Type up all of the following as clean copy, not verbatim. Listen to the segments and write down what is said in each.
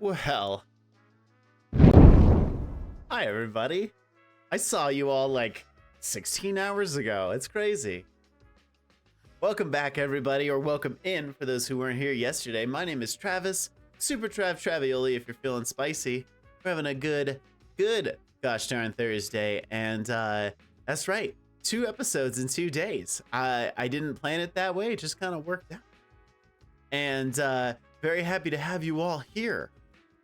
Well, hi everybody. I saw you all like 16 hours ago. It's crazy. Welcome back, everybody, or welcome in for those who weren't here yesterday. My name is Travis, Super Trav Travioli if you're feeling spicy. We're having a good gosh darn Thursday, and that's right, 2 episodes in 2 days. I didn't plan it that way, it just kind of worked out. And very happy to have you all here.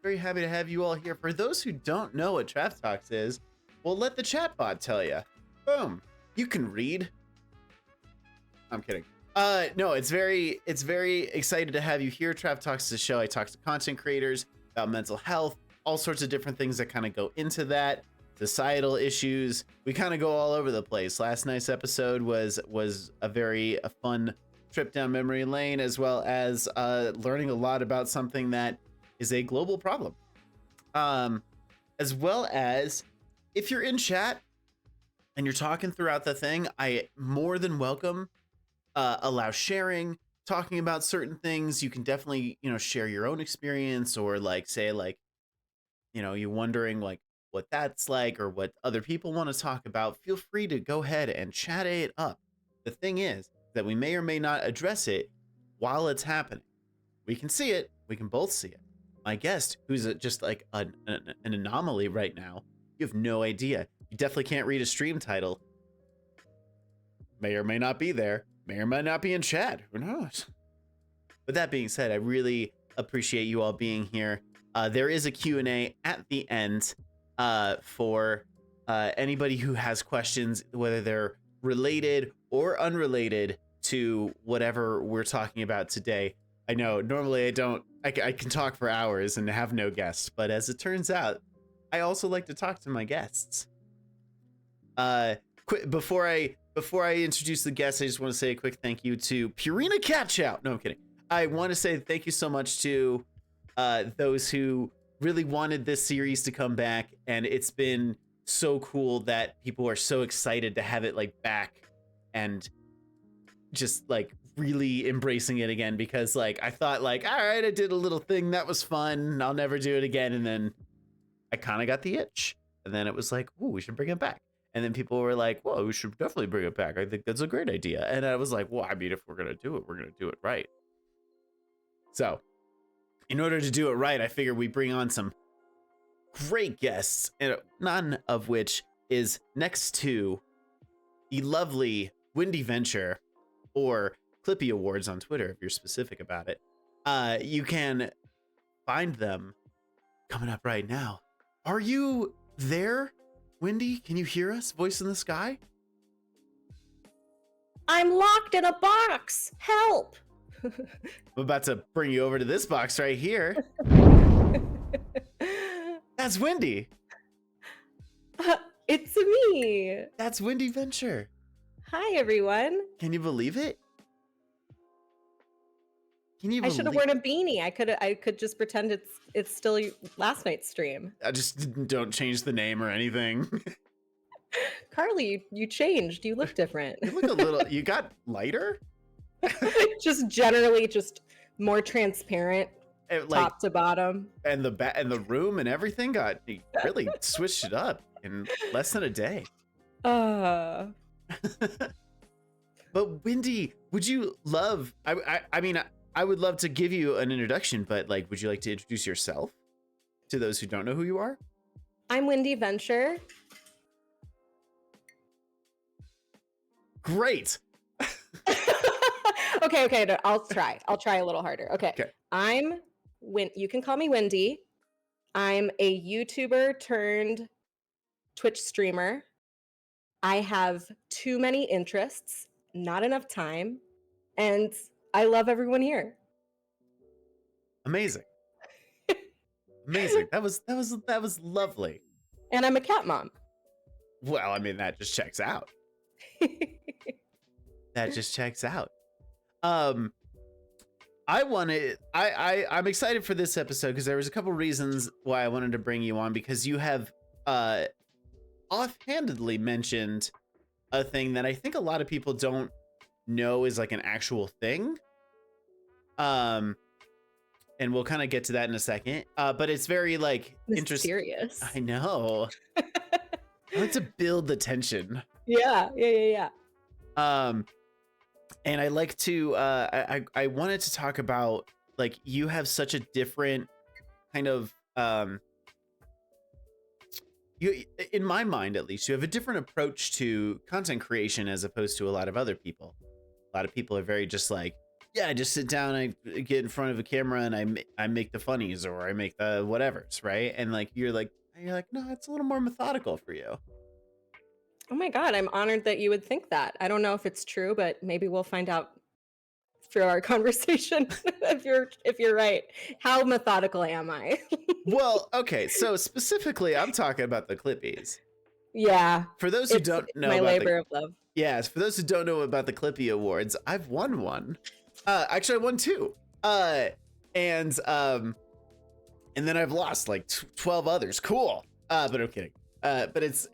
Very happy to have you all here. For those who don't know what TravTalks is, well, let the chatbot tell you. Boom. You can read. I'm kidding. No, it's very excited to have you here. TravTalks is a show. I talk to content creators about mental health, all sorts of different things that kind of go into that, societal issues. We kind of go all over the place. Last night's episode was a fun trip down memory lane, as well as learning a lot about something that is a global problem. As well as if you're in chat and you're talking throughout the thing, I more than welcome allow sharing, talking about certain things. You can definitely, share your own experience, or like say like, you wondering like what that's like or what other people want to talk about. Feel free to go ahead and chat it up. The thing is, that we may or may not address it while it's happening. We can see it. We can both see it. My guest, who's just like an anomaly right now, you have no idea. You definitely can't read a stream title. May or may not be there. May or may not be in chat. Who knows? With that being said, I really appreciate you all being here. There is a Q&A at the end for anybody who has questions, whether they're related or unrelated to whatever we're talking about today. I know normally I can talk for hours and have no guests, but as it turns out, I also like to talk to my guests. Before I introduce the guests, I just want to say a quick thank you to Purina Cat Chow. No, I'm kidding. I want to say thank you so much to those who really wanted this series to come back, and it's been so cool that people are so excited to have it like back and just like really embracing it again, because like I thought like, all right, I did a little thing that was fun, I'll never do it again, and then I kind of got the itch, and then it was like, ooh, we should bring it back. And then people were like, well, we should definitely bring it back. I think that's a great idea. And I was like, well, I mean, if we're gonna do it, we're gonna do it right. So in order to do it right, I figured we bring on some great guests, and none of which is next to the lovely WindyVenture, or Clippy Awards on Twitter if you're specific about it. You can find them coming up right now. Are you there, Windy? Can you hear us? Voice in the sky? I'm locked in a box. Help. I'm about to bring you over to this box right here. That's Windy. It's me. That's WindyVenture. Hi, everyone. Can you believe it? Can you I should have worn a beanie. I could just pretend it's still last night's stream. I just don't change the name or anything. Carly, you changed. You look different. You look a little, you got lighter? Just generally just more transparent, Like, top to bottom. And the room and everything got really switched it up in less than a day. But Windy, would you love, I mean, I would love to give you an introduction, but like, would you like to introduce yourself to those who don't know who you are? I'm WindyVenture. Great. Okay, no, I'll try a little harder. Okay. You can call me Windy. I'm a YouTuber turned Twitch streamer. I have too many interests, not enough time, and I love everyone here. Amazing. Amazing. That was lovely. And I'm a cat mom. Well, I mean, that just checks out. That just checks out. I'm excited for this episode because there was a couple reasons why I wanted to bring you on, because you have offhandedly mentioned a thing that I think a lot of people don't know is like an actual thing. And we'll kind of get to that in a second. But it's very like interesting. I know. I like to build the tension. Yeah. And I like to I wanted to talk about, like, you have such a different kind of you, in my mind at least, you have a different approach to content creation as opposed to a lot of other people. A lot of people are very just like, yeah, I just sit down, I get in front of a camera and I make the funnies, or I make the whatevers, right? And like you're like, no, it's a little more methodical for you. Oh my God, I'm honored that you would think that. I don't know if it's true, but maybe we'll find out through our conversation if you're right. How methodical am I? Well, okay, so specifically, I'm talking about the Clippys. Yeah. For those who don't know, my labor of love. Yes, for those who don't know about the Clippy Awards, I've won one. Actually, I won two. And then I've lost like 12 others. Cool. But I'm kidding. But it's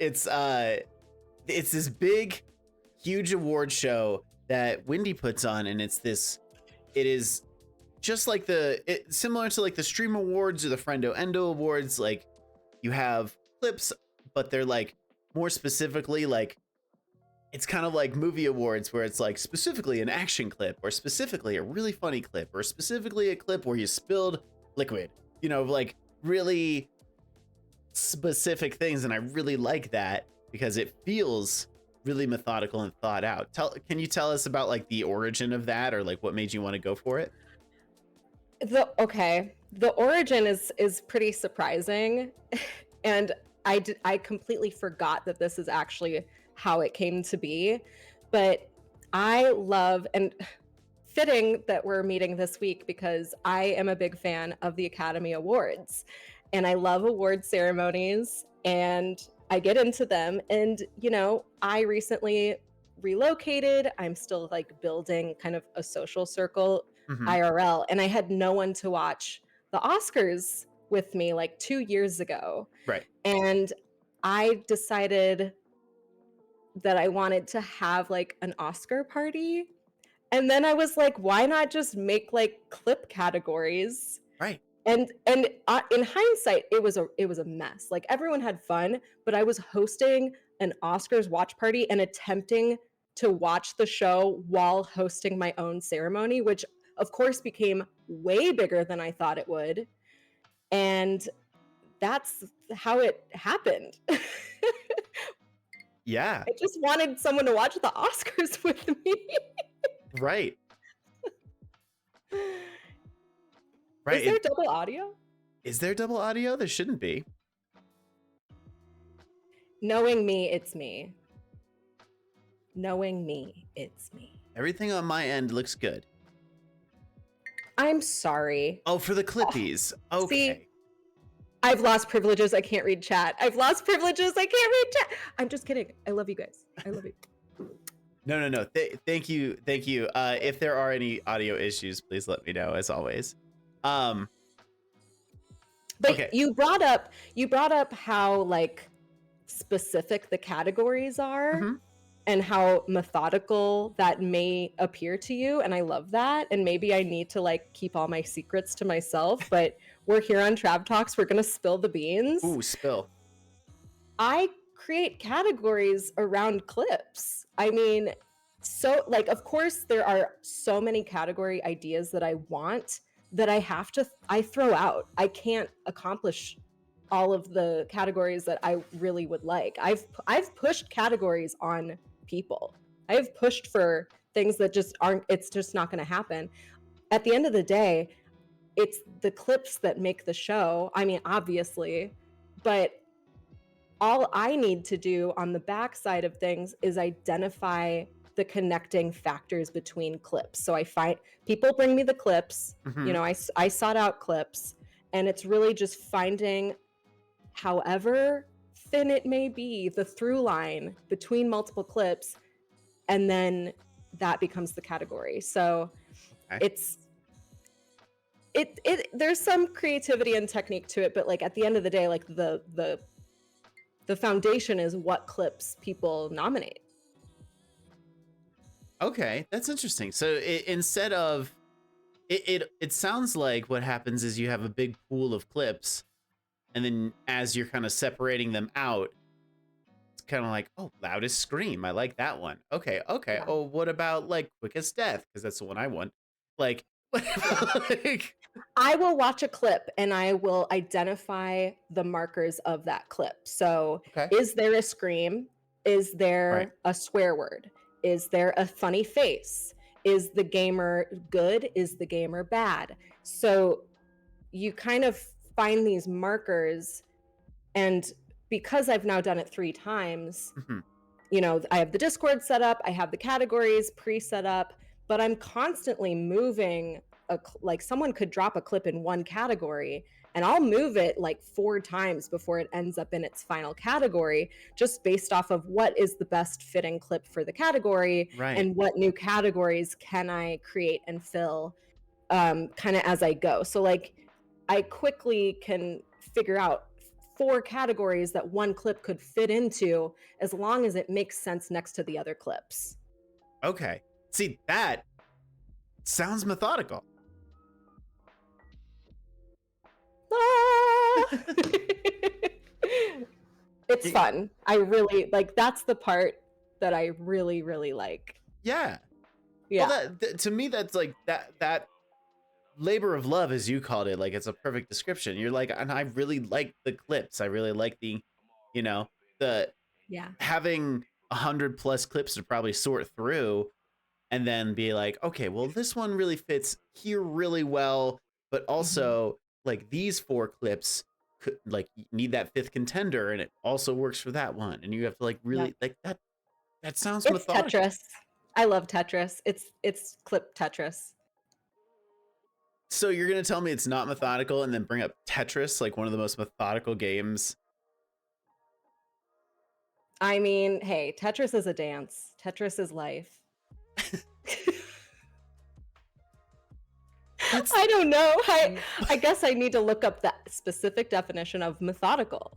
this big, huge award show that Windy puts on, and it is just like similar to like the Stream Awards or the Friendo Endo Awards. Like, you have clips, but they're like more specifically like it's kind of like movie awards where it's like specifically an action clip or specifically a really funny clip or specifically a clip where you spilled liquid, like really specific things. And I really like that because it feels really methodical and thought out. Can you tell us about like the origin of that, or like what made you want to go for it? The origin is pretty surprising. And I completely forgot that this is actually how it came to be. But I love, and fitting that we're meeting this week because I am a big fan of the Academy Awards and I love award ceremonies and I get into them. And, I recently relocated. I'm still like building kind of a social circle IRL, and I had no one to watch the Oscars with me like 2 years ago. Right. And I decided that I wanted to have like an Oscar party. And then I was like, why not just make like clip categories? Right. And in hindsight, it was a mess. Like everyone had fun, but I was hosting an Oscars watch party and attempting to watch the show while hosting my own ceremony, which of course became way bigger than I thought it would. And that's how it happened. Yeah. I just wanted someone to watch the Oscars with me. Right. Right. Is there double audio? Is there double audio? There shouldn't be. Knowing me, it's me. Knowing me, it's me. Everything on my end looks good. I'm sorry. Oh, for the Clippys. Okay. See, I've lost privileges. I can't read chat. I've lost privileges. I can't read chat. I'm just kidding. I love you guys. I love you. No. Thank you. If there are any audio issues, please let me know, as always. But okay. you brought up how like specific the categories are and how methodical that may appear to you, and I love that. And maybe I need to like keep all my secrets to myself, but we're here on TravTalks. We're gonna spill the beans. Ooh, spill. I create categories around clips. I mean, so like, of course, there are so many category ideas that I want that I throw out. I can't accomplish all of the categories that I really would like. I've pushed categories on people. I've pushed for things that just aren't, it's just not going to happen. At the end of the day, it's the clips that make the show. I mean, obviously, but all I need to do on the backside of things is identify the connecting factors between clips. So I find people bring me the clips, I sought out clips, and it's really just finding, however thin it may be, the through line between multiple clips, and then that becomes the category. So there's some creativity and technique to it, but like at the end of the day, like the foundation is what clips people nominate. Okay, that's interesting. So instead of it sounds like what happens is you have a big pool of clips, and then as you're kind of separating them out, it's kind of like, oh, loudest scream, I like that one. Okay. Yeah. Oh, what about like quickest death? Because that's the one I want. Like, I will watch a clip and I will identify the markers of that clip. So Is there a scream? Is there a swear word? Is there a funny face? Is the gamer good? Is the gamer bad? So you kind of find these markers, and because I've now done it 3 times, I have the Discord set up, I have the categories pre-set up, but I'm constantly moving. Like someone could drop a clip in one category and I'll move it like 4 times before it ends up in its final category, just based off of what is the best fitting clip for the category and what new categories can I create and fill kind of as I go. So like I quickly can figure out 4 categories that one clip could fit into as long as it makes sense next to the other clips. Okay. See, that sounds methodical. It's fun. I really like, that's the part that I really, really like. Yeah. Yeah. Well, to me, that's like that labor of love, as you called it. Like, it's a perfect description. You're like, and I really like the clips. I really like the, you know, the Yeah. having 100+ clips to probably sort through and then be like, okay, well, this one really fits here really well, but also like these 4 clips could like need that 5th contender, and it also works for that one, and you have to like really like that. That sounds It's methodical. Tetris. I love Tetris. It's clip Tetris. So you're gonna tell me it's not methodical, and then bring up Tetris, like one of the most methodical games? I mean, hey, Tetris is a dance. Tetris is life. I don't know. I guess I need to look up the specific definition of methodical.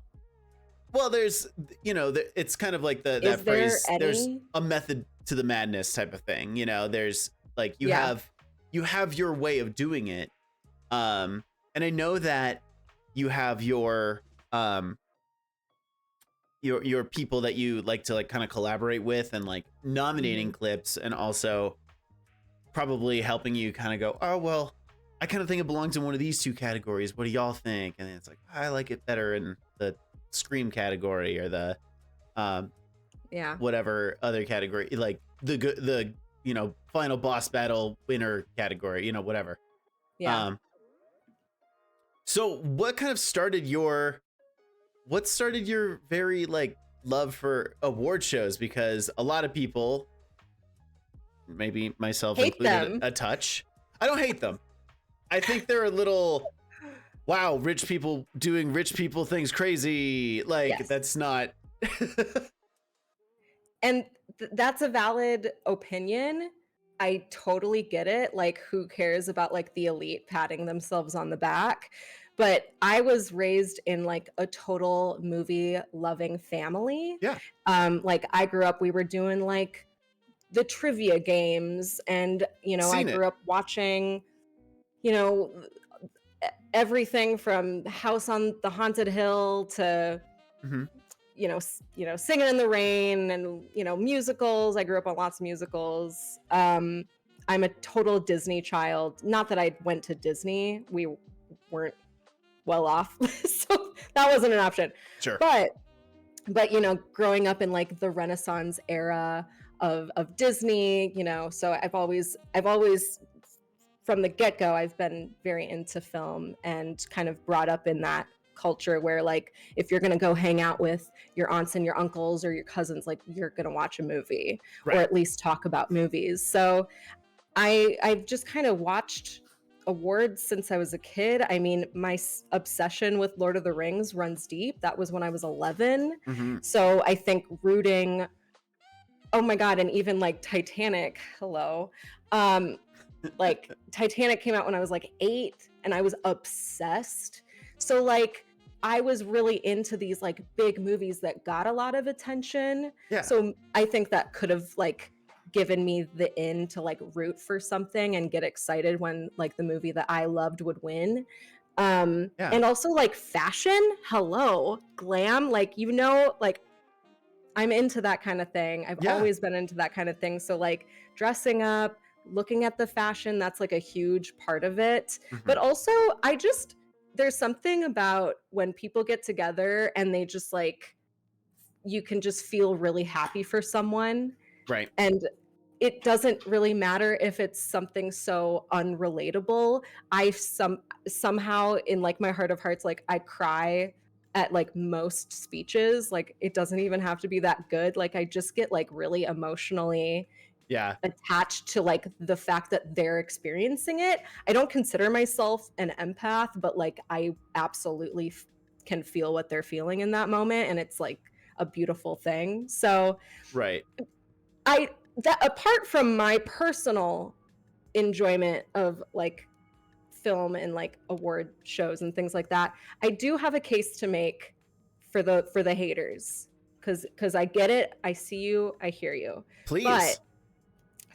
Well, there's, it's kind of like that phrase. There's a method to the madness type of thing. There's like you have your way of doing it, and I know that you have your people that you like to like kind of collaborate with, and like nominating clips, and also probably helping you kind of go, oh well, I kind of think it belongs in one of these 2 categories. What do y'all think? And then it's like, I like it better in the Scream category, or the whatever other category, like the final boss battle winner category, whatever. So what kind of started your very like love for award shows? Because a lot of people, maybe myself included, a touch, I don't hate them. I think they're a little, wow, rich people doing rich people things crazy. Like, that's not. And that's a valid opinion. I totally get it. Like, who cares about like the elite patting themselves on the back? But I was raised in like a total movie loving family. Yeah. Like I grew up, we were doing like the trivia games, and I grew up watching everything from House on the Haunted Hill to Singing in the Rain, and musicals. I grew up on lots of musicals. I'm a total Disney child. Not that I went to Disney. We weren't well off, so that wasn't an option. Sure. But growing up in like the Renaissance era of Disney, so I've always from the get-go, I've been very into film, and kind of brought up in that culture where like if you're gonna go hang out with your aunts and your uncles or your cousins, like you're gonna watch a movie, or at least talk about movies. So I've just kind of watched awards since I was a kid. I mean, my obsession with Lord of the Rings runs deep. That was when I was 11. So I think rooting, oh my God, and even like Titanic, hello. Like Titanic came out when I was like 8, and I was obsessed. So like I was really into these like big movies that got a lot of attention. So I think that could have like given me the in to like root for something and get excited when like the movie that I loved would win. And also like fashion, hello, glam, like like I'm into that kind of thing. I've always been into that kind of thing. So like dressing up, looking at the fashion, that's like a huge part of it. But also there's something about when people get together and they just like, you can just feel really happy for someone. Right. And it doesn't really matter if it's something so unrelatable. I somehow in like my heart of hearts, like I cry at like most speeches. Like it doesn't even have to be that good. Like I just get like really emotionally attached to like the fact that they're experiencing it. I don't consider myself an empath, but like I absolutely can feel what they're feeling in that moment, and it's like a beautiful thing. So that apart from my personal enjoyment of like film and like award shows and things like that, I do have a case to make for the haters, because I get it, I see you, I hear you. Please. But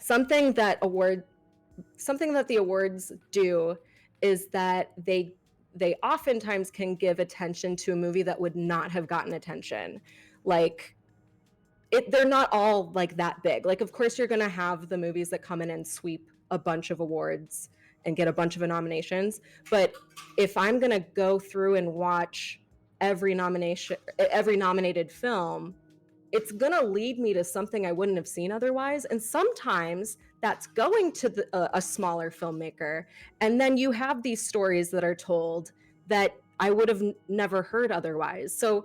something that the awards do is that they oftentimes can give attention to a movie that would not have gotten attention. Like they're not all like that big. Like, of course, you're going to have the movies that come in and sweep a bunch of awards and get a bunch of nominations. But if I'm going to go through and watch every nominated film, it's going to lead me to something I wouldn't have seen otherwise. And sometimes that's going to a smaller filmmaker. And then you have these stories that are told that I would have never heard otherwise. So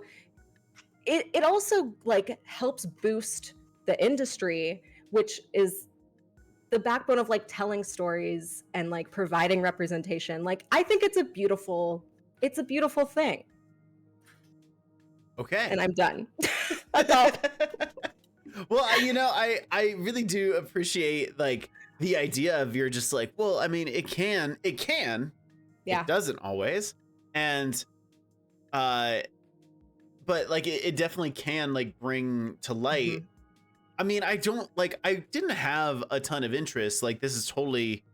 it also like helps boost the industry, which is the backbone of like telling stories and like providing representation. Like, I think it's a beautiful thing. Okay. And I'm done. That's all. Well, I really do appreciate like the idea of you're just like, well, I mean, it can, Yeah. it doesn't always. And, but like, it definitely can like bring to light. Mm-hmm. I mean, I didn't have a ton of interest. Like, this is totally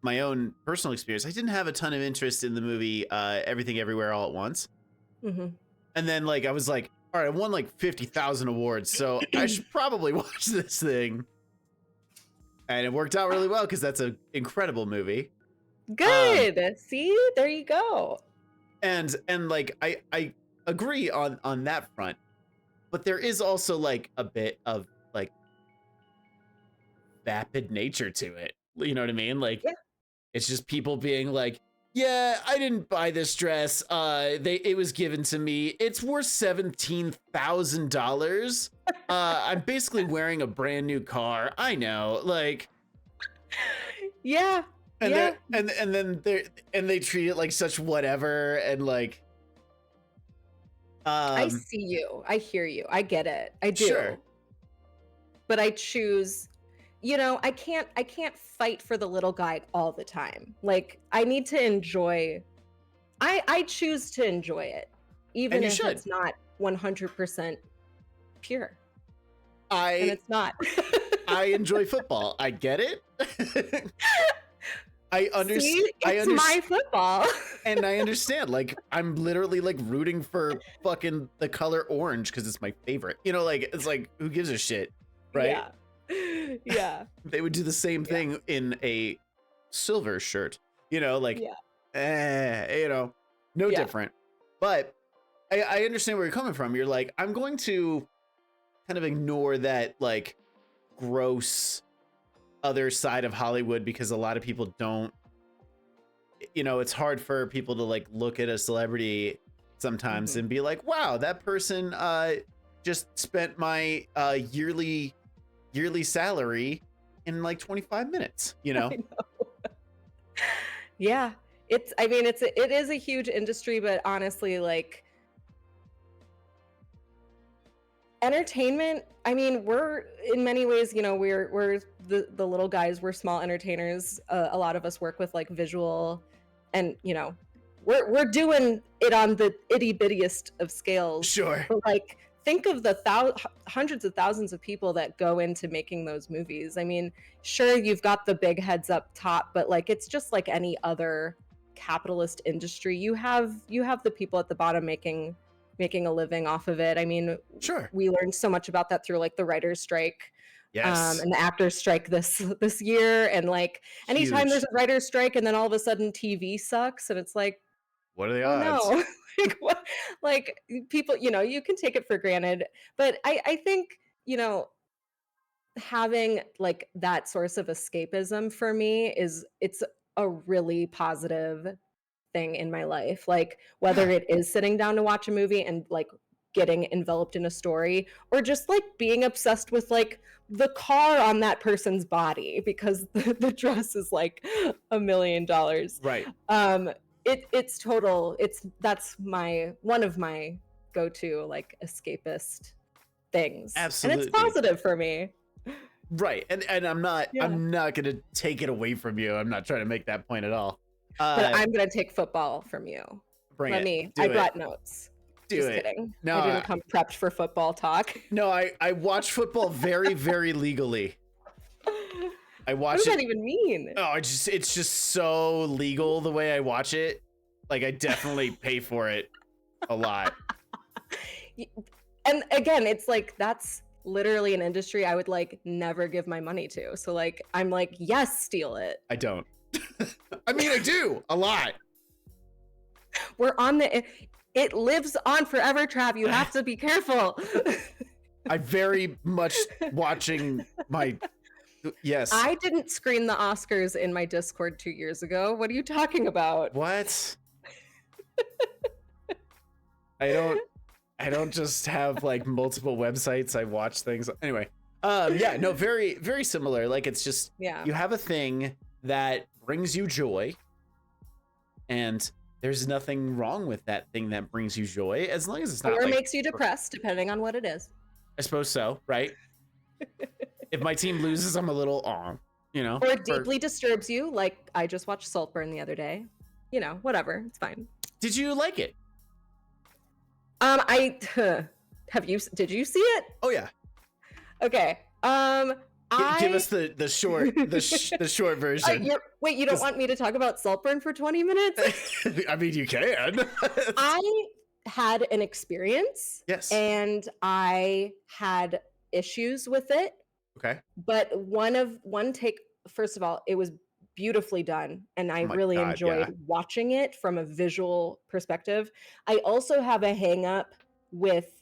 my own personal experience. I didn't have a ton of interest in the movie, Everything Everywhere All at Once. Mm-hmm. And then like, I was like, all right, I won like 50,000 awards, so I should probably watch this thing. And it worked out really well because that's an incredible movie. Good. See, there you go. And like, I agree on that front, but there is also like a bit of like vapid nature to it. You know what I mean? Like, yeah. It's just people being like, yeah, I didn't buy this dress. It was given to me. It's worth $17,000. I'm basically wearing a brand new car. I know, like, yeah, and yeah. then they treat it like such whatever, and like, I see you. I hear you. I get it. I do. Sure. But I choose. I can't fight for the little guy all the time. Like, I need to enjoy. I choose to enjoy it, even if it's not 100% pure. And it's not. I enjoy football. I get it. I understand. It's my football. And I understand. Like, I'm literally like rooting for fucking the color orange because it's my favorite. Like, it's like, who gives a shit, right? Yeah. Yeah. They would do the same thing in a silver shirt, like, no different. But I understand where you're coming from. You're like, I'm going to kind of ignore that like gross other side of Hollywood because a lot of people don't, it's hard for people to like look at a celebrity sometimes and be like, wow, that person just spent my yearly salary in like 25 minutes, I know. Yeah. It is a huge industry, but honestly, like, entertainment, I mean, we're in many ways, we're the little guys, we're small entertainers. A lot of us work with like visual and, we're doing it on the itty bittiest of scales. Sure. But like, think of the hundreds of thousands of people that go into making those movies. I mean, sure, you've got the big heads up top, but like, it's just like any other capitalist industry. You have the people at the bottom making a living off of it. I mean, sure, we learned so much about that through like the writer's strike. Yes. And the actors strike this year. And like, anytime there's a writer's strike and then all of a sudden TV sucks and it's like, what are the odds? No. Like, what? Like, people, you can take it for granted, but I think, having like that source of escapism for me it's a really positive thing in my life. Like, whether it is sitting down to watch a movie and like getting enveloped in a story, or just like being obsessed with like the car on that person's body because the dress is like $1 million. Right. That's one of my go-to like escapist things. Absolutely. And it's positive for me. Right. And I'm not gonna take it away from you. I'm not trying to make that point at all. But I'm gonna take football from you. I brought notes. Just kidding. No, I didn't come prepped for football talk. No, I watch football very, very legally. I watch What does that even mean? Oh, it's just so legal the way I watch it. Like, I definitely pay for it a lot. And again, it's like, that's literally an industry I would like never give my money to. So like, I'm like, yes, steal it. I don't. I mean, I do a lot. We're on it lives on forever, Trav. You have to be careful. I very much watching my, yes. I didn't screen the Oscars in my Discord 2 years ago. What are you talking about? What? I don't just have like multiple websites. I watch things. Anyway, yeah, no, very, very similar. Like it's just, you have a thing that brings you joy, and there's nothing wrong with that thing that brings you joy, as long as it's not or like, makes you depressed, depending on what it is. I suppose so, right? If my team loses, I'm a little you know. Or it deeply disturbs you, like I just watched Saltburn the other day. You know, whatever, it's fine. Did you like it? Did you see it? Oh yeah. Okay. Give us the short the short version. Wait, you don't want me to talk about Saltburn for 20 minutes? I mean, you can. I had an experience. Yes. And I had issues with it. Okay. But one take, first of all, it was beautifully done, and I really enjoyed watching it from a visual perspective. I also have a hang up with,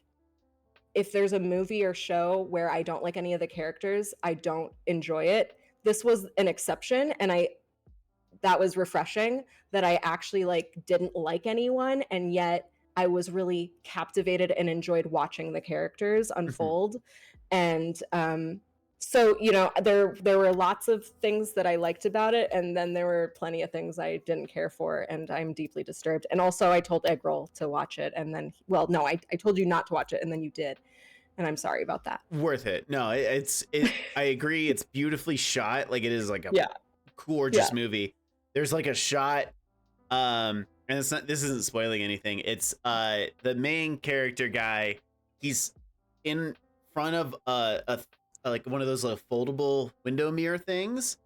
if there's a movie or show where I don't like any of the characters, I don't enjoy it. This was an exception, and that was refreshing that I actually like didn't like anyone, and yet I was really captivated and enjoyed watching the characters unfold. And so, you know, there were lots of things that I liked about it, and then there were plenty of things I didn't care for, and I'm deeply disturbed. And also I told Eggroll to watch it, and then, well, no, I told you not to watch it, and then you did. And I'm sorry about that. Worth it. No, I agree. It's beautifully shot. Like it is like a gorgeous movie. There's like a shot, and this isn't spoiling anything. It's the main character guy. He's in front of like one of those like foldable window mirror things,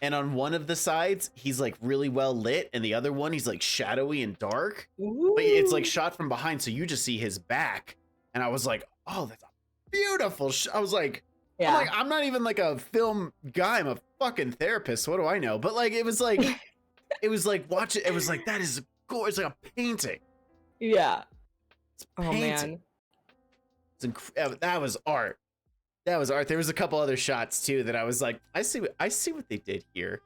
and on one of the sides he's like really well lit, and the other one he's like shadowy and dark. Ooh. But it's like shot from behind, so you just see his back. And I was like, oh, that's a beautiful I was like, I'm not even like a film guy, I'm a fucking therapist, what do I know? But like it was like watch it, it was like, that is gorgeous, like a painting. Yeah. It's painting. Oh man, that was art. That was art. There was a couple other shots too that I was like, I see what they did here.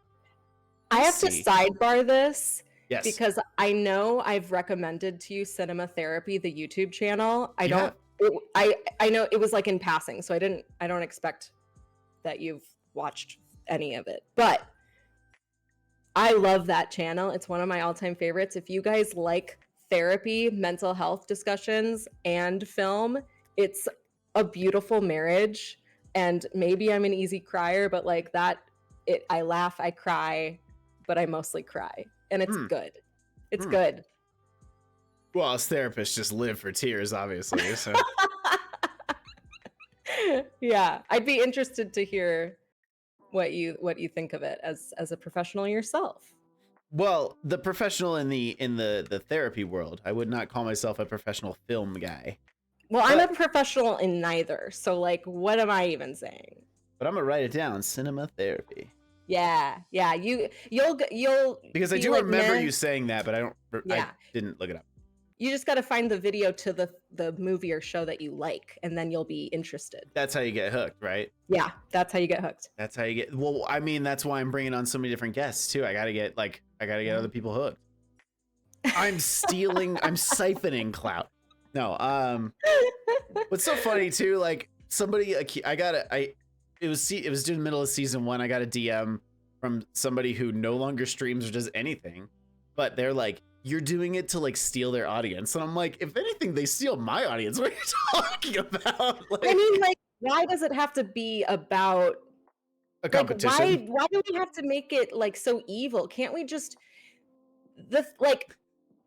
I have to sidebar this. Yes. Because I know I've recommended to you Cinema Therapy, the YouTube channel. I know it was like in passing, so I don't expect that you've watched any of it. But I love that channel. It's one of my all-time favorites. If you guys like therapy, mental health discussions, and film, it's a beautiful marriage. And maybe I'm an easy crier, but like that, I laugh, I cry, but I mostly cry. And it's good. It's good. Well, us therapists just live for tears, obviously. So yeah, I'd be interested to hear what you think of it as a professional yourself. Well, the professional in the therapy world, I would not call myself a professional film guy. Well, I'm a professional in neither. So like, what am I even saying? But I'm gonna write it down. Cinema therapy. Yeah. You'll because I do like, remember you saying that, but I didn't look it up. You just got to find the video to the movie or show that you like, and then you'll be interested. That's how you get hooked, right? Yeah, that's how you get hooked. That's how you get. Well, I mean, that's why I'm bringing on so many different guests too. I gotta get other people hooked. I'm siphoning clout. No, what's so funny too? Like somebody, it was during the middle of season 1. I got a DM from somebody who no longer streams or does anything, but they're like, you're doing it to like steal their audience. And I'm like, if anything, they steal my audience. What are you talking about? Like, I mean, like, why does it have to be about a competition? Why do we have to make it like so evil? Can't we just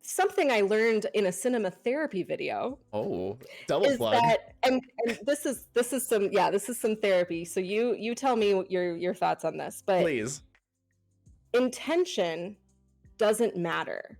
something I learned in a cinema therapy video. Oh, double plug. And this is some therapy. So you tell me your thoughts on this. But please. Intention doesn't matter.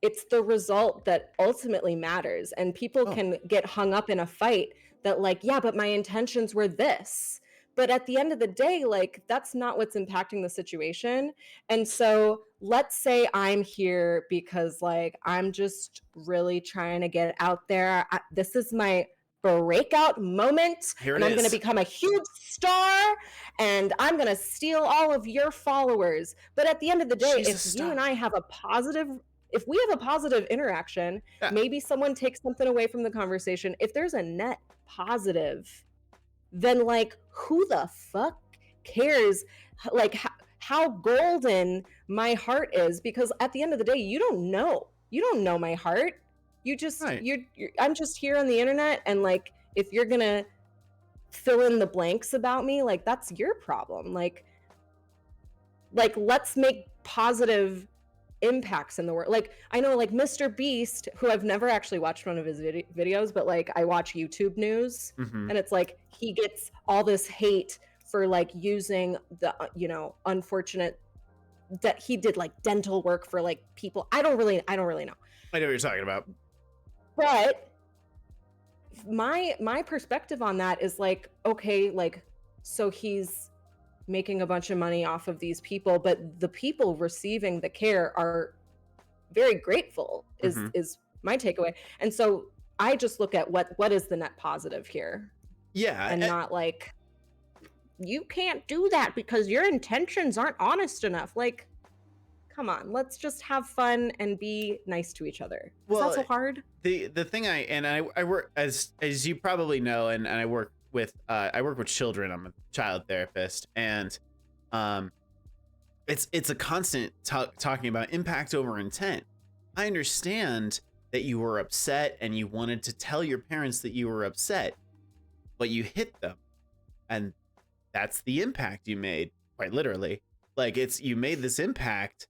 It's the result that ultimately matters. And people can get hung up in a fight that like, yeah, but my intentions were this. But at the end of the day, like, that's not what's impacting the situation. And so let's say I'm here because like I'm just really trying to get out there. This is my breakout moment, and I'm going to become a huge star, and I'm going to steal all of your followers. But at the end of the day, if you and I have a positive, if we have a positive interaction, maybe someone takes something away from the conversation. If there's a net positive, then like, who the fuck cares like how golden my heart is? Because at the end of the day, you don't know my heart. You just I'm just here on the internet, and like, if you're gonna fill in the blanks about me, like, that's your problem. Like let's make positive impacts in the world. Like, I know like Mr. Beast, who I've never actually watched one of his videos, but like I watch YouTube news, and it's like he gets all this hate for like using the unfortunate that he did like dental work for like people. I don't really know. I know what you're talking about. But my perspective on that is like, okay, like, so he's making a bunch of money off of these people, but the people receiving the care are very grateful, is my takeaway. And so I just look at what is the net positive here. Yeah. And not like, you can't do that because your intentions aren't honest enough. Like, come on, let's just have fun and be nice to each other. Is that so hard? The thing I work, as you probably know, and I work with children. I'm a child therapist, and it's a constant talking about impact over intent. I understand that you were upset and you wanted to tell your parents that you were upset, but you hit them, and that's the impact you made, quite literally. Like, you made this impact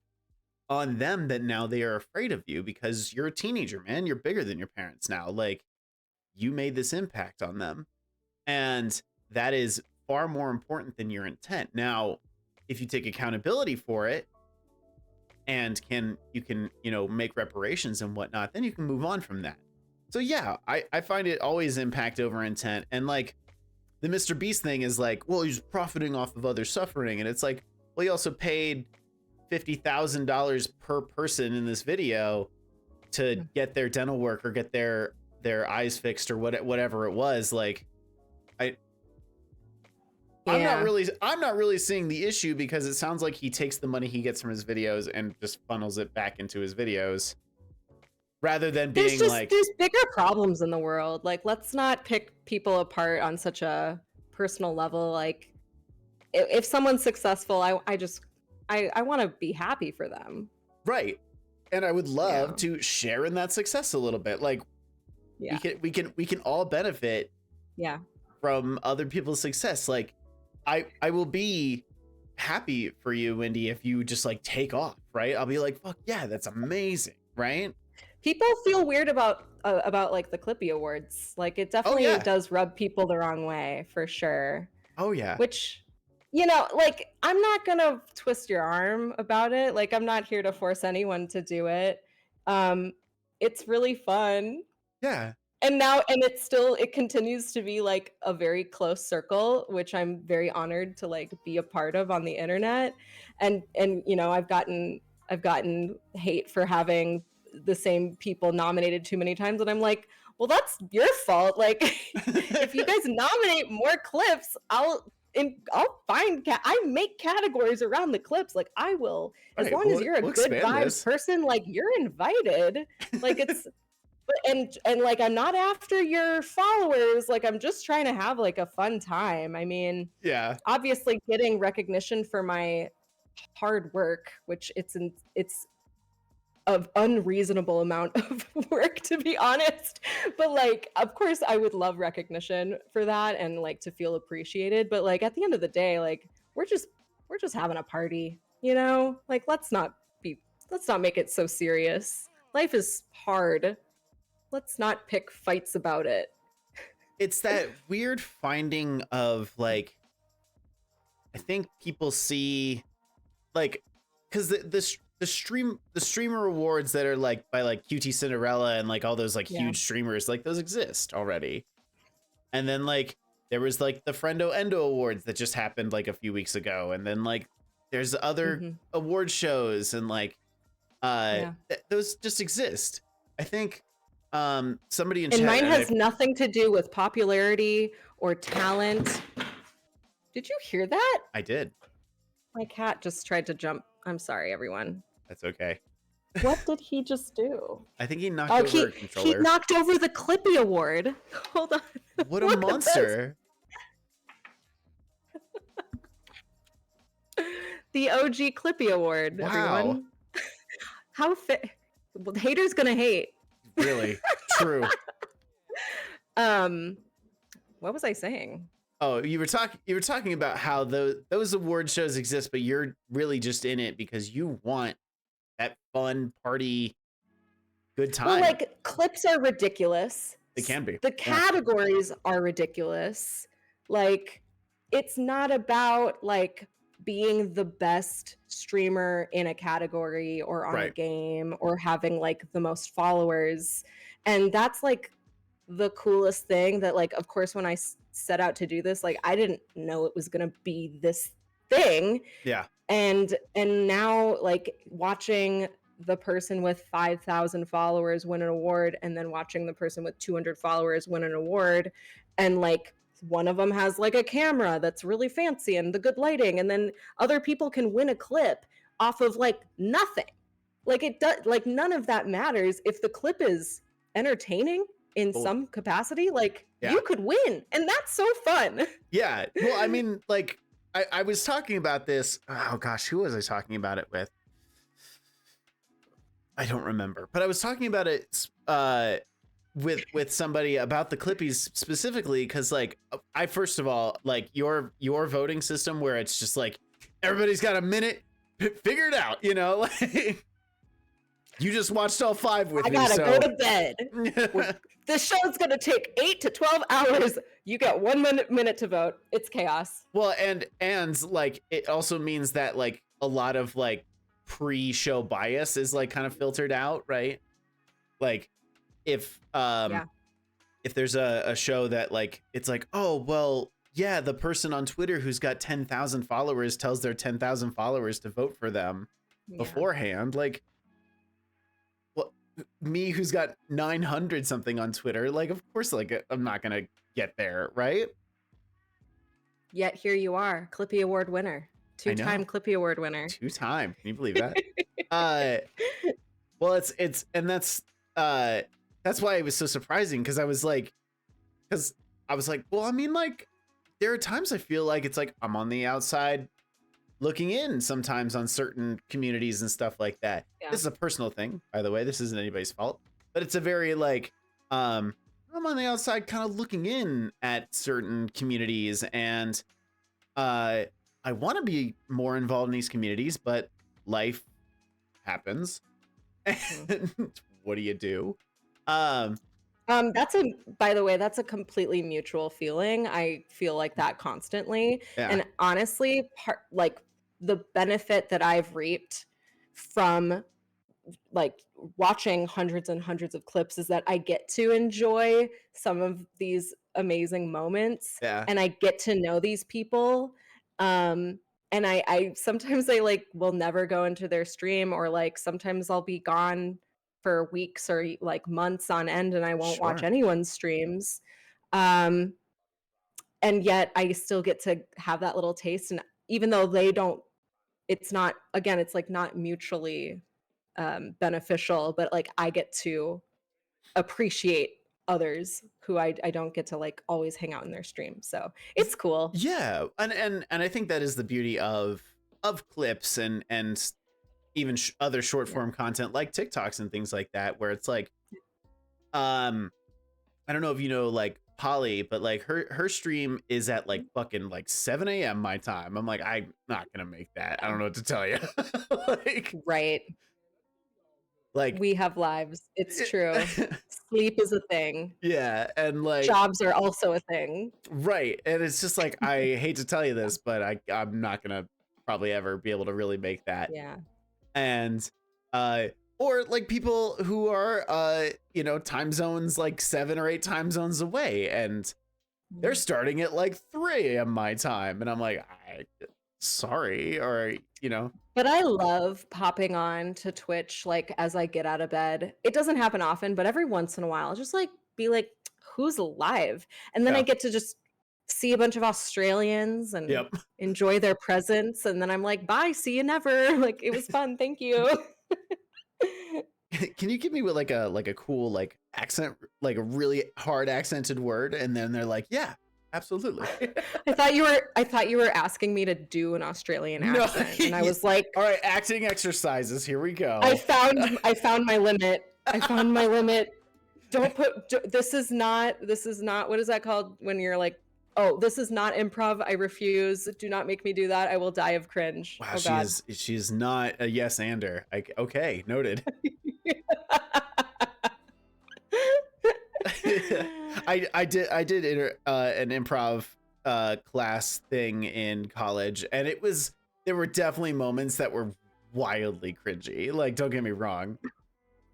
on them that now they are afraid of you because you're a teenager, man. You're bigger than your parents now. Like, you made this impact on them, and that is far more important than your intent. Now, if you take accountability for it and you can make reparations and whatnot, then you can move on from that. So yeah, I find it always impact over intent. And like, the Mr. Beast thing is like, well, he's profiting off of other suffering, and it's like, well, he also paid $50,000 per person in this video to get their dental work or get their eyes fixed or whatever it was. Like, I'm not really seeing the issue, because it sounds like he takes the money he gets from his videos and just funnels it back into his videos, rather than being like, there's bigger problems in the world. Like, let's not pick people apart on such a personal level. Like, if someone's successful, I want to be happy for them. Right. And I would love to share in that success a little bit. Like, we can all benefit from other people's success. Like, I will be happy for you, Windy, if you just like take off, right? I'll be like, fuck yeah, that's amazing, right? People feel weird about like the Clippy Awards. Like, it definitely does rub people the wrong way, for sure. Oh yeah. Which, like, I'm not gonna twist your arm about it. Like, I'm not here to force anyone to do it. It's really fun. Yeah. And it continues to be like a very close circle, which I'm very honored to like be a part of on the internet. And I've gotten hate for having the same people nominated too many times, and I'm like, well, that's your fault. Like, if you guys nominate more clips, I'll find I make categories around the clips. Like, I will, as long as you're a good vibes person, like, you're invited. Like, it's and like, I'm not after your followers. Like, I'm just trying to have like a fun time. I mean, obviously getting recognition for my hard work, which it's of unreasonable amount of work, to be honest, but like, of course I would love recognition for that and like to feel appreciated. But like, at the end of the day, like, we're just having a party, like, let's not make it so serious. Life is hard. Let's not pick fights about it. It's that weird finding of like, I think people see like, because the streamer awards that are like by like QT Cinderella and like all those like huge streamers, like, those exist already. And then like there was like the Friendo Endo Awards that just happened like a few weeks ago. And then like there's other award shows and like those just exist. I think somebody in chat, and mine has nothing to do with popularity or talent. Did you hear that? I did. My cat just tried to jump. I'm sorry, everyone. That's okay. What did he just do? I think he knocked over a controller. He knocked over the Clippy award. Hold on. What a monster. The OG Clippy award, everyone. How fit. Well, haters gonna hate. Really? True. What was I saying? Oh, you were talking about how those award shows exist, but you're really just in it because you want that fun party, good time. Well, like clips are ridiculous. They can be. The categories are ridiculous. Like, it's not about like being the best streamer in a category or on a game or having like the most followers. And that's like the coolest thing that, like, of course, when I set out to do this, like, I didn't know it was going to be this thing. Yeah. And now, like, watching the person with 5,000 followers win an award and then watching the person with 200 followers win an award, and like one of them has like a camera that's really fancy and the good lighting, and then other people can win a clip off of like nothing. Like, it does, like, none of that matters if the clip is entertaining in some capacity. Like, you could win, and that's so fun. Yeah. Well, I mean, like, I was talking about this. Oh gosh, who was I talking about it with? I don't remember, but I was talking about it with somebody about the Clippys specifically, because like I first of all, like your voting system where it's just like everybody's got a minute, figure it out, you know. Like, you just watched all 5 with me. I gotta go to bed. This show's gonna take 8 to 12 hours. You got 1 minute to vote. It's chaos. Well, and like it also means that like a lot of like pre-show bias is like kind of filtered out, right? Like if there's a show that like it's like, oh well, yeah, the person on Twitter who's got 10,000 followers tells their 10,000 followers to vote for them beforehand, like, me who's got 900 something on Twitter, like, of course, like, I'm not gonna get there, right? Yet here you are, Clippy Award winner, 2-time Clippy Award winner. 2-time, can you believe that? Well, it's and that's why it was so surprising, because I was like, well, I mean, like, there are times I feel like it's like I'm on the outside looking in sometimes on certain communities and stuff like that. This is a personal thing, by the way. This isn't anybody's fault, but it's a very like, I'm on the outside kind of looking in at certain communities, and I want to be more involved in these communities, but life happens. And what do you do? By the way, that's a completely mutual feeling. I feel like that constantly. And honestly, like the benefit that I've reaped from like watching hundreds and hundreds of clips is that I get to enjoy some of these amazing moments, and I get to know these people. And I sometimes I like will never go into their stream, or like sometimes I'll be gone for weeks or like months on end and I won't watch anyone's streams. And yet I still get to have that little taste. And even though they don't, it's not, again, it's like not mutually beneficial, but like I get to appreciate others who I don't get to like always hang out in their stream. So it's cool. Yeah. And I think that is the beauty of clips and even other short form content like TikToks and things like that, where it's like, I don't know if you know, like Polly, but like her stream is at like fucking like 7 a.m. my time. I'm like, I'm not gonna make that. I don't know what to tell you. Like, right. Like, we have lives. It's true. Sleep is a thing. Yeah. And like jobs are also a thing. Right. And it's just like, I hate to tell you this, but I'm not gonna probably ever be able to really make that. Yeah. And or like people who are you know, time zones like 7 or 8 time zones away, and they're starting at like 3 a.m. my time. And I'm like, sorry. Or, But I love popping on to Twitch, like, as I get out of bed. It doesn't happen often, but every once in a while, just like be like, who's alive? And then I get to just see a bunch of Australians and enjoy their presence. And then I'm like, bye, see you never. Like, it was fun. Thank you. Can you give me like a cool like accent, like a really hard accented word? And then they're like, yeah, absolutely. I thought you were asking me to do an Australian accent. And I was like, all right, acting exercises. Here we go. I found my limit. I found my limit. This is not, what is that called when you're like, oh, this is not improv. I refuse. Do not make me do that. I will die of cringe. Wow, she's not a yes-ander. Okay, noted. I did an improv class thing in college, and there were definitely moments that were wildly cringy. Like, don't get me wrong.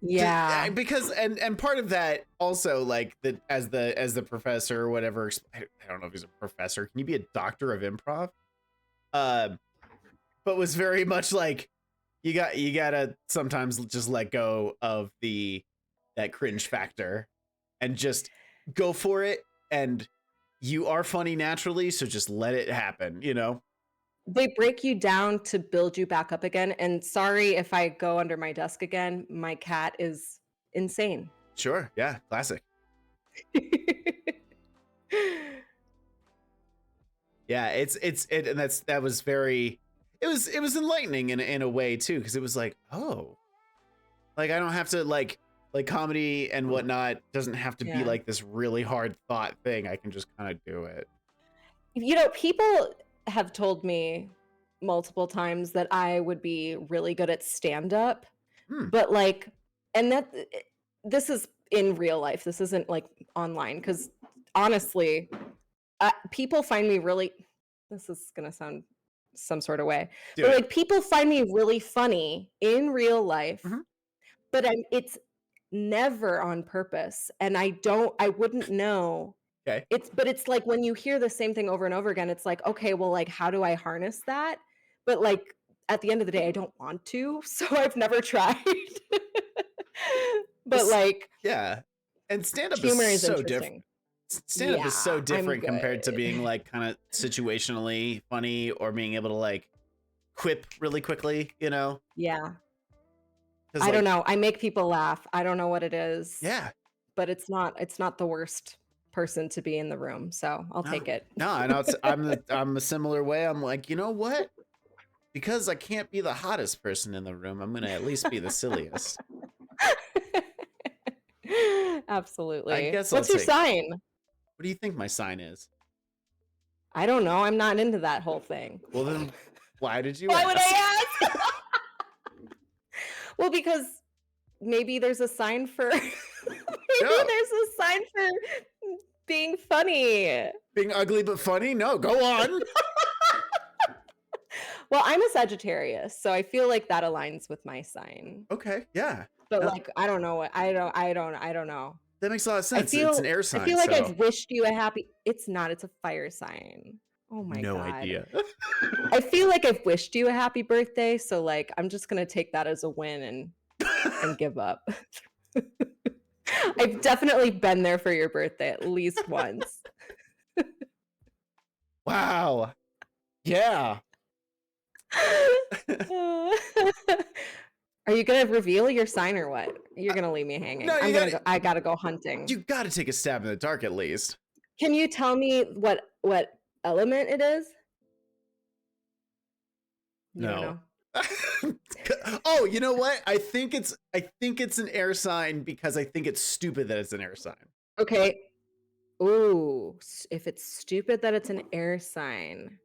Yeah, because and part of that also, like, as the professor or whatever, I don't know if he's a professor. Can you be a doctor of improv? But was very much like you gotta sometimes just let go of that cringe factor and just go for it. And you are funny naturally, so just let it happen. They break you down to build you back up again. And sorry if I go under my desk again. My cat is insane. Sure. Yeah. Classic. Yeah. And that was very, it was enlightening in a way too. Cause it was like, oh, like I don't have to like comedy and whatnot doesn't have to be like this really hard thought thing. I can just kind of do it. People have told me multiple times that I would be really good at stand-up, but like, and this is in real life. This isn't like online, because honestly, people find me really, this is gonna sound some sort of way, but like people find me really funny in real life, but it's never on purpose, and I wouldn't know. Okay. It's like when you hear the same thing over and over again, it's like, okay, well, like, how do I harness that? But like at the end of the day, I don't want to, so I've never tried. But like, yeah, and stand-up is so different. Stand-up is so different compared to being like kind of situationally funny or being able to like quip really quickly, Yeah. I don't know. I make people laugh. I don't know what it is. Yeah. But it's not the worst person to be in the room, so I'll take it. No, I know. I'm a similar way. I'm like, you know what? Because I can't be the hottest person in the room, I'm gonna at least be the silliest. Absolutely. I guess What's your sign? What do you think my sign is? I don't know. I'm not into that whole thing. Well, then why did you Why ask? would I ask? Well, because maybe there's a sign for there's a sign for being funny. Being ugly but funny? No, go on. Well, I'm a Sagittarius, so I feel like that aligns with my sign. Okay, yeah. But like, I don't know what I don't know. That makes a lot of sense. It's an air sign. I feel like I've wished you a happy. It's not. It's a fire sign. Oh my god. No idea. I feel like I've wished you a happy birthday, so like I'm just gonna take that as a win and give up. I've definitely been there for your birthday at least once. Wow. Yeah. Are you gonna reveal your sign or what? You're gonna leave me hanging. No, I gotta go hunting. You gotta take a stab in the dark at least. Can you tell me what element it is? You don't No. know. Oh, you know what? I think it's an air sign because I think it's stupid that it's an air sign. Okay. Ooh, if it's stupid that it's an air sign.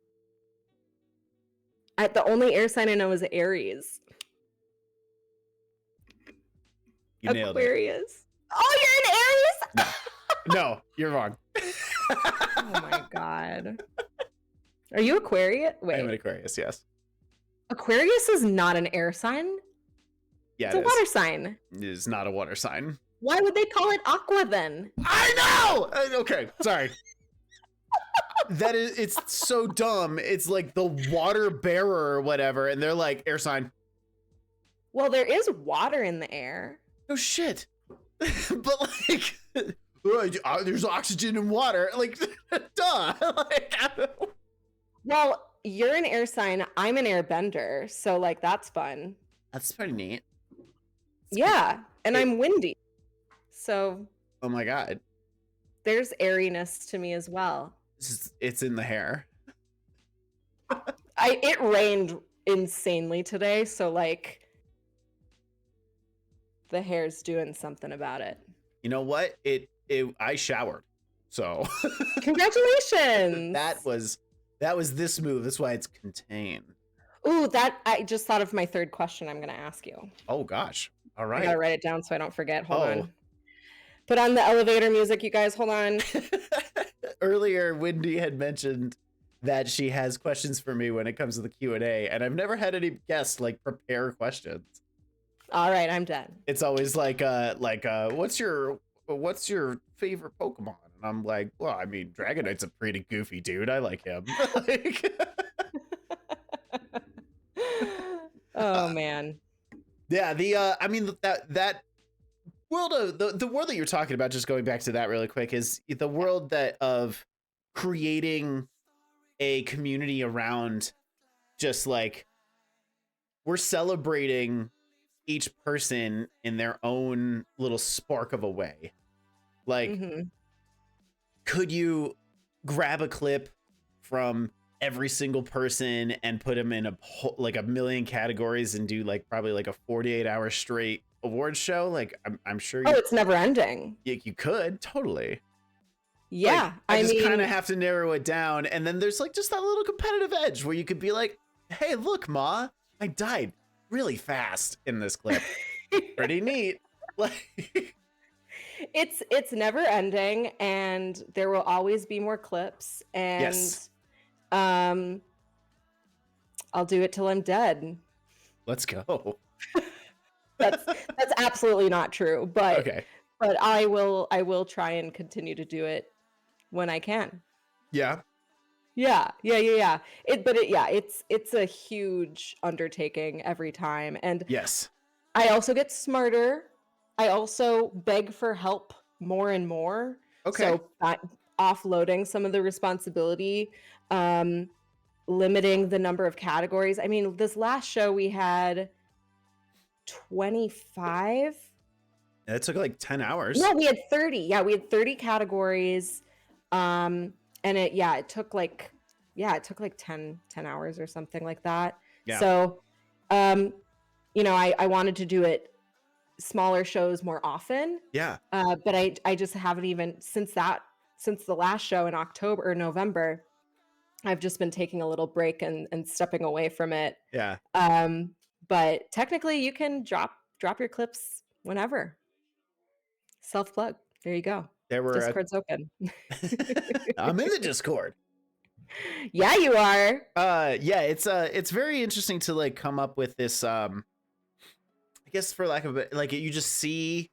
The only air sign I know is Aries. You nailed it. Aquarius. Oh, you're an Aries? No, you're wrong. Oh my god. Are you Aquarius? Wait. I'm an Aquarius, yes. Aquarius is not an air sign? Yeah, it's a water sign. It is not a water sign. Why would they call it aqua then? I know! Okay, sorry. That is, it's so dumb. It's like the water bearer or whatever, and they're like, air sign. Well, there is water in the air. No shit. But like, there's oxygen in water. Like, duh. Like, well, you're an air sign. I'm an airbender. So like, that's fun. that's pretty neat. Yeah. And I'm windy. So. Oh my God. There's airiness to me as well. It's in the hair. It rained insanely today. So like, the hair's doing something about it. You know what? I showered. So congratulations. That was this move. That's why it's contained. Ooh, I just thought of my third question I'm gonna ask you. Oh gosh. All right. I gotta write it down so I don't forget. Hold on. Put on the elevator music, you guys. Hold on. Earlier, Windy had mentioned that she has questions for me when it comes to the Q&A, and I've never had any guests like prepare questions. All right, I'm done. It's always like what's your favorite Pokemon? And I'm like, well, I mean, Dragonite's a pretty goofy dude. I like him. Oh man. Yeah, I mean that world of the world that you're talking about, just going back to that really quick, is the world that of creating a community around just like we're celebrating each person in their own little spark of a way. Like, could you grab a clip from every single person and put them in a million categories and do like probably like a 48-hour straight awards show? Like, I'm sure it's never ending. You could totally. Yeah. Like, I just kind of have to narrow it down, and then there's like just that little competitive edge where you could be like, hey, look, Ma, I died really fast in this clip. Pretty neat. Like, it's never ending, and there will always be more clips, and yes. I'll do it till I'm dead. Let's go. That's absolutely not true, but okay. But I will try and continue to do it when I can. Yeah. Yeah. It's a huge undertaking every time, and yes, I also get smarter. I also beg for help more and more. Okay. So offloading some of the responsibility, limiting the number of categories. I mean, this last show we had 25. It took like 10 hours. No, we had 30. Yeah, we had 30 categories. And it took like 10 hours or something like that. Yeah. So, I wanted to do it smaller shows more often. Yeah. But I just haven't even since the last show in October or November, I've just been taking a little break and stepping away from it. Yeah. But technically you can drop your clips whenever. Self-plug. There you go. Discord's open. I'm in the Discord. Yeah, you are. Yeah, it's very interesting to like come up with this I guess for lack of like you just see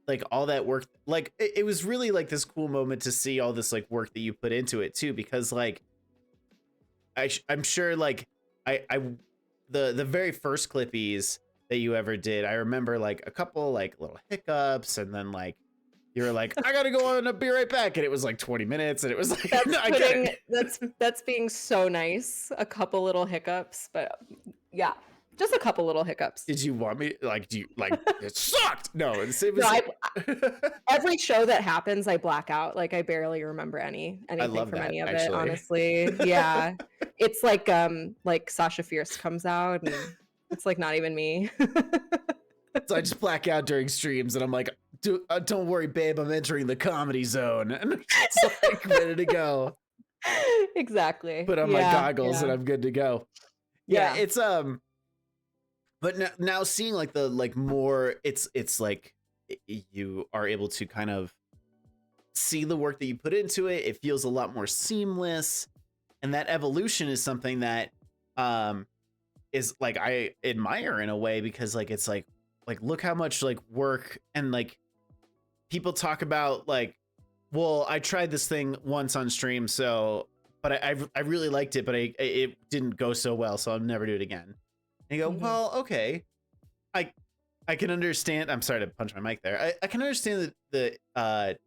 like all that work. Like it was really like this cool moment to see all this like work that you put into it too, because like I'm sure like the very first Clippys that you ever did, I remember like a couple like little hiccups, and then like you were like, I gotta go on and be right back, and it was like 20 minutes, and it was like that's being so nice. A couple little hiccups, but yeah, just a couple little hiccups. Did you want me like? Do you like it sucked? No, it was every show that happens, I black out. Like I barely remember anything from any of it. Honestly, yeah, it's like Sasha Fierce comes out, and it's like not even me. So I just black out during streams, and I'm like, don't worry, babe, I'm entering the comedy zone, and I'm just like ready to go. Exactly. Put on my goggles, and I'm good to go. Yeah. It's but now seeing like the like more, it's like you are able to kind of see the work that you put into it. It feels a lot more seamless, and that evolution is something that is like I admire in a way, because like it's like look how much like work, and like people talk about like Well, I tried this thing once on stream, but I really liked it, but it didn't go so well, so I'll never do it again. And you go, well, okay, I can understand. I'm sorry to punch my mic there. I can understand the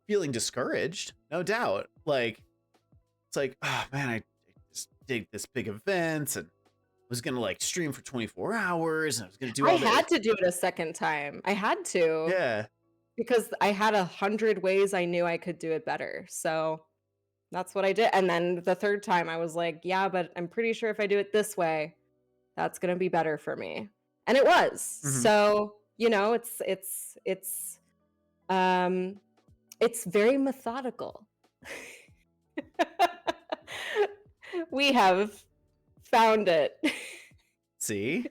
feeling discouraged, no doubt. Like, it's like, oh man, I just did this big event and was gonna like stream for 24 hours and I was gonna do all that. I had to do it a second time. I had to. Yeah. Because I had 100 ways I knew I could do it better. So that's what I did. And then the third time I was like, yeah, but I'm pretty sure if I do it this way, that's going to be better for me. And it was. Mm-hmm. So, you know, it's very methodical. We have found it. See?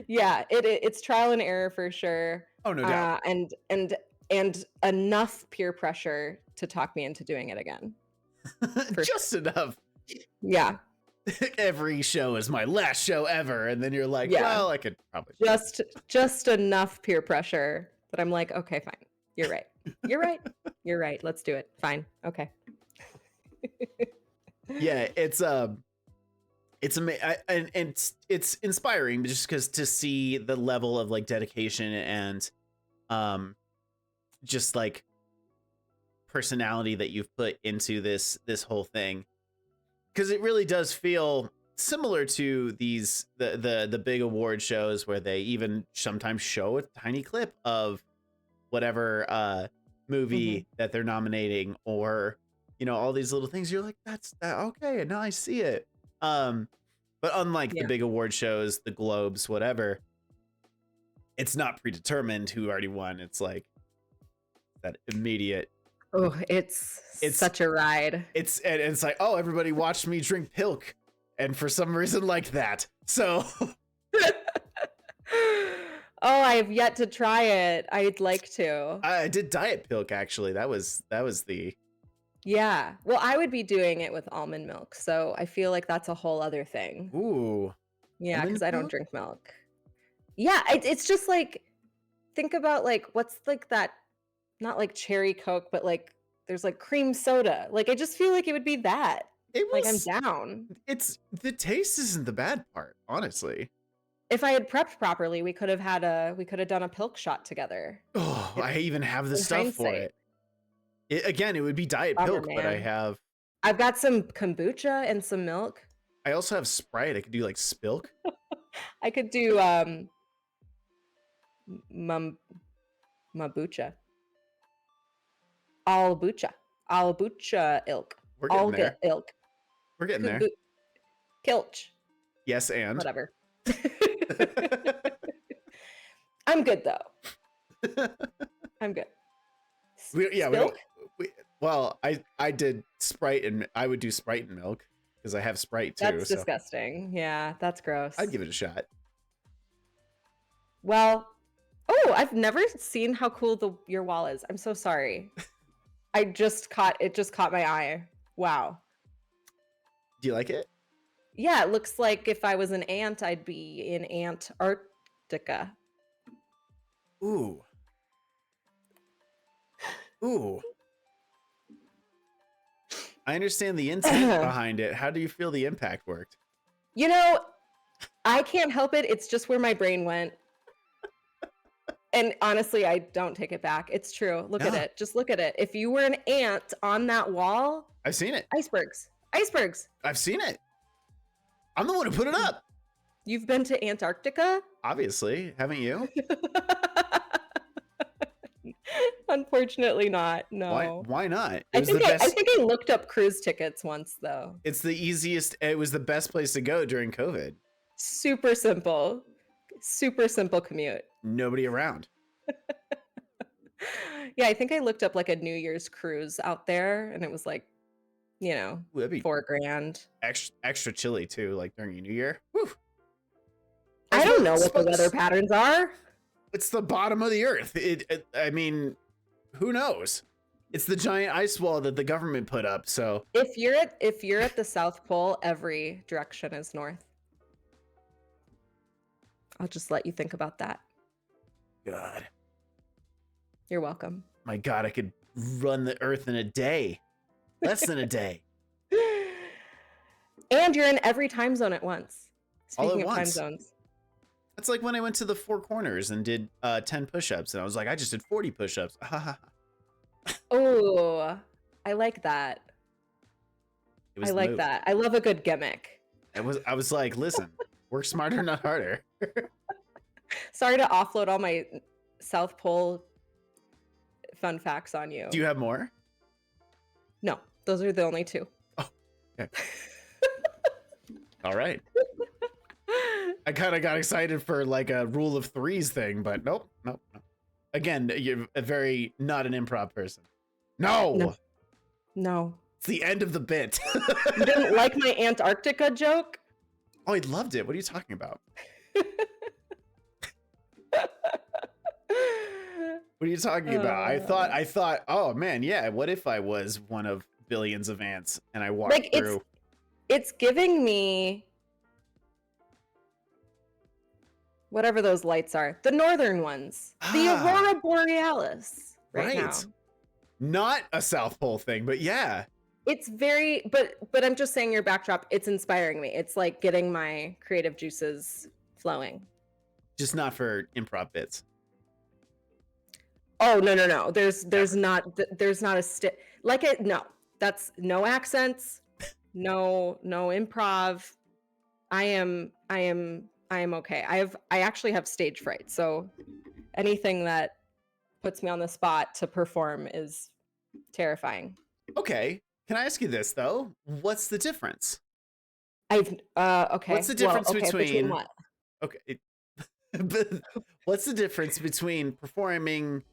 Yeah, it's trial and error for sure. Oh, no doubt. And enough peer pressure to talk me into doing it again. Just enough. Yeah. Every show is my last show ever, and then you're like, well, I could probably just enough peer pressure that I'm like, okay, fine. You're right. You're right. You're right. Let's do it. Fine. Okay. Yeah, it's and it's inspiring just because to see the level of like dedication and just like personality that you've put into this whole thing, because it really does feel similar to the big award shows where they even sometimes show a tiny clip of whatever movie that they're nominating, or you know, all these little things. You're like, that's that okay, now I see it. But unlike the big award shows, the Globes, whatever, it's not predetermined who already won. It's like that immediate. Oh, it's such a ride. It's like, oh, everybody watched me drink Pilk, and for some reason like that. So oh, I've yet to try it. I'd like to. I did Diet Pilk, actually. That was the. Yeah. Well, I would be doing it with almond milk. So I feel like that's a whole other thing. Ooh. Yeah, because I don't drink milk. Yeah, it's just like, think about like, what's like that, not like cherry Coke, but like there's like cream soda. Like, I just feel like it would be that. Like, I'm down. It's the taste isn't the bad part, honestly. If I had prepped properly, we could have done a Pilk shot together. Oh, I even have the stuff for it. Again, it would be Diet Pilk, but I've got some kombucha and some milk. I also have Sprite. I could do like Spilk. I could do mabucha. Albucha ilk. We're getting there. Ilk. We're getting there. Kilch. Yes, and whatever. I'm good though. I'm good. Well, I did Sprite, and I would do Sprite and milk because I have Sprite too. That's disgusting. Yeah, that's gross. I'd give it a shot. Well, I've never seen how cool your wall is. I'm so sorry. It just caught my eye. Wow. Do you like it? Yeah, it looks like if I was an ant, I'd be in Antarctica. Ooh. I understand the intent behind it. How do you feel the impact worked? You know, I can't help it. It's just where my brain went. And honestly, I don't take it back. It's true. Look at it. Just look at it. If you were an ant on that wall. I've seen it. Icebergs. I've seen it. I'm the one who put it up. You've been to Antarctica? Obviously. Haven't you? Unfortunately not. No. Why not? I think I looked up cruise tickets once though. It's the easiest. It was the best place to go during COVID. Super simple commute. Nobody around. Yeah, I think I looked up like a New Year's cruise out there, and it was like, you know, $4,000. Extra chilly too, like during New Year. Whew. I don't know what the weather patterns are. It's the bottom of the earth. I mean, who knows? It's the giant ice wall that the government put up. So if you're at the South Pole, every direction is north. I'll just let you think about that. God. You're welcome. My God, I could run the earth in a day. Less than a day. And you're in every time zone at once. All at Speaking of time once. zones. That's like when I went to the Four Corners and did 10 push-ups, and I was like, I just did 40 push-ups. Oh, I like that. It was I like move. that. I love a good gimmick. I was like, listen, work smarter, not harder. Sorry to offload all my South Pole fun facts on you. Do you have more? No, those are the only two. Oh, okay. All right. I kind of got excited for like a rule of threes thing, but nope. Again, you're a very not an improv person. No. It's the end of the bit. You didn't like my Antarctica joke? Oh, I loved it. What are you talking about? What are you talking about? I thought, oh man, yeah, what if I was one of billions of ants and I walked like through? It's giving me whatever those lights are, the northern ones, the Aurora Borealis right now. Not a South Pole thing, but yeah. It's very, but I'm just saying your backdrop, it's inspiring me. It's like getting my creative juices flowing. Just not for improv bits. Oh, no. There's not a like it. No, that's no accents, no improv. I am okay. I actually have stage fright. So anything that puts me on the spot to perform is terrifying. Okay. Can I ask you this though? What's the difference? Okay. What's the difference between what? Okay. What's the difference between performing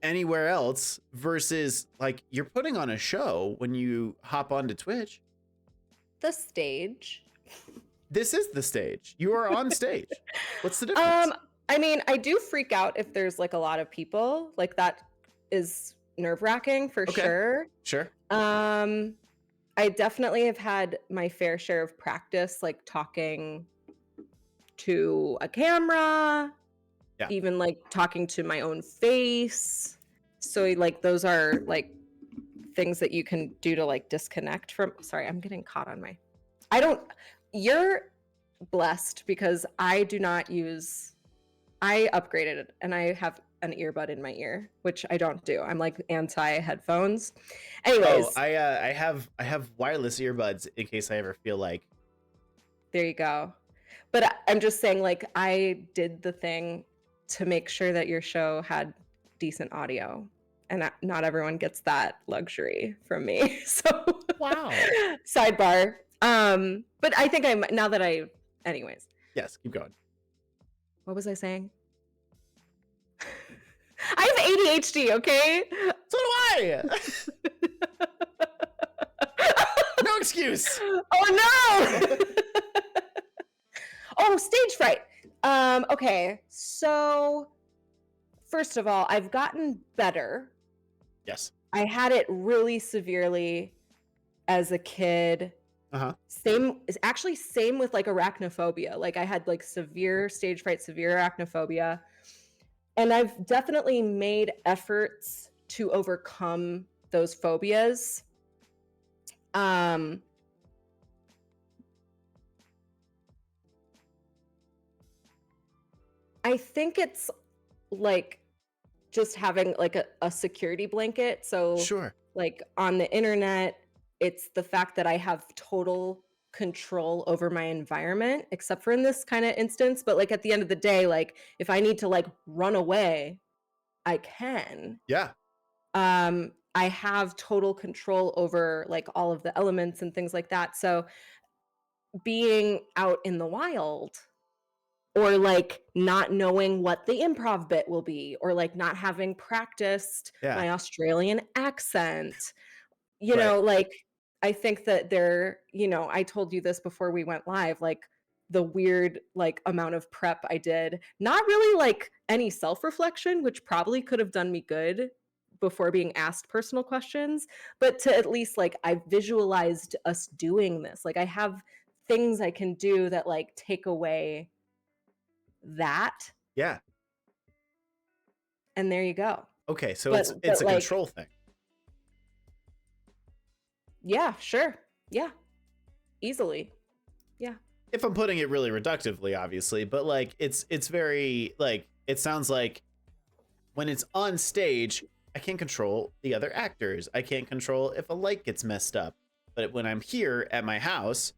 anywhere else versus like you're putting on a show when you hop onto Twitch? The stage. This is the stage. You are on stage. What's the difference? I mean, I do freak out if there's like a lot of people. Like that is nerve-wracking for sure. Sure. I definitely have had my fair share of practice, like talking to a camera, even like talking to my own face. So like those are like things that you can do to like disconnect from. Sorry, I'm getting caught on my. You're blessed because I do not use. I upgraded it and I have an earbud in my ear, which I don't do. I'm like anti headphones. Anyways, I have wireless earbuds in case I ever feel like. There you go. But I'm just saying, like, I did the thing to make sure that your show had decent audio, and not everyone gets that luxury from me. So wow. Sidebar. But I think anyways. Yes, keep going. What was I saying? I have ADHD, okay? So do I. No excuse. Oh no. Oh, stage fright. Okay. So first of all, I've gotten better. Yes. I had it really severely as a kid. Same with like arachnophobia. Like I had like severe stage fright, severe arachnophobia. And I've definitely made efforts to overcome those phobias. I think it's like just having like a security blanket. So sure. Like on the internet, it's the fact that I have total control over my environment, except for in this kind of instance. But like at the end of the day, like if I need to like run away, I can. Yeah. I have total control over like all of the elements and things like that. So being out in the wild or like not knowing what the improv bit will be or like not having practiced my Australian accent, you know, like I think that I told you this before we went live, like the weird like amount of prep I did, not really like any self-reflection, which probably could have done me good before being asked personal questions, but to at least like I visualized us doing this. Like I have things I can do that like take away that. Yeah. And there you go. Okay, so but it's a like, control thing. Yeah, sure. Yeah. Easily. Yeah. If I'm putting it really reductively, obviously, but like it's very like it sounds like when it's on stage, I can't control the other actors. I can't control if a light gets messed up. But when I'm here at my house,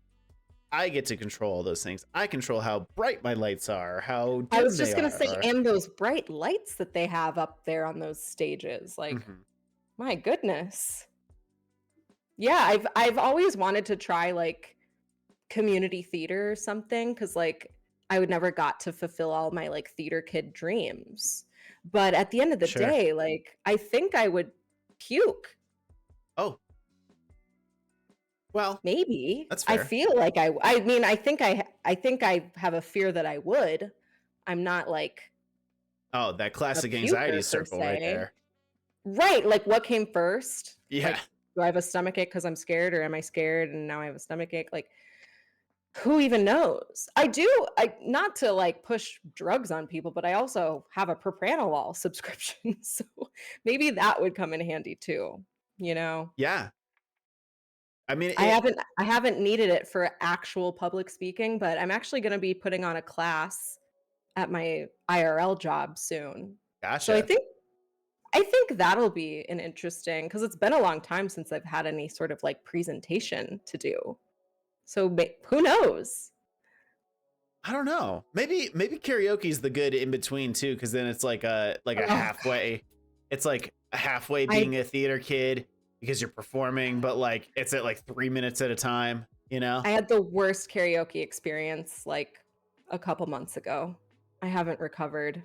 I get to control all those things. I control how bright my lights are, how dim I was they just gonna say, are. and those bright lights that they have up there on those stages, like, my goodness. Yeah, I've always wanted to try like community theater or something, because like I would never got to fulfill all my like theater kid dreams. But at the end of the Sure. day, like I think I would puke. Oh. Well, Maybe. that's I fair. feel like I mean, I think I have a fear that I would. I'm not like Oh, that a classic anxiety puker per circle right se. there. Right, like what came first? Yeah. Like, do I have a stomachache because I'm scared, or am I scared and now I have a stomachache? Like, who even knows? I not to like push drugs on people, but I also have a propranolol subscription. So maybe that would come in handy too, you know? Yeah. I mean, I haven't needed it for actual public speaking, but I'm actually going to be putting on a class at my IRL job soon. So gotcha. I think that'll be an interesting, because it's been a long time since I've had any sort of like presentation to do. So who knows? I don't know. Maybe karaoke is the good in between too, because then it's like a Oh, halfway. It's like a halfway I being a theater kid because you're performing, but like it's at like 3 minutes at a time. You know? I had the worst karaoke experience like a couple months ago. I haven't recovered.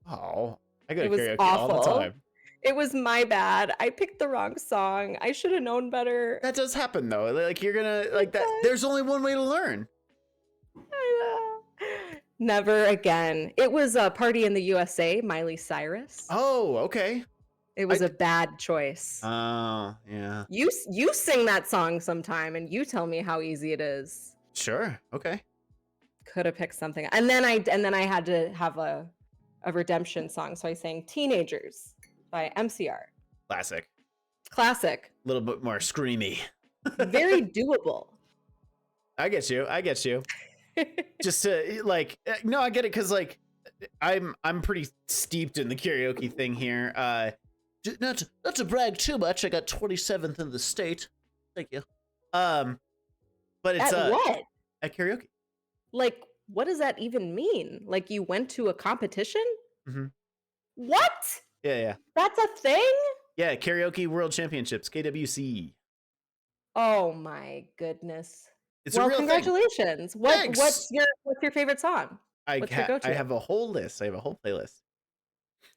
Oh, I go It to was karaoke all the awful. time. It was my bad. I picked the wrong song. I should have known better. That does happen though. Like you're gonna It like that. There's only one way to learn. does. Never again. It was a Party in the USA, Miley Cyrus. Oh, okay. It was a bad choice. Oh, yeah. You sing that song sometime and you tell me how easy it is. Sure. Okay. Could have picked something. And then I had to have a redemption song. So I sang Teenagers by MCR. Classic. Classic. A little bit more screamy. Very doable. I get you. Just to like, no, I get it because like I'm pretty steeped in the karaoke thing here. Not to brag too much. I got 27th in the state. Thank you. But it's At what? at karaoke. Like, what does that even mean? Like, you went to a competition? Mm-hmm. What? Yeah. That's a thing? Yeah, karaoke world championships, KWC. Oh my goodness. It's a real congratulations. Thing. Thanks. What's your favorite song? What's your go-to? I have a whole list. I have a whole playlist.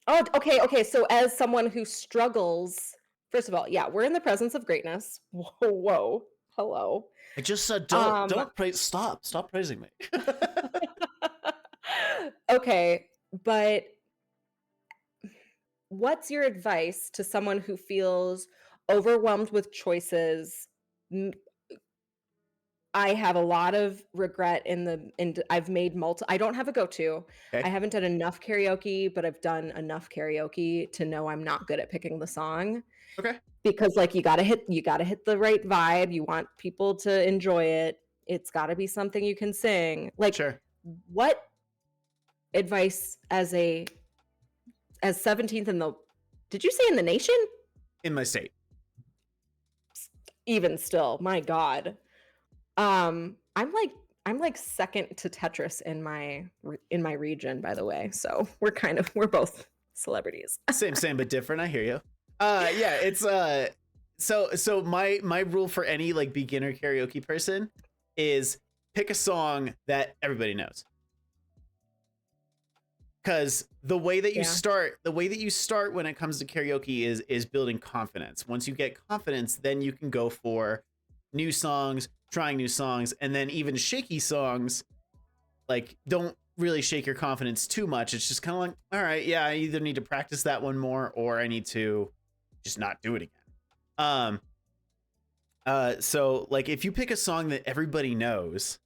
Oh, okay. So as someone who struggles, first of all, yeah, we're in the presence of greatness. Whoa. Hello. I just said don't praise. Stop praising me. Okay, but what's your advice to someone who feels overwhelmed with choices? I have a lot of regret I've made I don't have a go-to. Okay. I haven't done enough karaoke, but I've done enough karaoke to know I'm not good at picking the song. Okay. Because like you gotta hit the right vibe. You want people to enjoy it. It's gotta be something you can sing. Like, sure. What advice as 17th did you say in the nation? In my state. Even still, my God. I'm like second to Tetris in my region, by the way. So we're both celebrities. Same, but different. I hear you. Yeah, it's so my rule for any like beginner karaoke person is pick a song that everybody knows. Because the way that you start when it comes to karaoke is building confidence. Once you get confidence, then you can go for new songs, trying new songs, and then even shaky songs. Like, don't really shake your confidence too much. It's just kind of like, all right, yeah, I either need to practice that one more or I need to just not do it again. So like if you pick a song that everybody knows,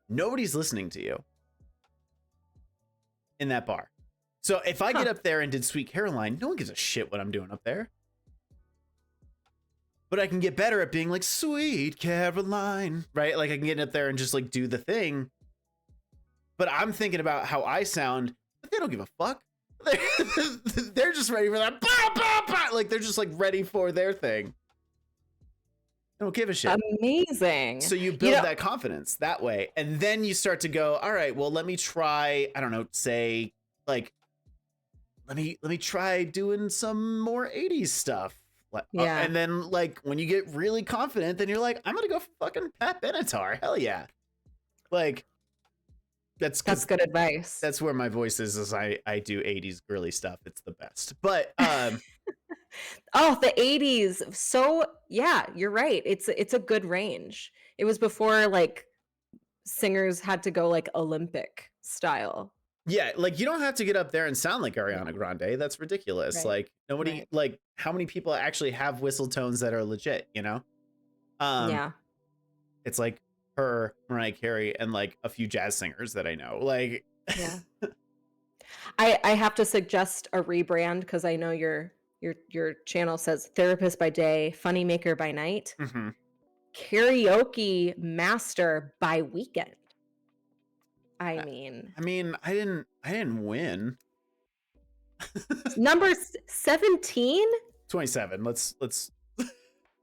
nobody's listening to you in that bar. So if I get up there and did Sweet Caroline, no one gives a shit what I'm doing up there. But I can get better at being like, Sweet Caroline, right? Like I can get up there and just like do the thing. But I'm thinking about how I sound, but they don't give a fuck. They're just ready for that. Bah, bah, bah. Like they're just like ready for their thing. They don't give a shit. Amazing. So you build that confidence that way. And then you start to go, all right, well, let me try, I don't know, say like, let me try doing some more 80s stuff. Yeah. And then like when you get really confident, then you're like, I'm gonna go fucking Pat Benatar. Hell yeah. Like that's good advice. That's where my voice is as I do 80s girly stuff. It's the best. But oh, the 80s. So yeah, you're right. It's a good range. It was before like singers had to go like Olympic style. Yeah, like you don't have to get up there and sound like Ariana Grande. That's ridiculous. Right. Like nobody, like how many people actually have whistle tones that are legit, you know? Yeah. It's like her, Mariah Carey, and like a few jazz singers that I know. Like, yeah. I have to suggest a rebrand because I know your channel says therapist by day, funny maker by night, karaoke master by weekend. I mean, I didn't win. Number 17? 27. Let's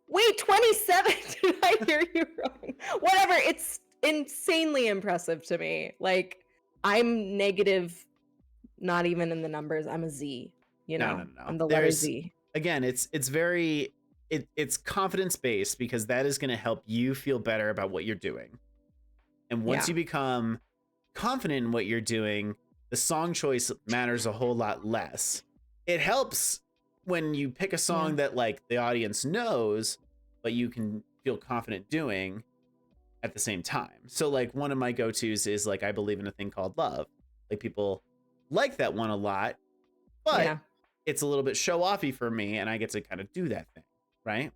Wait, 27. Did I hear you wrong? Whatever. It's insanely impressive to me. Like I'm negative, not even in the numbers. I'm a Z, you know. No. I'm the letter Z. Again, it's very it's confidence based because that is going to help you feel better about what you're doing. And once you become confident in what you're doing, the song choice matters a whole lot less. It helps when you pick a song that like the audience knows, but you can feel confident doing at the same time. So like one of my go-tos is like I Believe in a Thing Called Love. Like people like that one a lot, but it's a little bit show-offy for me and I get to kind of do that thing, right?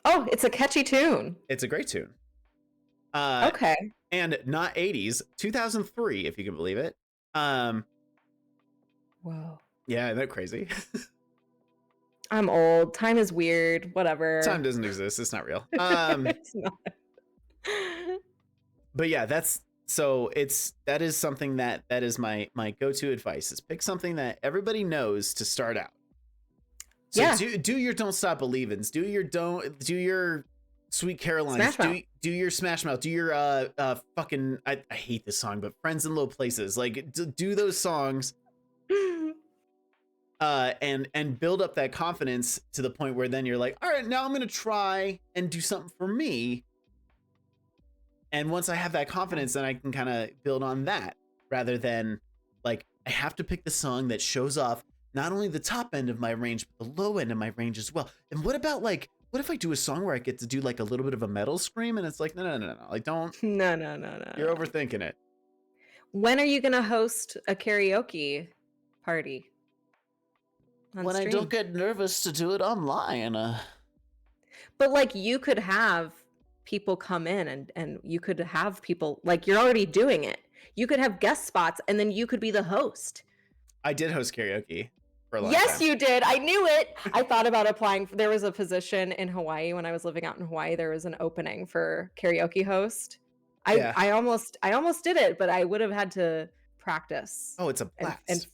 Oh, it's a catchy tune. It's a great tune. Okay. And not 80s, 2003, if you can believe it. Whoa. Yeah, isn't that crazy? I'm old. Time is weird. Whatever. Time doesn't exist. It's not real. It's not. But yeah, that is something that is my go-to advice is pick something that everybody knows to start out. So do your Don't Stop Believins', do your Sweet Carolines, do your Smash Mouth, do your fucking I hate this song, but Friends in Low Places. Like do those songs and build up that confidence to the point where then you're like, all right, now I'm gonna try and do something for me. And once I have that confidence, then I can kind of build on that rather than like I have to pick the song that shows off not only the top end of my range, but the low end of my range as well. And what about like, what if I do a song where I get to do like a little bit of a metal scream and it's like, no. Like don't. No. You're overthinking it. When are you going to host a karaoke party? When stream? I don't get nervous to do it online. But like you could have people come in and you could have people like you're already doing it. You could have guest spots and then you could be the host. I did host karaoke for a long time. Yes, you did. I knew it. I thought about applying. There was a position in Hawaii when I was living out in Hawaii. There was an opening for karaoke host. I almost did it, but I would have had to practice. Oh, it's a blast.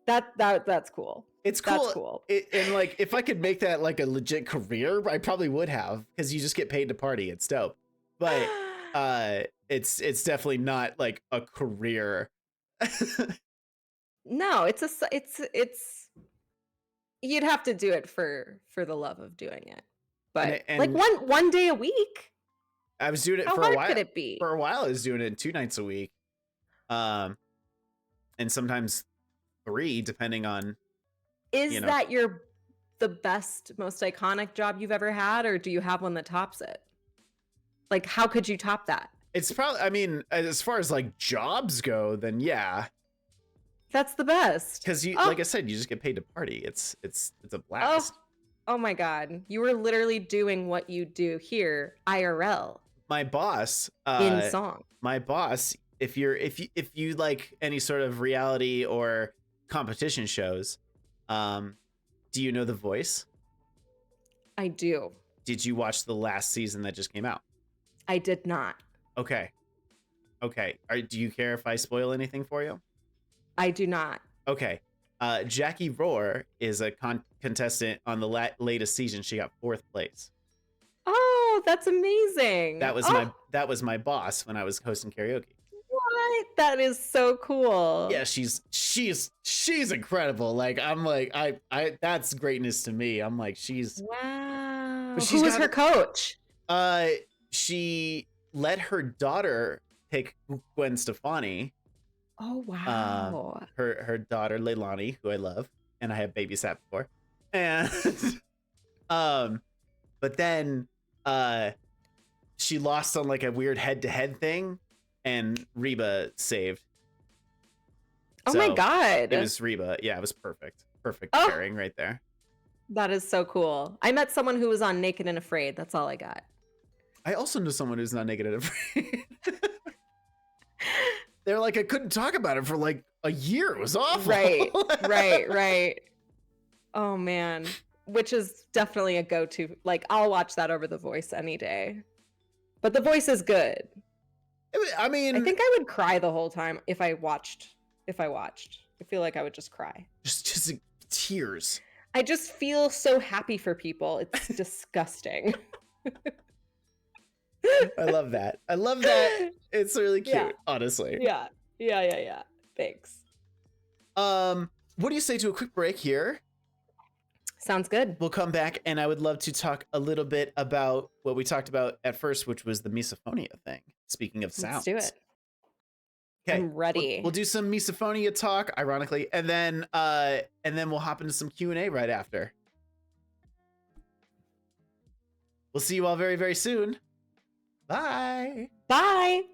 That's cool. It's cool. That's cool. And like, if I could make that like a legit career, I probably would have, because you just get paid to party. It's dope. But it's definitely not like a career. No, it's you'd have to do it for the love of doing it. But and like one day a week. I was doing it for a while. How hard could it be? For a while I was doing it 2 nights a week. And sometimes 3 depending on that the best, most iconic job you've ever had, or do you have one that tops it? Like how could you top that? It's probably, I mean, as far as like jobs go, then yeah. That's the best. Because you, like I said, you just get paid to party. It's a blast. Oh my God. You were literally doing what you do here, IRL. My boss, in song. My boss, if you like any sort of reality or competition shows, do you know The Voice? I do. Did you watch the last season that just came out? I did not. Okay. Do you care if I spoil anything for you? I do not. Okay. Jackie Rohr is a contestant on the latest season. She got 4th place. Oh, that's amazing. That was my boss when I was hosting karaoke. What? That is so cool. Yeah, she's incredible. Like I'm like I that's greatness to me. I'm like she's wow. Who was her coach? She let her daughter pick Gwen Stefani. Oh wow. Her daughter Leilani, who I love, and I have babysat before. And but then she lost on like a weird head-to-head thing, and Reba saved. Oh my god. It was Reba. Yeah, it was perfect. Perfect pairing right there. That is so cool. I met someone who was on Naked and Afraid. That's all I got. I also know someone who's not Naked and Afraid. They're like, I couldn't talk about it for like a year. It was awful. Right. Oh man. Which is definitely a go-to. Like, I'll watch that over The Voice any day. But The Voice is good. I mean, I think I would cry the whole time if I watched. I feel like I would just cry. Just tears. I just feel so happy for people. It's disgusting. I love that. It's really cute, honestly. Yeah. Thanks. What do you say to a quick break here? Sounds good. We'll come back, and I would love to talk a little bit about what we talked about at first, which was the misophonia thing. Speaking of sounds. Let's do it. Okay, I'm ready. We'll do some misophonia talk, ironically, and then we'll hop into some Q&A right after. We'll see you all very, very soon. Bye. Bye.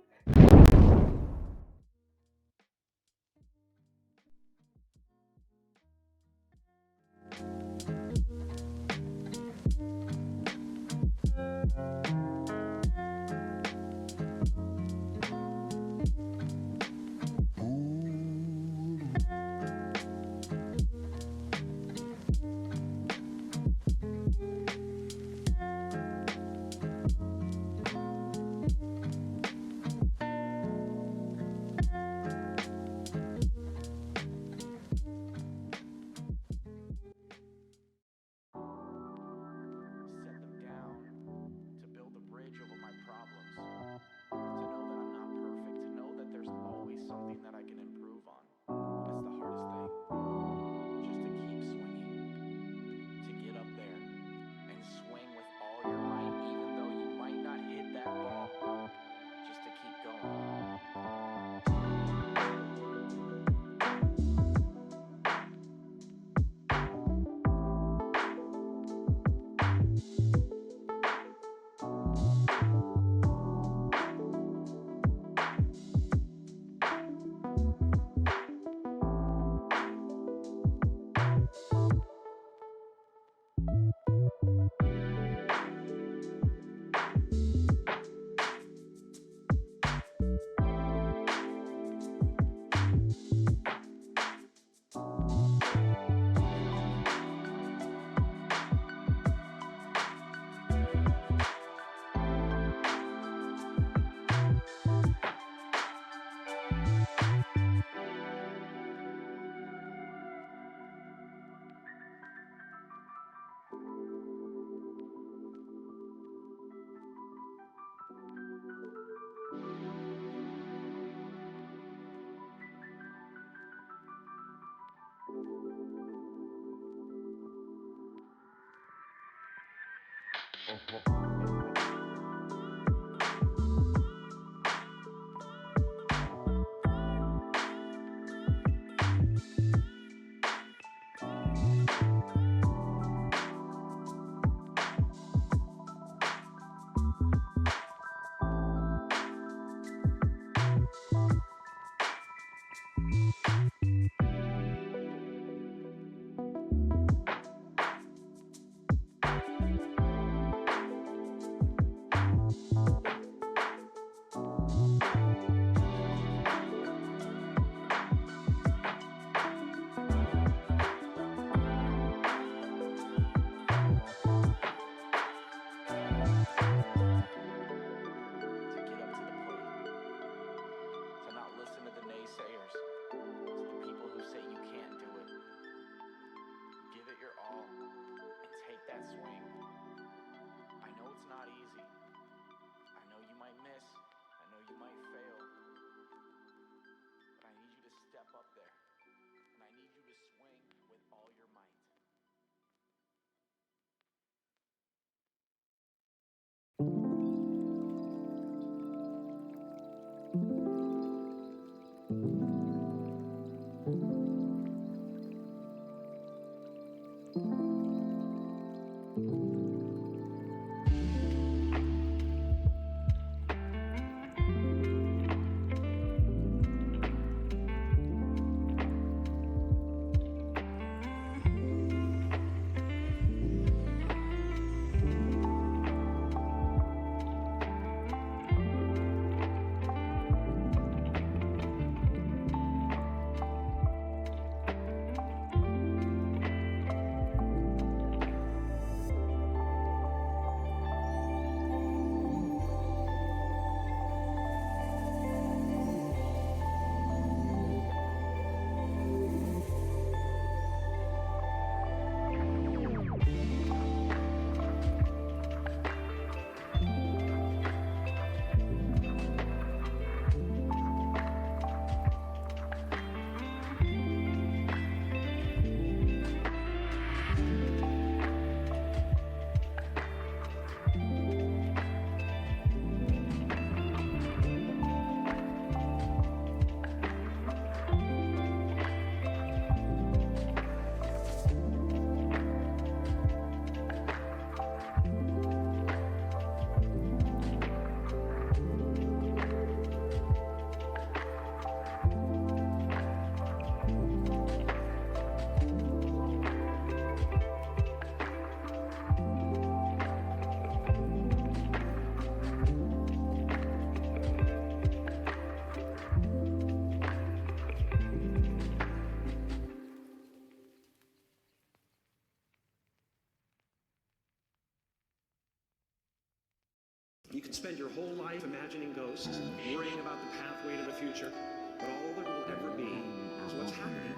could spend your whole life imagining ghosts, worrying about the pathway to the future, but all there will ever be is what's happening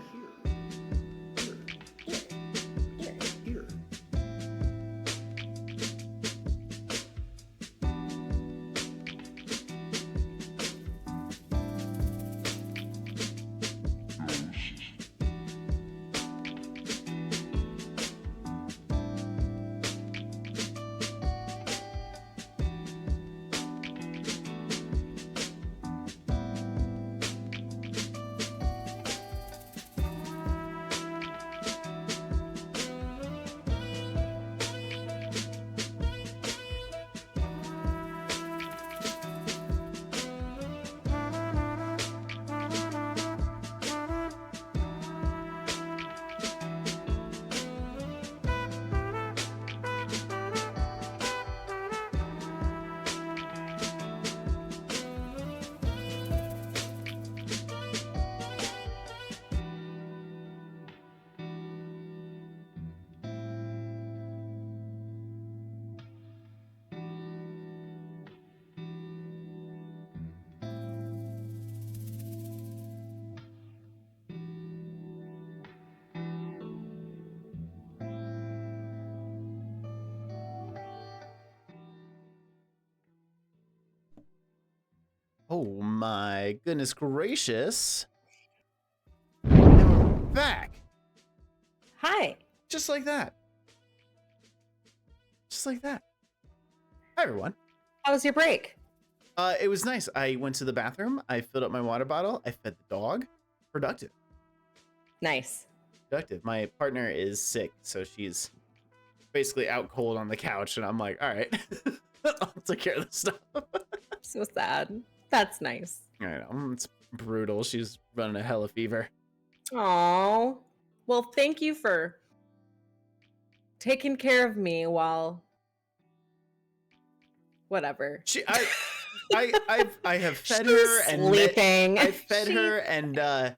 here. Here. Oh my goodness gracious. And we're back. Hi. Just like that. Just like that. Hi, everyone. How was your break? It was nice. I went to the bathroom. I filled up my water bottle. I fed the dog. Productive. Nice. Productive. My partner is sick, so she's basically out cold on the couch, and I'm like, all right, I'll take care of this stuff. So sad. That's nice. I know. It's brutal. She's running a hella fever. Oh, well, thank you for taking care of me while whatever. I have fed She's her and sleeping. I fed her and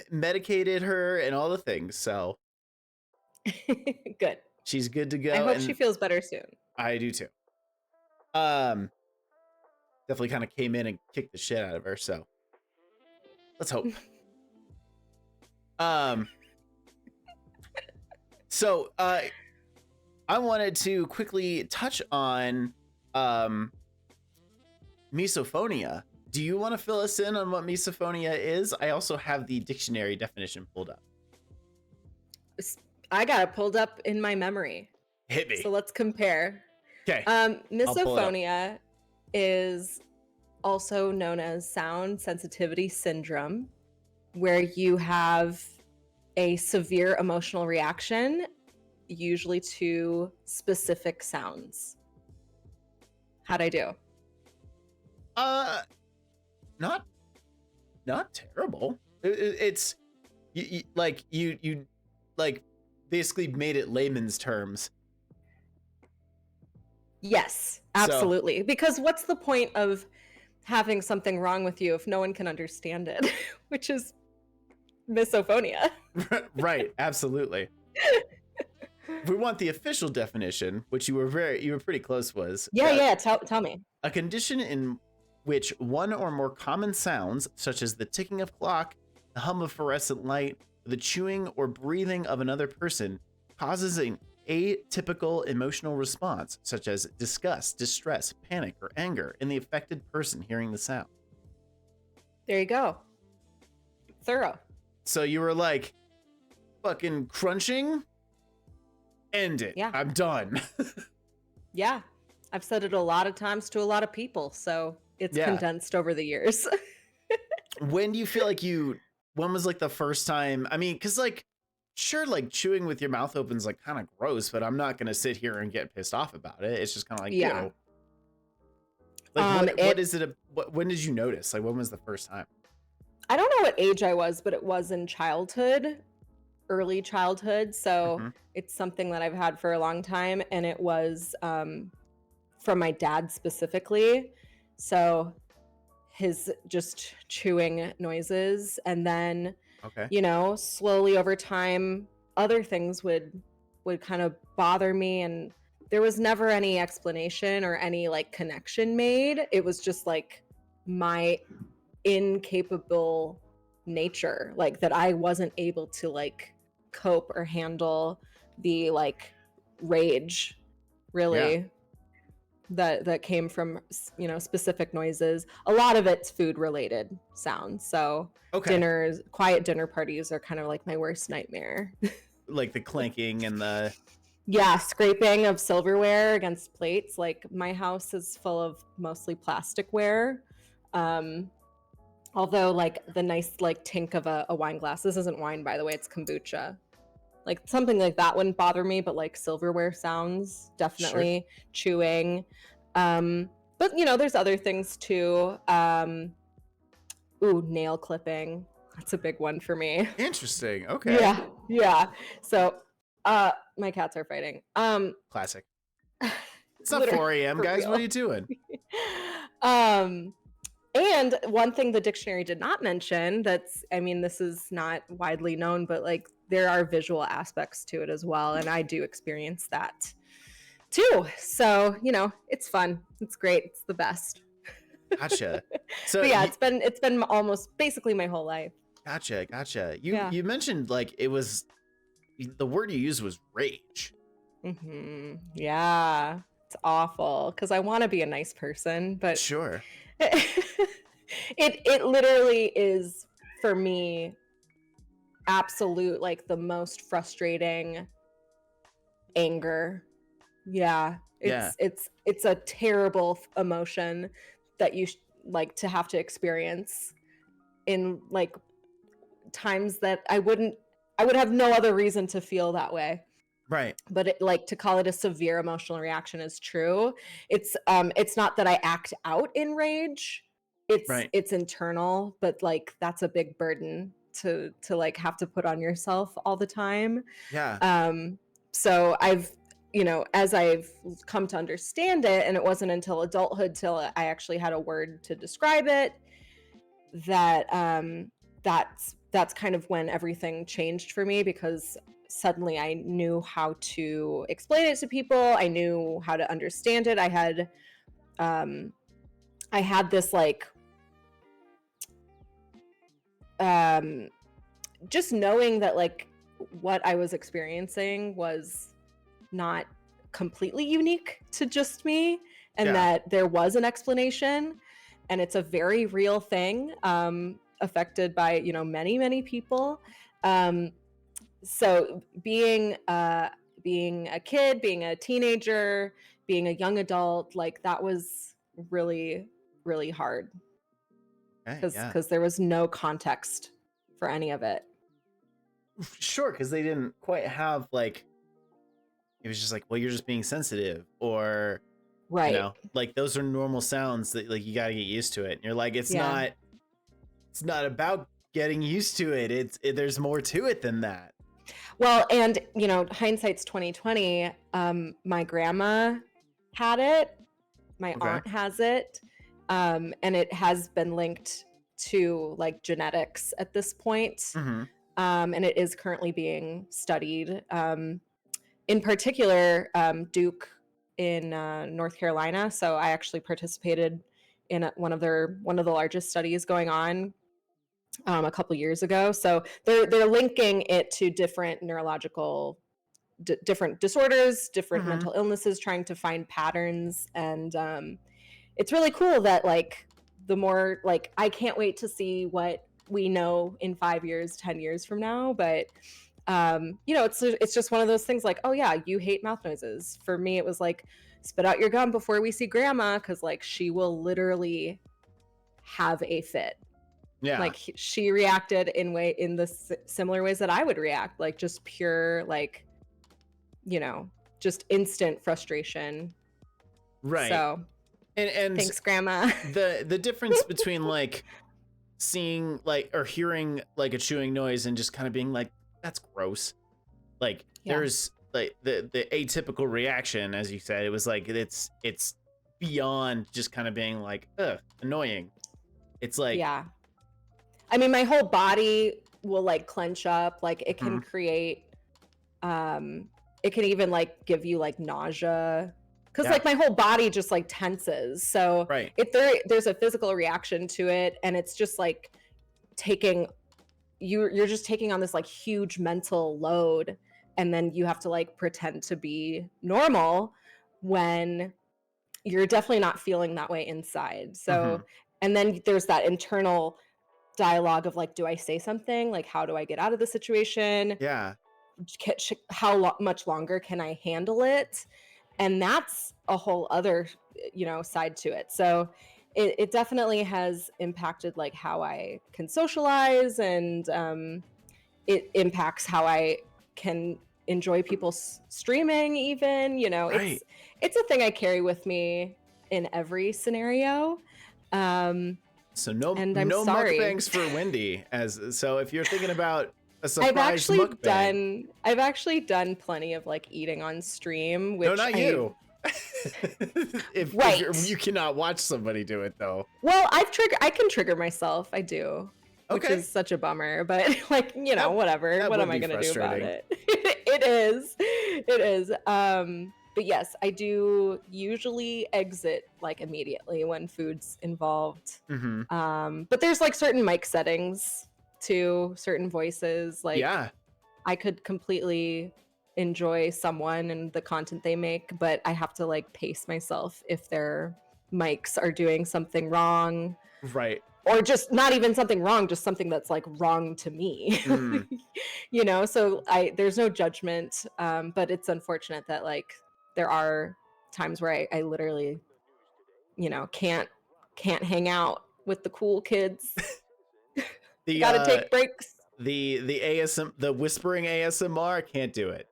medicated her and all the things. So good. She's good to go. I hope she feels better soon. I do too. Definitely kind of came in and kicked the shit out of her. So let's hope. So I wanted to quickly touch on misophonia. Do you want to fill us in on what misophonia is? I also have the dictionary definition pulled up. I got it pulled up in my memory. Hit me. So let's compare. Okay. Misophonia is also known as sound sensitivity syndrome, where you have a severe emotional reaction, usually to specific sounds. How'd I do? Not terrible. It's you like basically made it layman's terms. Yes, absolutely. So, because what's the point of having something wrong with you if no one can understand it, which is misophonia. Right, absolutely. We want the official definition, which you were pretty close was. Yeah, tell me. A condition in which one or more common sounds, such as the ticking of clock, the hum of fluorescent light, the chewing or breathing of another person, causes an atypical emotional response, such as disgust, distress, panic, or anger in the affected person hearing the sound. There you go. Thorough. So you were like, fucking crunching? End it. Yeah. I'm done. Yeah. I've said it a lot of times to a lot of people, so it's condensed over the years. When do you feel like when was like the first time? I mean, because like, sure, like chewing with your mouth open is like kind of gross, but I'm not going to sit here and get pissed off about it. It's just kind of like, yeah. Ew. Like, what is it? When did you notice? Like, when was the first time? I don't know what age I was, but it was in childhood, early childhood. So it's something that I've had for a long time. And it was from my dad specifically. So his just chewing noises. And then, you know, slowly over time, other things would kind of bother me. And there was never any explanation or any like connection made. It was just like my incapable nature, like that I wasn't able to like cope or handle the like rage really that came from, you know, specific noises. A lot of it's food related sounds. So dinners, quiet dinner parties are kind of like my worst nightmare. Like the clanking and the scraping of silverware against plates. Like my house is full of mostly plasticware. Although like the nice like tink of a wine glass. This isn't wine, by the way, it's kombucha. Like something like that wouldn't bother me, but like silverware sounds, definitely. Chewing. But you know, there's other things too. Nail clipping. That's a big one for me. Interesting. Okay. Yeah. So my cats are fighting. Classic. It's not 4 a.m. guys. What are you doing? And one thing the dictionary did not mention, that's, I mean, this is not widely known, but like there are visual aspects to it as well. And I do experience that too. So, you know, it's fun. It's great. It's the best. Gotcha. So yeah, it's been almost basically my whole life. Gotcha. You mentioned like it was, the word you used was rage. Mm-hmm. Yeah, it's awful because I want to be a nice person, but sure. It literally is for me absolute like the most frustrating anger. It's a terrible emotion that you like to have to experience in like times that I would have no other reason to feel that way. Right. But it, like to call it a severe emotional reaction is true. It's not that I act out in rage. It's internal, but like that's a big burden to like have to put on yourself all the time. Yeah. So I've, you know, as I've come to understand it, and it wasn't until adulthood till I actually had a word to describe it, that that's kind of when everything changed for me, because suddenly I knew how to explain it to people. I knew how to understand it. I had this like just knowing that like what I was experiencing was not completely unique to just me, and that there was an explanation, and it's a very real thing, affected by, you know, many people. So being a kid, being a teenager, being a young adult, like that was really, really hard because there was no context for any of it. Sure, because they didn't quite have like, it was just like, well, you're just being sensitive, or you know, like those are normal sounds that like you got to get used to it. And you're like, it's not about getting used to it. There's more to it than that. Well, and you know, hindsight's 2020. My grandma had it. My aunt has it. And it has been linked to like genetics at this point. Mm-hmm. And it is currently being studied. In particular, Duke in North Carolina. So I actually participated in one of the largest studies going on a couple years ago. So they're linking it to different neurological, different disorders, different mental illnesses, trying to find patterns. And it's really cool that like the more like, I can't wait to see what we know in 5 years, 10 years from now. But you know, it's just one of those things like, oh yeah, you hate mouth noises. For me, it was like, spit out your gum before we see grandma, because like she will literally have a fit. Yeah, like she reacted in the similar ways that I would react, like just pure like, you know, just instant frustration. Right. So and thanks, grandma. The difference between like seeing like or hearing like a chewing noise and just kind of being like, that's gross. Like there's like the atypical reaction, as you said, it was like it's beyond just kind of being like, ugh, annoying. It's like, I mean, my whole body will like clench up, like it can create it can even like give you like nausea, because Yeah. like my whole body just like tenses. So Right. there's a physical reaction to it, and it's just like you're just taking on this like huge mental load, and then you have to like pretend to be normal when you're definitely not feeling that way inside. So and then there's that internal dialogue of like, do I say something? Like, how do I get out of the situation? Yeah. How much longer can I handle it? And that's a whole other, side to it. So it definitely has impacted like how I can socialize, and it impacts how I can enjoy people's streaming even, Right. it's a thing I carry with me in every scenario. So no And I'm no sorry. mukbangs for Windy. So if you're thinking about a surprise mukbang. I've actually done plenty of like eating on stream, which No, not you. if Right. you cannot watch somebody do it though. Well, I can trigger myself. I do. Which Okay. is such a bummer, but like, whatever. that What would am I be going to do about frustrating. it? It is. But yes, I do usually exit like immediately when food's involved. But there's like certain mic settings to certain voices. Like, Yeah. I could completely enjoy someone and the content they make, but I have to like pace myself if their mics are doing something wrong. Right. Or just not even something wrong, just something that's like wrong to me. So there's no judgment, but it's unfortunate that like there are times where I literally can't hang out with the cool kids. Gotta take breaks. The the whispering ASMR, can't do it.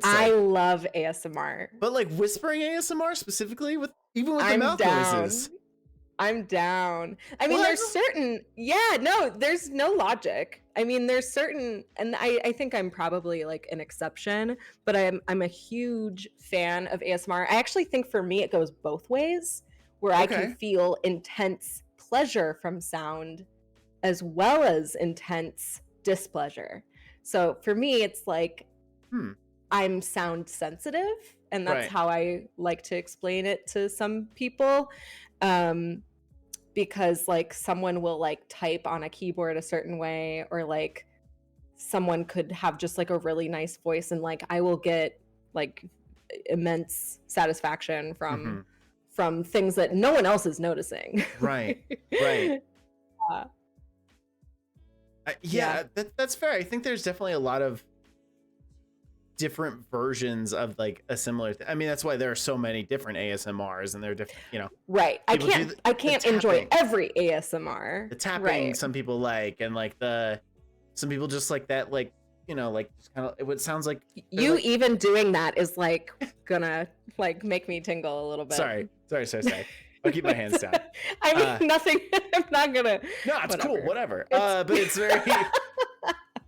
I love ASMR, but like whispering ASMR specifically even with the I'm mouth down. noises. I'm down. I mean, there's no logic. I mean, there's certain, and I think I'm probably like an exception, but I'm a huge fan of ASMR. I actually think for me, it goes both ways, where I can feel intense pleasure from sound as well as intense displeasure. So for me, it's like, I'm sound sensitive, and that's how I like to explain it to some people. Because like someone will like type on a keyboard a certain way, or like someone could have just like a really nice voice, and like I will get like immense satisfaction from things that no one else is noticing. Right. That's fair. I think there's definitely a lot of different versions of like a similar I mean, that's why there are so many different ASMRs, and they're different, Right. I can't enjoy every ASMR. The tapping, right. Some people like, and like some people just like that, like, like kind of, it sounds like you like, even doing that is like gonna like make me tingle a little bit. Sorry. I'll keep my hands down. I mean, nothing. I'm not gonna. No, it's cool. Whatever. But it's very.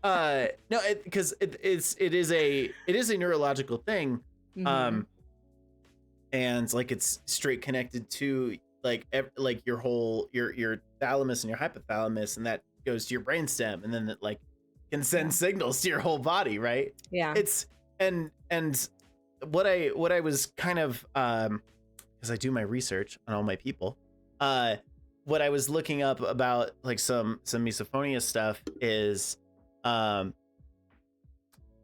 No, because it is a neurological thing, and like it's straight connected to like your whole your thalamus and your hypothalamus, and that goes to your brainstem, and then it like can send signals to your whole body, right? Yeah. It's and what I was kind of because I do my research on all my people, what I was looking up about like some misophonia stuff is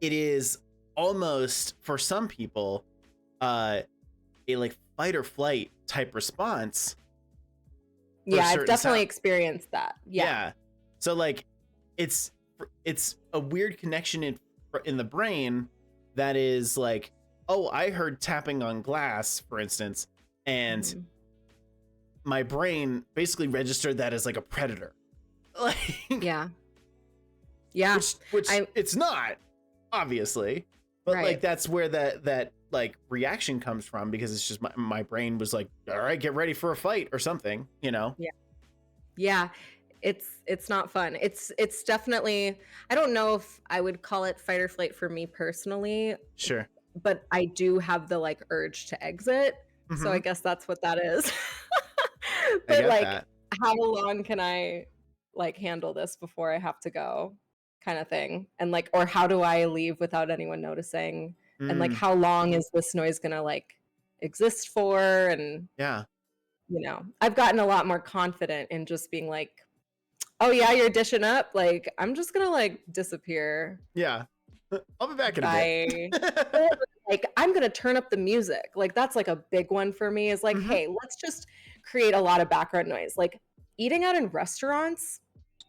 it is almost, for some people, a like fight or flight type response. Yeah, I've definitely experienced that. Yeah. So like it's a weird connection in the brain that is like, oh, I heard tapping on glass, for instance, and my brain basically registered that as like a predator. Like, yeah. Which it's not, obviously, but like that's where that like reaction comes from, because it's just my brain was like, all right, get ready for a fight or something, Yeah. It's not fun. It's definitely, I don't know if I would call it fight or flight for me personally. Sure. But I do have the like urge to exit. So I guess that's what that is. But like that. How long can I like handle this before I have to go, kind of thing? And like, or how do I leave without anyone noticing? and like how long is this noise gonna like exist for, and I've gotten a lot more confident in just being like, oh yeah, you're dishing up, like I'm just gonna like disappear. I'll be back in a bit. Or, like I'm gonna turn up the music. Like that's like a big one for me, is like, hey, let's just create a lot of background noise. Like eating out in restaurants,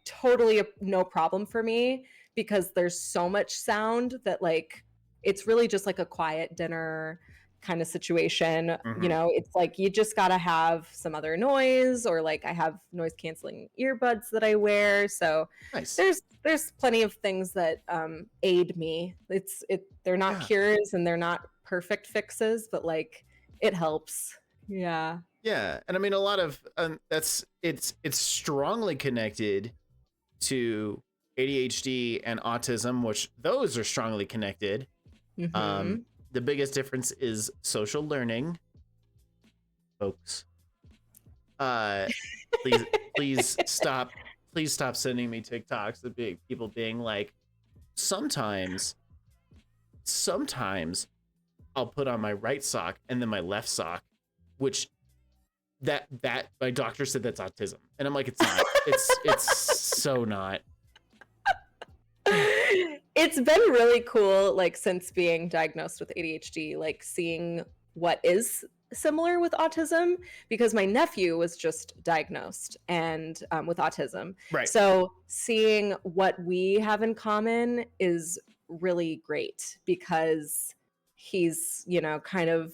totally no problem for me, because there's so much sound that like it's really just like a quiet dinner kind of situation. It's like you just gotta have some other noise, or like I have noise canceling earbuds that I wear, so nice. There's plenty of things that aid me. They're not cures and they're not perfect fixes, but like it helps. And I mean, a lot of it's strongly connected to ADHD and autism, which those are strongly connected. The biggest difference is social learning, folks. Please stop sending me TikToks of people being like, sometimes I'll put on my right sock and then my left sock, which that my doctor said that's autism, and I'm like, it's not. it's so not. It's been really cool, like since being diagnosed with ADHD, like seeing what is similar with autism, because my nephew was just diagnosed and with autism. Right. So seeing what we have in common is really great, because he's, kind of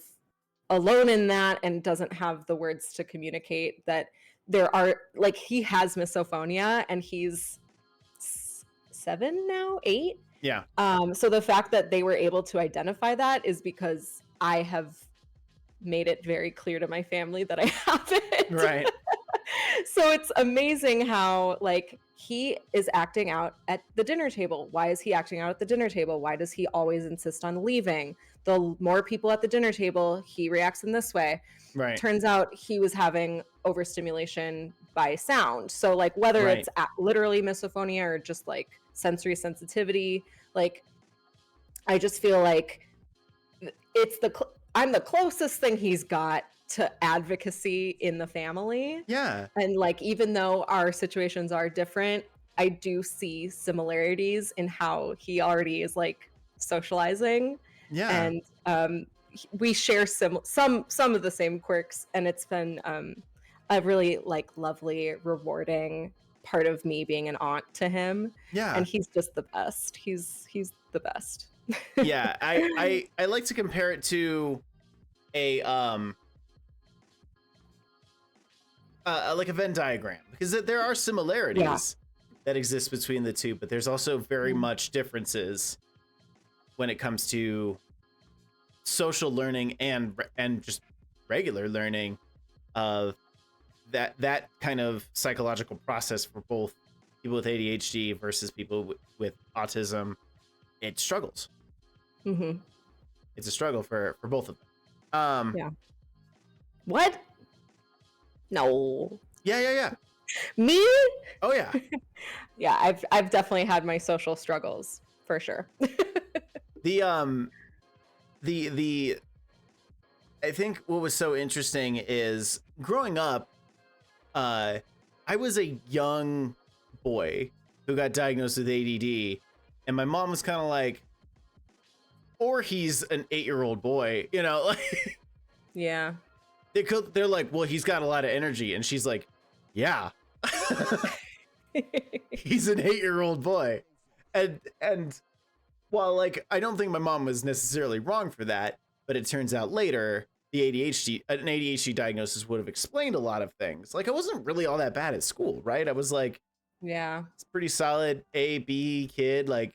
alone in that and doesn't have the words to communicate that there are, like, he has misophonia and he's 7 now, 8. Yeah. So the fact that they were able to identify that is because I have made it very clear to my family that I have it. Right. So it's amazing how, like, he is acting out at the dinner table. Why is he acting out at the dinner table? Why does he always insist on leaving? The more people at the dinner table, he reacts in this way. Right. Turns out he was having overstimulation by sound. So, like, whether it's literally misophonia or just like sensory sensitivity, like, I just feel like I'm the closest thing he's got to advocacy in the family. Yeah. And like, even though our situations are different, I do see similarities in how he already is like socializing. Yeah. And we share some of the same quirks, and it's been a really like lovely, rewarding part of me being an aunt to him. Yeah. And he's just the best. He's the best. Yeah. I like to compare it to a like a Venn diagram, because there are similarities that exist between the two, but there's also very much differences when it comes to social learning and just regular learning of that kind of psychological process for both people with ADHD versus people with autism. It struggles. Mm-hmm. It's a struggle for both of them. Yeah. What? No. Yeah. Me? Oh yeah. Yeah, I've definitely had my social struggles for sure. The I think what was so interesting is growing up, I was a young boy who got diagnosed with ADD, and my mom was kind of like, or he's an 8-year-old boy, like, yeah. They're like, well, he's got a lot of energy, and she's like, yeah. He's an 8-year-old boy. And while, like, I don't think my mom was necessarily wrong for that, but it turns out later an ADHD diagnosis would have explained a lot of things. Like, I wasn't really all that bad at school, right? I was like, yeah, it's pretty solid A, B kid. Like,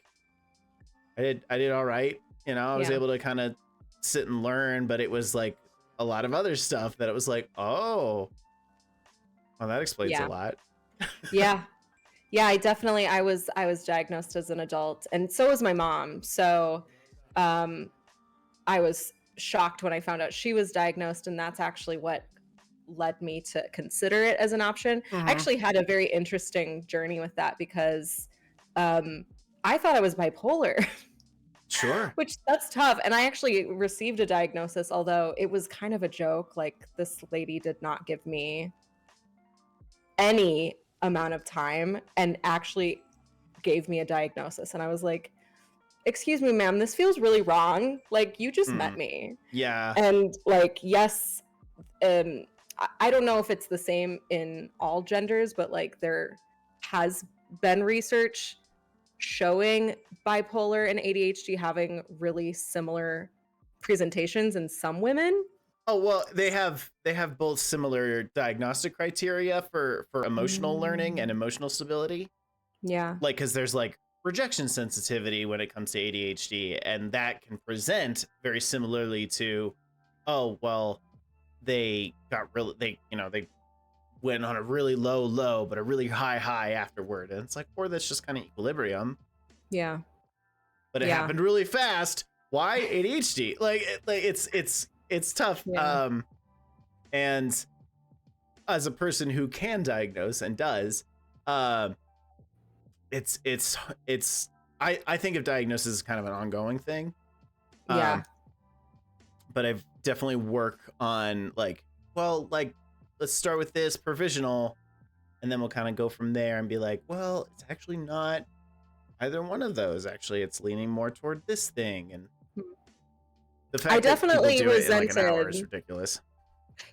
I did all right. I was able to kind of sit and learn, but it was like a lot of other stuff that it was like, oh, well, that explains a lot. Yeah. I was diagnosed as an adult, and so was my mom. So I was shocked when I found out she was diagnosed, and that's actually what led me to consider it as an option. I actually had a very interesting journey with that, because I thought I was bipolar. Sure. Which that's tough. And I actually received a diagnosis, although it was kind of a joke. Like, this lady did not give me any amount of time and actually gave me a diagnosis. And I was like, excuse me, ma'am, this feels really wrong. Like, you just met me. Yeah. And like, yes, I don't know if it's the same in all genders, but like there has been research showing bipolar and ADHD having really similar presentations in some women. Oh, well, they have both similar diagnostic criteria for emotional learning and emotional stability. Yeah. Like, because there's like rejection sensitivity when it comes to ADHD, and that can present very similarly to, oh, well, they went on a really low, but a really high afterward. And it's like, or that's just kind of equilibrium. Yeah. But it happened really fast. Why ADHD? It's tough. Yeah. And as a person who can diagnose and does, I think of diagnosis as kind of an ongoing thing. Yeah. But I've definitely work on like, well, like, let's start with this provisional, and then we'll kind of go from there and be like, well, it's actually not either one of those. Actually, it's leaning more toward this thing. And the fact I definitely that people do it in resented. like an hour is ridiculous.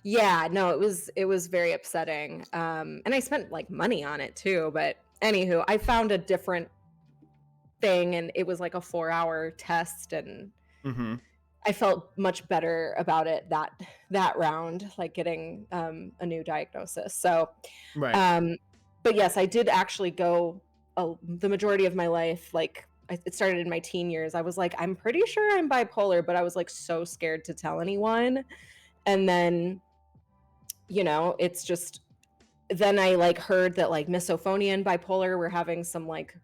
Yeah, no, it was very upsetting. And I spent like money on it too, but anywho, I found a different thing, and it was like a 4-hour test, and I felt much better about it that round, like getting a new diagnosis. So, Right. But yes, I did actually go the majority of my life, like it started in my teen years. I was like, I'm pretty sure I'm bipolar, but I was like so scared to tell anyone. And then, it's just, then I like heard that like misophonia and bipolar were having some like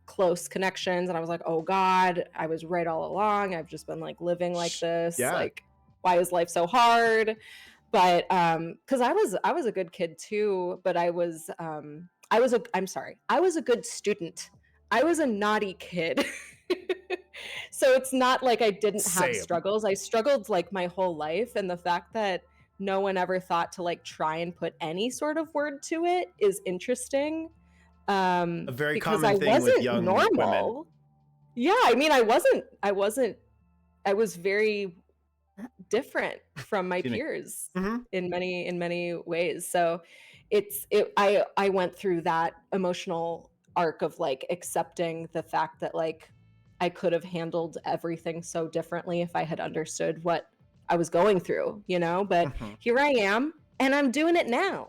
close connections, and I was like, oh God, I was right all along. I've just been like living like this. Yeah. Like, why is life so hard? But because I was a good kid too, but I was a good student. I was a naughty kid. So it's not like I didn't have struggles. I struggled like my whole life, and the fact that no one ever thought to like try and put any sort of word to it is interesting. A very because common thing with young women. Yeah, I mean, I was very different from my peers in many ways. So I went through that emotional arc of like accepting the fact that like I could have handled everything so differently if I had understood what I was going through, but here I am, and I'm doing it now.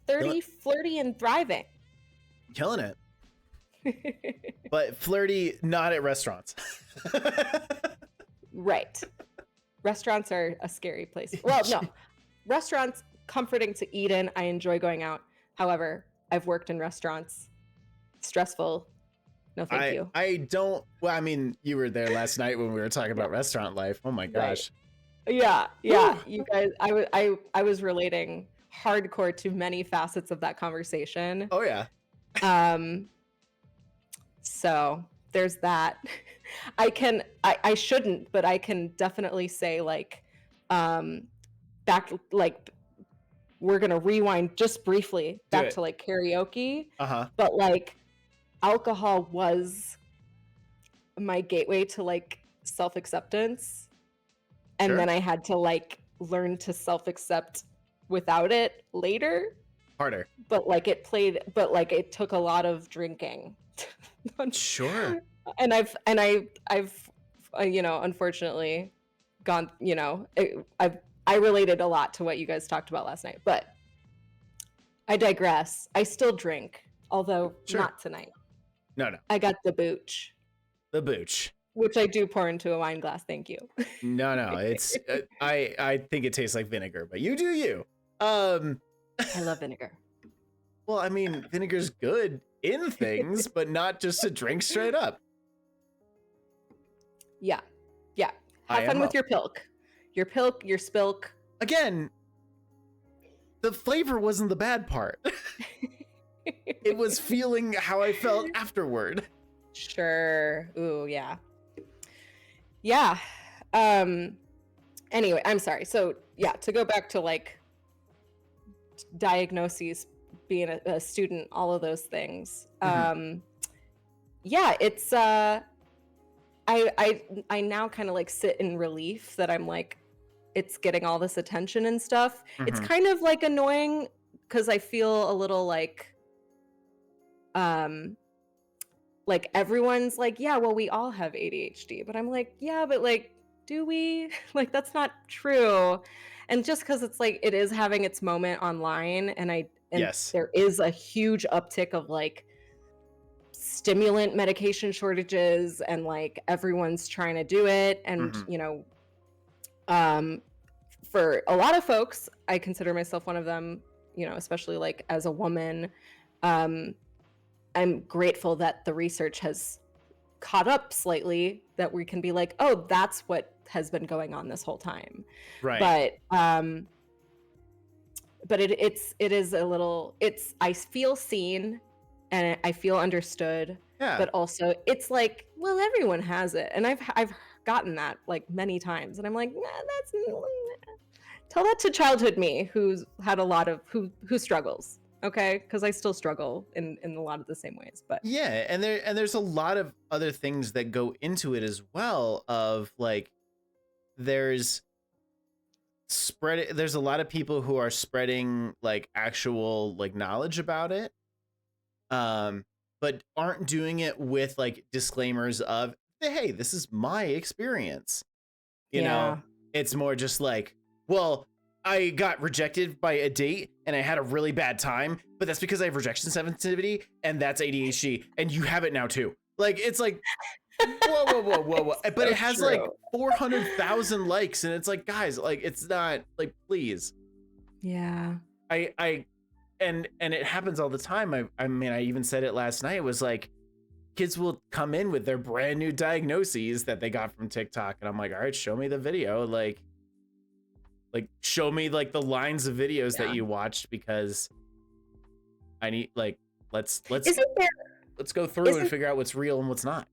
30, flirty, and thriving. Killing it. But flirty, not at restaurants. Right. Restaurants are a scary place. Well, no. Restaurants, comforting to eat in. I enjoy going out. However, I've worked in restaurants. Stressful. No, thank you. I don't. Well, I mean, you were there last night when we were talking about restaurant life. Oh my gosh. Right. Yeah. Woo. You guys, I was relating hardcore to many facets of that conversation. Oh yeah. So there's that. I shouldn't, but I can definitely say like, back, like, we're going to rewind just briefly back to like karaoke. But like alcohol was my gateway to like self-acceptance. And then I had to like learn to self-accept without it later. Harder. But like it it took a lot of drinking. Sure. And I've unfortunately gone, I related a lot to what you guys talked about last night, but I digress. I still drink, although not tonight. No. I got the booch. The booch. Which I do pour into a wine glass. Thank you. No. It's I think it tastes like vinegar, but you do you. I love vinegar. Well, I mean, vinegar's good in things, but not just to drink straight up. Yeah. Have fun with your pilk. Your spilk. Again, the flavor wasn't the bad part. It was feeling how I felt afterward. Sure. Ooh, yeah. Yeah. Anyway, I'm sorry. So yeah, to go back to like diagnoses, being a student, all of those things. Yeah, it's I now kind of like sit in relief that I'm like, it's getting all this attention and stuff. It's kind of like annoying because I feel a little like everyone's like, yeah, well, we all have ADHD, but I'm like, yeah, but like, do we? Like, that's not true. And just because it's like it is having its moment online, and Yes. there is a huge uptick of like stimulant medication shortages, and like everyone's trying to do it, and you know, for a lot of folks, I consider myself one of them, you know, especially like as a woman. I'm grateful that the research has caught up slightly, that we can be like, oh, that's what has been going on this whole time. Right. But it is a little, I feel seen and I feel understood. Yeah. But also it's like, well, everyone has it. And I've gotten that like many times. And I'm like, nah, tell that to childhood me, who's had a lot of, who struggles. Okay, because I still struggle in a lot of the same ways. But yeah, and there's a lot of other things that go into it as well. Of like, there's a lot of people who are spreading like actual like knowledge about it, but aren't doing it with like disclaimers of, hey, this is my experience. You know, it's more just like, well, I got rejected by a date and I had a really bad time, but that's because I have rejection sensitivity and that's ADHD and you have it now too. Like, it's like, whoa. But so it has true. Like 400,000 likes and it's like, guys, like, it's not like, please. Yeah. And it happens all the time. I mean, I even said it last night. It was like, kids will come in with their brand new diagnoses that they got from TikTok. And I'm like, all right, show me the video. Like show me like the lines of videos that you watched, because I need like, let's go through and figure out what's real and what's not.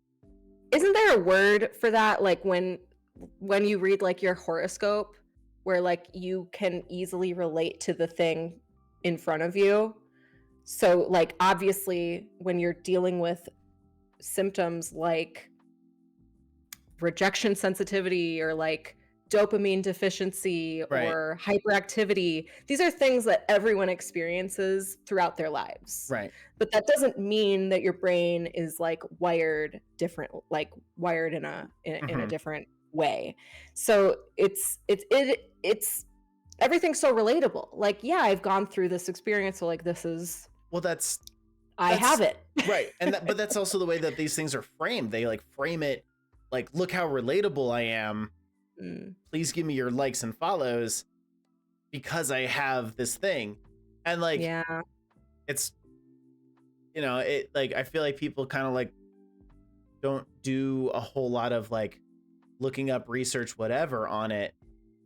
Isn't there a word for that? Like when you read like your horoscope, where like you can easily relate to the thing in front of you. So like, obviously when you're dealing with symptoms like rejection sensitivity or like dopamine deficiency or hyperactivity, these are things that everyone experiences throughout their lives. Right. But that doesn't mean that your brain is like wired different, like wired in a different way. So it's everything's so relatable. Like, yeah, I've gone through this experience, so like this is, well, I have it. Right. And but that's also the way that these things are framed. They like frame it like, look how relatable I am. Please give me your likes and follows because I have this thing. And like, yeah, it's, you know, it like, I feel like people kind of like don't do a whole lot of like looking up research, whatever on it,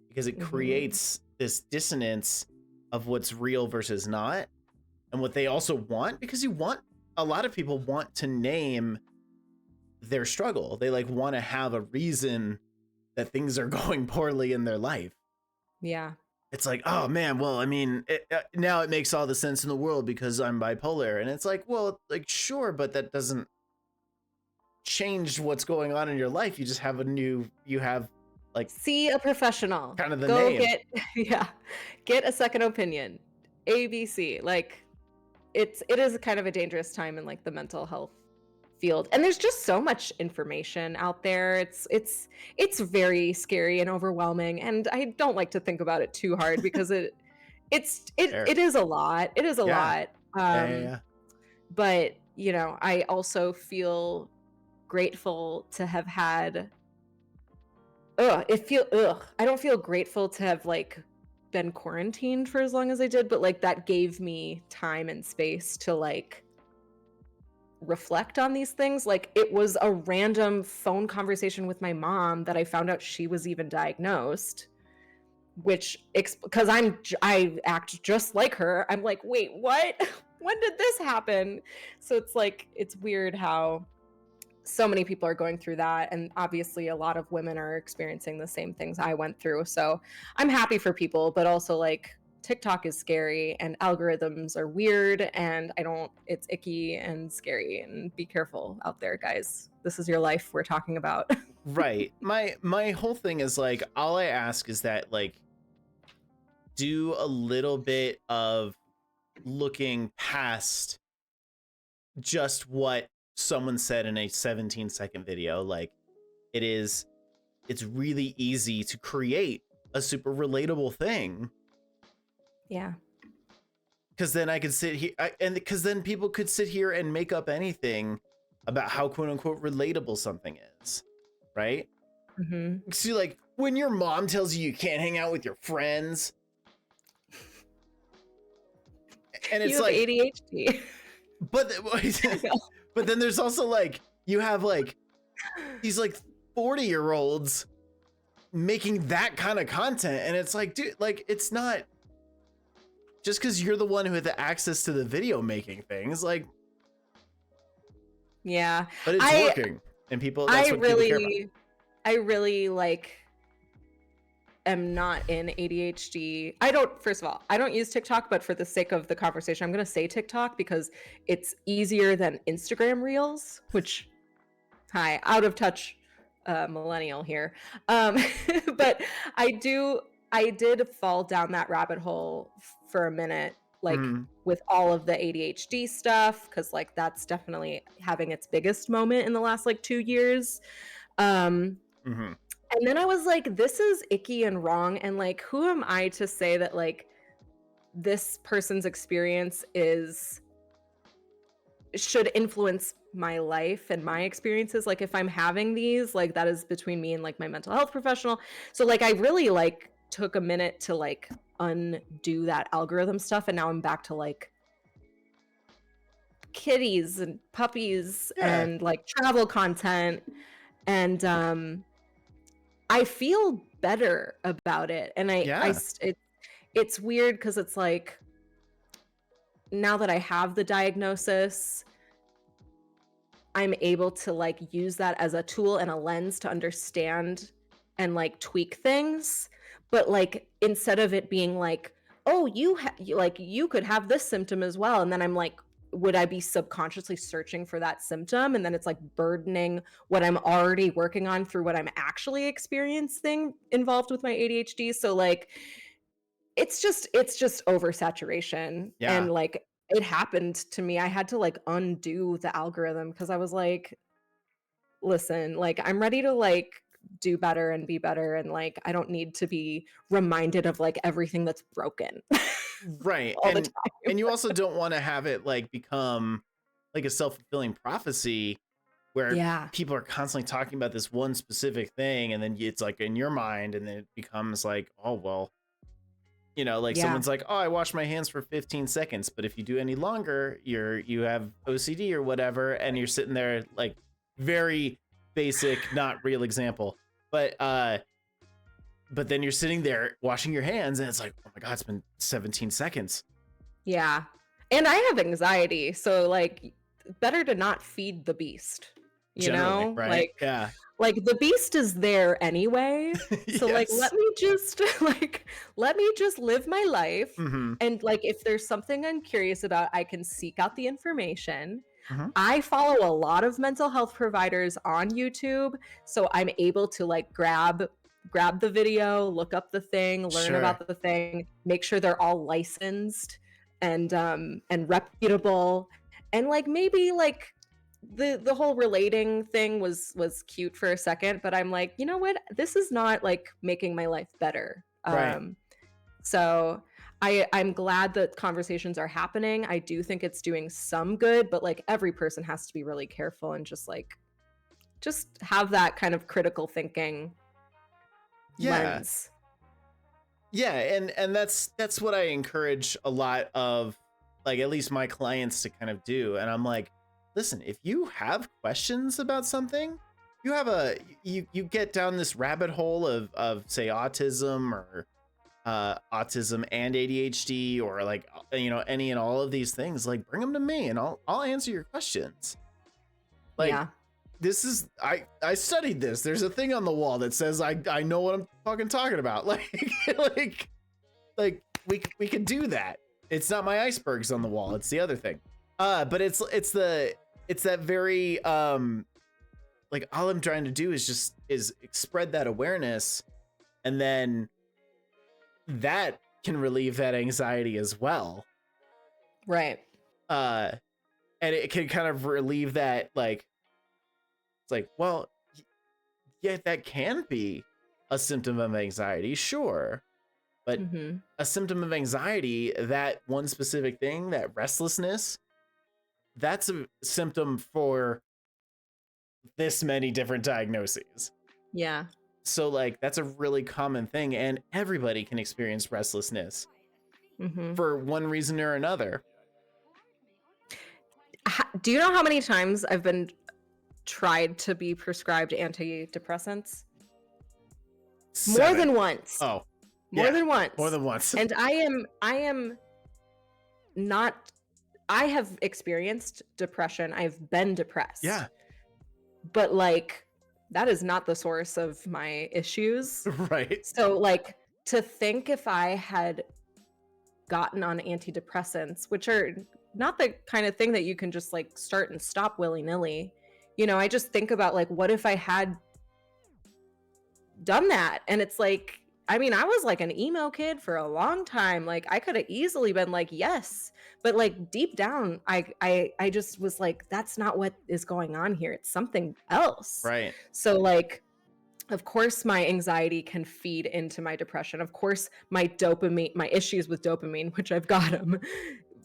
because it creates this dissonance of what's real versus not. And what they also want, because a lot of people want to name their struggle. They like want to have a reason that things are going poorly in their life. Yeah. It's like, oh man, well, I mean, now it makes all the sense in the world because I'm bipolar. And it's like, well, like, sure, but that doesn't change what's going on in your life. You just have like, see a professional, kind of the name. Get a second opinion. ABC. Like, it is kind of a dangerous time in like the mental health field, and there's just so much information out there. It's very scary and overwhelming, and I don't like to think about it too hard because it is a lot. It is a lot. But you know, I also feel grateful to have had I don't feel grateful to have like been quarantined for as long as I did, but like that gave me time and space to like reflect on these things. Like, it was a random phone conversation with my mom that I found out she was even diagnosed, which because I act just like her. I'm like, wait, what? When did this happen? So it's like, it's weird how so many people are going through that, and obviously a lot of women are experiencing the same things I went through. So I'm happy for people, but also like TikTok is scary and algorithms are weird, and it's icky and scary, and be careful out there, guys. This is your life we're talking about. Right. My whole thing is like, all I ask is that like do a little bit of looking past just what someone said in a 17-second video. Like it's really easy to create a super relatable thing. Yeah. Because then I could sit here because then people could sit here and make up anything about how quote unquote relatable something is. Right. Mm-hmm. See, like when your mom tells you can't hang out with your friends, and it's you have like ADHD. But then there's also like you have like these like 40-year-olds making that kind of content, and it's like, dude, like it's not just because you're the one who had the access to the video making things, like, yeah, but it's working, and people. That's what people care about. I really like am not in ADHD. First of all, I don't use TikTok, but for the sake of the conversation, I'm going to say TikTok because it's easier than Instagram Reels, which, hi, out of touch millennial here. But I did fall down that rabbit hole for a minute, like with all of the ADHD stuff, because like that's definitely having its biggest moment in the last like 2 years. And then I was like, this is icky and wrong. And like, who am I to say that like this person's experience should influence my life and my experiences? Like if I'm having these, like that is between me and like my mental health professional. So like, I really like took a minute to like undo that algorithm stuff. And now I'm back to like kitties and puppies and like travel content. And, I feel better about it. And it's weird because it's like, now that I have the diagnosis, I'm able to like use that as a tool and a lens to understand and like tweak things. But like, instead of it being like, oh, you could have this symptom as well. And then I'm like, would I be subconsciously searching for that symptom? And then it's like burdening what I'm already working on through what I'm actually experiencing involved with my ADHD. So like, it's just oversaturation. Yeah. And like, it happened to me. I had to like undo the algorithm because I was like, listen, like I'm ready to like do better and be better. And like, I don't need to be reminded of like everything that's broken. Right. all the time. And you also don't want to have it like become like a self-fulfilling prophecy where people are constantly talking about this one specific thing, and then it's like in your mind, and then it becomes like, oh well, you know, like someone's like, oh, I wash my hands for 15 seconds, but if you do any longer, you have OCD or whatever, and you're sitting there like, very basic, not real example, but then you're sitting there washing your hands and it's like, oh my God, it's been 17 seconds. Yeah. And I have anxiety. So like, better to not feed the beast, you know? Right? Like, like the beast is there anyway. So like, let me just live my life. And like, if there's something I'm curious about, I can seek out the information. I follow a lot of mental health providers on YouTube. So I'm able to like grab the video, look up the thing, learn about the thing, make sure they're all licensed and reputable. And like, maybe like the whole relating thing was cute for a second, but I'm like, you know what? This is not like making my life better. So I'm glad that conversations are happening. I do think it's doing some good, but like every person has to be really careful and just have that kind of critical thinking lens. Yeah, and that's what I encourage a lot of, like, at least my clients to kind of do. And I'm like, listen, if you have questions about something, you get down this rabbit hole of say autism or autism and ADHD, or like, you know, any and all of these things, like bring them to me and I'll answer your questions. Like, this is I studied this. There's a thing on the wall that says I know what I'm fucking talking about. Like we could do that. It's not my icebergs on the wall. It's the other thing. But it's that very like all I'm trying to do is spread that awareness, and then that can relieve that anxiety as well. Right. And it can kind of relieve that, like, it's like, well, yeah, that can be a symptom of anxiety, sure. But a symptom of anxiety, that one specific thing, that restlessness, that's a symptom for this many different diagnoses. Yeah. So like, that's a really common thing, and everybody can experience restlessness for one reason or another. Do you know how many times I've been tried to be prescribed antidepressants? 7. More than once. Oh, more than once. More than once. And I am not. I have experienced depression. I've been depressed. Yeah. But like, that is not the source of my issues. Right. So like, to think if I had gotten on antidepressants, which are not the kind of thing that you can just like start and stop willy-nilly, you know, I just think about like, what if I had done that? And it's like, I mean, I was like an emo kid for a long time. Like I could have easily been like, yes, but like deep down, I just was like, that's not what is going on here. It's something else. Right. So like, of course my anxiety can feed into my depression. Of course my dopamine, my issues with dopamine, which I've got them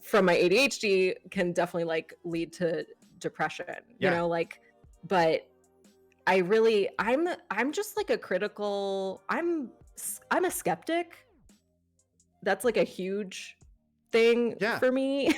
from my ADHD, can definitely like lead to depression, you know, like, but I'm just like a critical, I'm a skeptic. That's like a huge thing for me.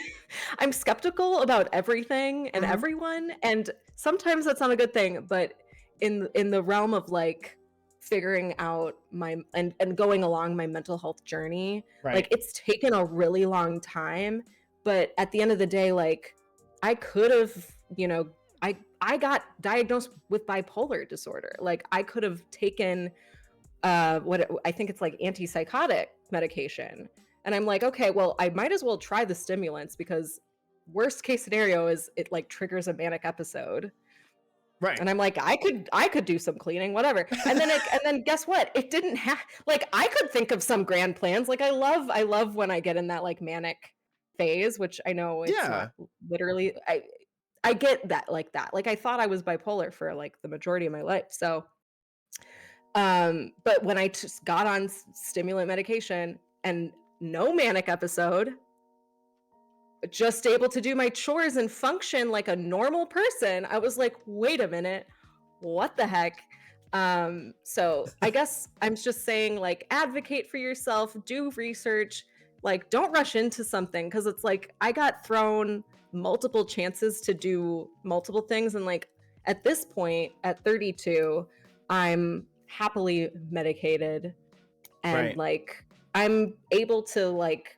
I'm skeptical about everything and everyone. And sometimes that's not a good thing, but in the realm of like figuring out my, and going along my mental health journey, like it's taken a really long time, but at the end of the day, like I could have, you know, I got diagnosed with bipolar disorder. Like I could have taken what I think it's like antipsychotic medication. And I'm like, okay, well, I might as well try the stimulants, because worst case scenario is it like triggers a manic episode. Right. And I'm like, I could do some cleaning, whatever. And then guess what? It didn't have, like, I could think of some grand plans. Like I love when I get in that like manic phase, which I know it's not literally, I get that like that. Like I thought I was bipolar for like the majority of my life. So but when I just got on stimulant medication and no manic episode, just able to do my chores and function like a normal person, I was like, wait a minute, what the heck? So I guess I'm just saying, like, advocate for yourself, do research, like don't rush into something, because it's like I got thrown multiple chances to do multiple things, and like at this point at 32, I'm happily medicated, and like I'm able to like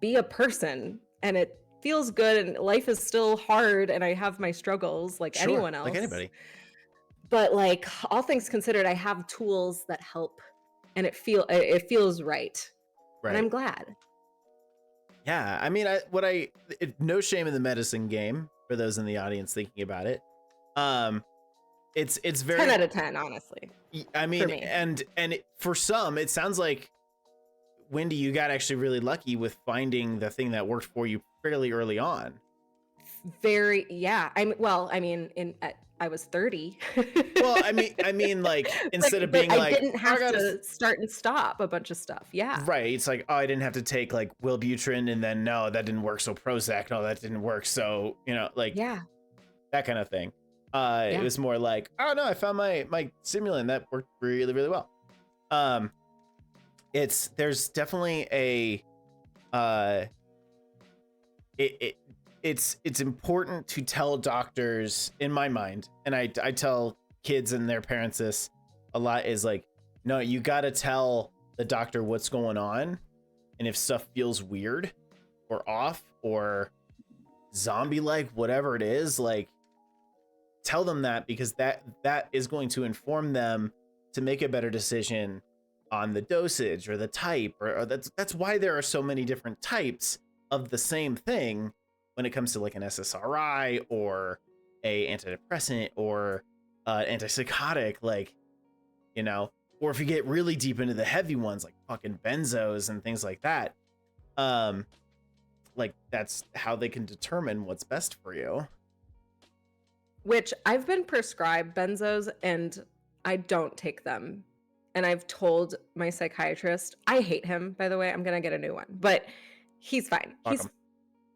be a person, and it feels good, and life is still hard, and I have my struggles like anyone else, like anybody, but like all things considered, I have tools that help, and it feels right. And I'm glad. Yeah, I mean, no shame in the medicine game for those in the audience thinking about it. It's very 10 out of 10, honestly. I mean, and for some, it sounds like, Windy, you got actually really lucky with finding the thing that worked for you fairly early on. I was 30. Well, I mean, like, instead of being like, I didn't have to start and stop a bunch of stuff. Yeah. Right. It's like, oh, I didn't have to take like Wellbutrin, and then no, that didn't work. So Prozac, no, that didn't work. So, you know, like, that kind of thing. It was more like, oh no, I found my stimulant that worked really, really well. There's definitely a, it's important to tell doctors, in my mind, and I tell kids and their parents this a lot, is like, no, you got to tell the doctor what's going on, and if stuff feels weird or off or zombie-like, whatever it is, like, tell them that, because that is going to inform them to make a better decision on the dosage or the type, or that's why there are so many different types of the same thing when it comes to like an SSRI or a antidepressant or antipsychotic, like, you know, or if you get really deep into the heavy ones like fucking benzos and things like that, like that's how they can determine what's best for you. Which I've been prescribed benzos and I don't take them. And I've told my psychiatrist, I hate him, by the way, I'm gonna get a new one, but he's fine.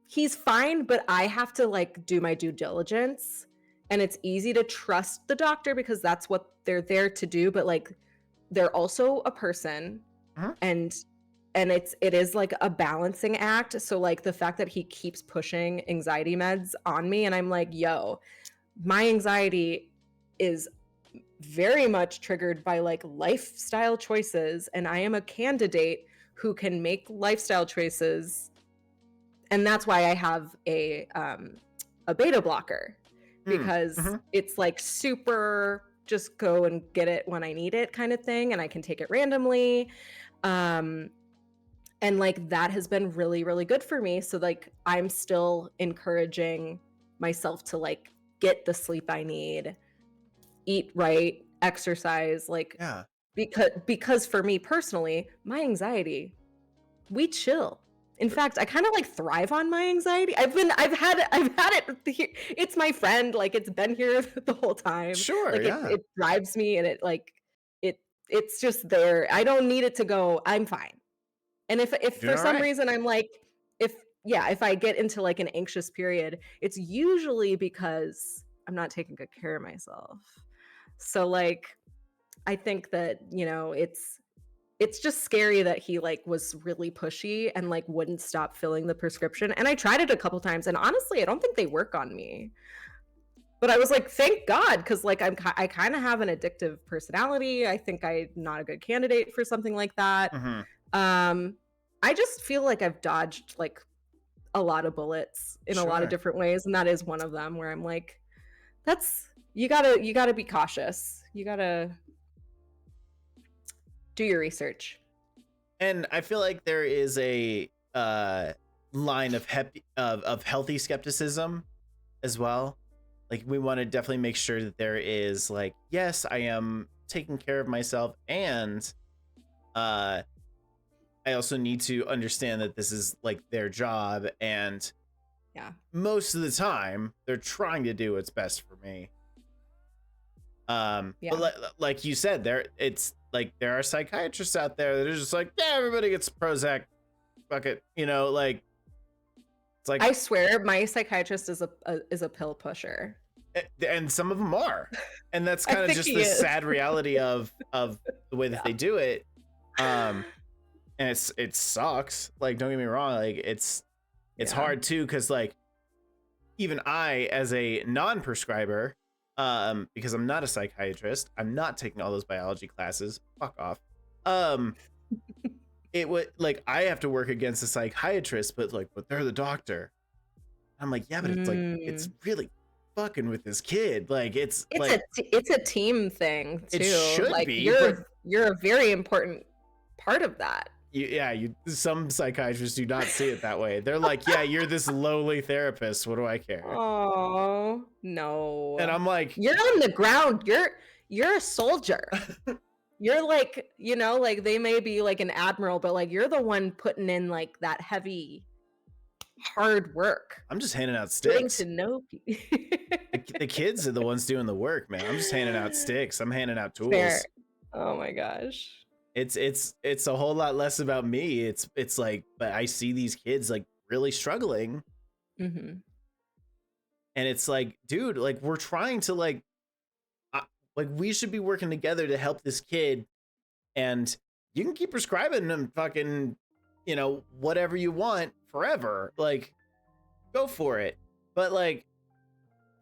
He's fine, but I have to like do my due diligence, and it's easy to trust the doctor because that's what they're there to do. But like, they're also a person, and it is like a balancing act. So like the fact that he keeps pushing anxiety meds on me, and I'm like, yo, my anxiety is very much triggered by like lifestyle choices, and I am a candidate who can make lifestyle choices, and that's why I have a beta blocker, because it's like super just go and get it when I need it kind of thing, and I can take it randomly, and like that has been really, really good for me. So like I'm still encouraging myself to like get the sleep I need, eat right, exercise, like, because for me personally, my anxiety, we chill. In fact, I kind of like thrive on my anxiety. I've had it here. It's my friend, like it's been here the whole time. Sure, like yeah. it drives me, and it's just there. I don't need it to go. I'm fine. And if for some reason I'm like, if I get into like an anxious period, it's usually because I'm not taking good care of myself. So like, I think that, you know, it's just scary that he like was really pushy and like wouldn't stop filling the prescription. And I tried it a couple times, and honestly, I don't think they work on me. But I was like, thank God, because like I kind of have an addictive personality. I think I'm not a good candidate for something like that. I just feel like I've dodged like a lot of bullets in a lot of different ways, and that is one of them where I'm like, you gotta be cautious. You gotta do your research. And I feel like there is a line of healthy skepticism as well. Like we want to definitely make sure that there is like, yes, I am taking care of myself, and I also need to understand that this is like their job, and most of the time they're trying to do what's best for me. But like you said, there are psychiatrists out there that are just like, yeah, everybody gets Prozac, fuck it, you know, like it's like, I swear my psychiatrist is a pill pusher, and some of them are, and that's kind of just the sad reality of the way that they do it. And it sucks, like don't get me wrong, like it's hard too, because like even I, as a non-prescriber, because I'm not a psychiatrist, I'm not taking all those biology classes, fuck off, it would like I have to work against a psychiatrist, but they're the doctor. I'm like, yeah, but it's like it's really fucking with this kid, like it's a team thing too. It should like be, you're a very important part of that. Some psychiatrists do not see it that way. They're like, yeah, you're this lowly therapist, what do I care? Oh no. And I'm like, you're on the ground, you're a soldier. You're like, you know, like they may be like an admiral, but like you're the one putting in like that heavy hard work. I'm just handing out sticks. Getting to know people. The kids are the ones doing the work, man. I'm just handing out sticks. I'm handing out tools. Fair. Oh my gosh. It's a whole lot less about me. It's like, but I see these kids like really struggling, and it's like, dude, like we're trying to like we should be working together to help this kid, and you can keep prescribing them fucking, you know, whatever you want forever, like go for it. But like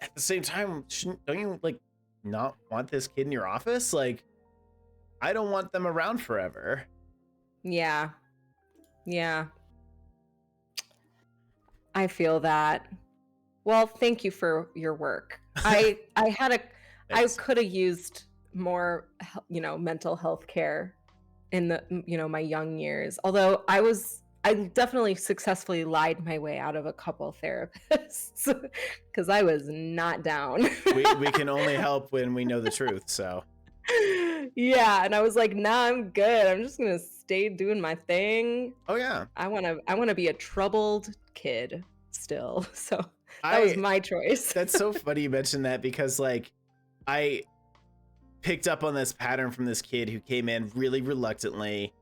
at the same time, don't you like not want this kid in your office? Like I don't want them around forever. Yeah. I feel that. Well, thank you for your work. I Thanks. could have used more, mental health care in the, my young years. Although I definitely successfully lied my way out of a couple therapists because I was not down. we can only help when we know the truth. So yeah, and I was like, nah, I'm good. I'm just gonna stay doing my thing. oh yeah, I wanna be a troubled kid still. So that was my choice. That's so funny you mentioned that, because like I picked up on this pattern from this kid who came in really reluctantly,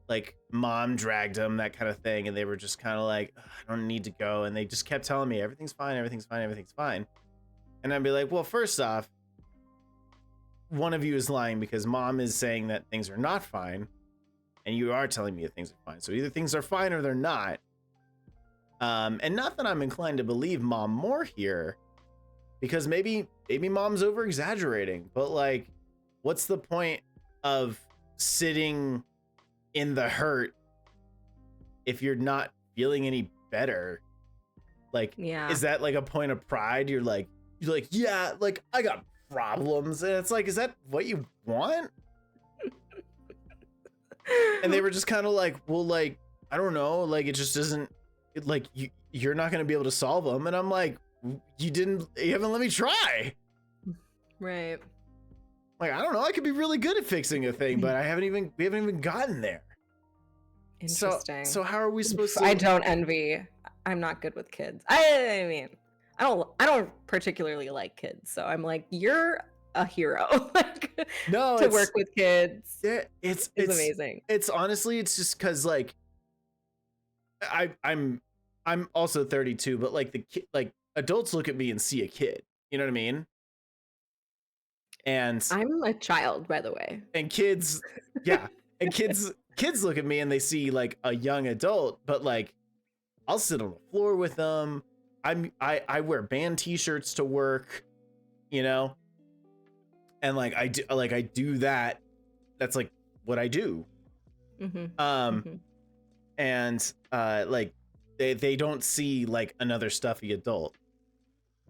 like mom dragged him, that kind of thing, and they were just kind of like, I don't need to go, and they just kept telling me everything's fine, everything's fine, everything's fine. And I'd be like, well, first off, one of you is lying, because mom is saying that things are not fine, and you are telling me that things are fine. So either things are fine or they're not. And not that I'm inclined to believe mom more here, because maybe mom's over exaggerating, but like, what's the point of sitting in the hurt if you're not feeling any better? Like, Yeah. is that like a point of pride? You're like, yeah, like I got problems, and it's like, is that what you want? And they were just kind of like, well, like, I don't know, like, it just doesn't, like, you're not going to be able to solve them. And I'm like, you haven't let me try. Right. Like, I don't know, I could be really good at fixing a thing, but we haven't even gotten there. Interesting. So how are we supposed to? I don't envy. I'm not good with kids. I mean, I don't particularly like kids, so I'm like, you're a hero. Like, no, to work with kids. It's amazing. It's honestly, it's just because like I'm also 32, but like like adults look at me and see a kid. You know what I mean? And I'm a child, by the way. And kids, yeah, and kids look at me and they see like a young adult, but like I'll sit on the floor with them. I wear band t-shirts to work, you know, and like I do that. That's like what I do. Mm-hmm. And like they don't see like another stuffy adult.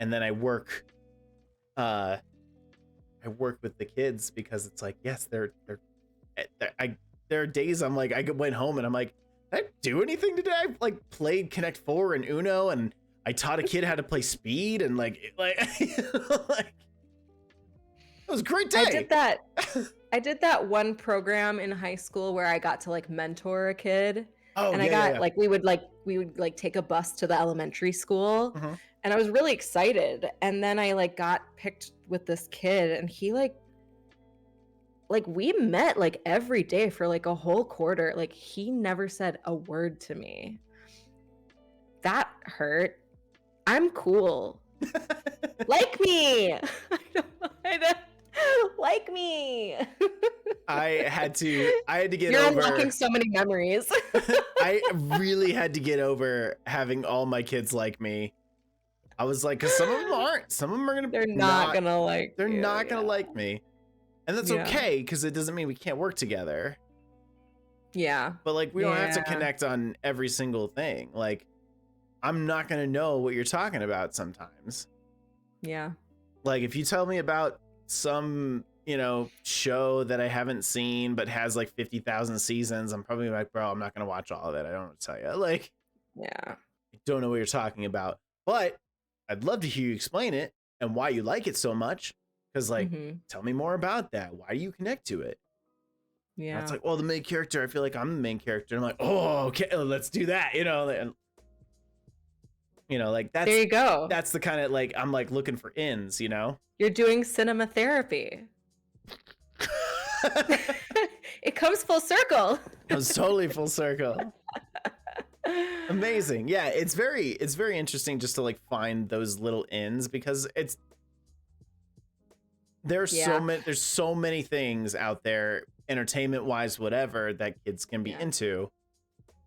And then I work with the kids, because it's like, yes, there are days I'm like, I went home and I'm like, did I do anything today? I like played Connect 4 and Uno, and I taught a kid how to play Speed, and like it was a great day. I did that one program in high school where I got to like mentor a kid. Oh, and like we would take a bus to the elementary school. Mm-hmm. And I was really excited. And then I like got picked with this kid, and he like we met like every day for like a whole quarter. Like, he never said a word to me. That hurt. I'm cool. Like me. I don't like me. I had to get You're over. unlocking so many memories. I really had to get over having all my kids like me. I was like, because some of them aren't. Some of them are gonna. They're not gonna like. They're not gonna like me, and that's okay, because it doesn't mean we can't work together. Yeah. But like, we don't have to connect on every single thing. Like, I'm not gonna know what you're talking about sometimes. Yeah. Like, if you tell me about some, show that I haven't seen but has like 50,000 seasons, I'm probably like, bro, I'm not gonna watch all of it. I don't know what to tell you. Like, yeah, I don't know what you're talking about, but I'd love to hear you explain it and why you like it so much. Because like, tell me more about that. Why do you connect to it? Yeah. And it's like, well, the main character, I feel like I'm the main character. I'm like, oh, okay, let's do that. And, like that's, there you go. That's the kind of like, I'm like looking for ends, You're doing cinema therapy. It comes full circle. It was totally full circle. Amazing. Yeah, it's very interesting just to like find those little ends, because there's so many things out there, entertainment wise, whatever, that kids can be into.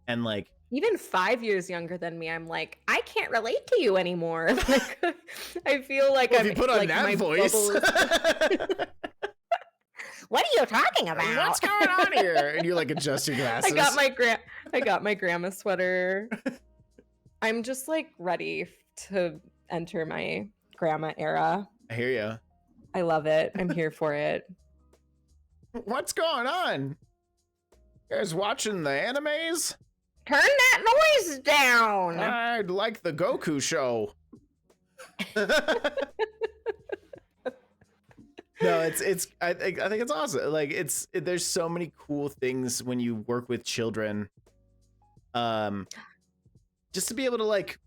And like, even 5 years younger than me, I'm like, I can't relate to you anymore. Like, I feel like if you put on like that voice. What are you talking about? What's going on here? And you like adjust your glasses. I got my grandma sweater. I'm just like ready to enter my grandma era. I hear you. I love it. I'm here for it. What's going on? You guys watching the animes? Turn that noise down. I'd like the Goku show. No, it's I think it's awesome. Like there's so many cool things when you work with children. Just to be able to like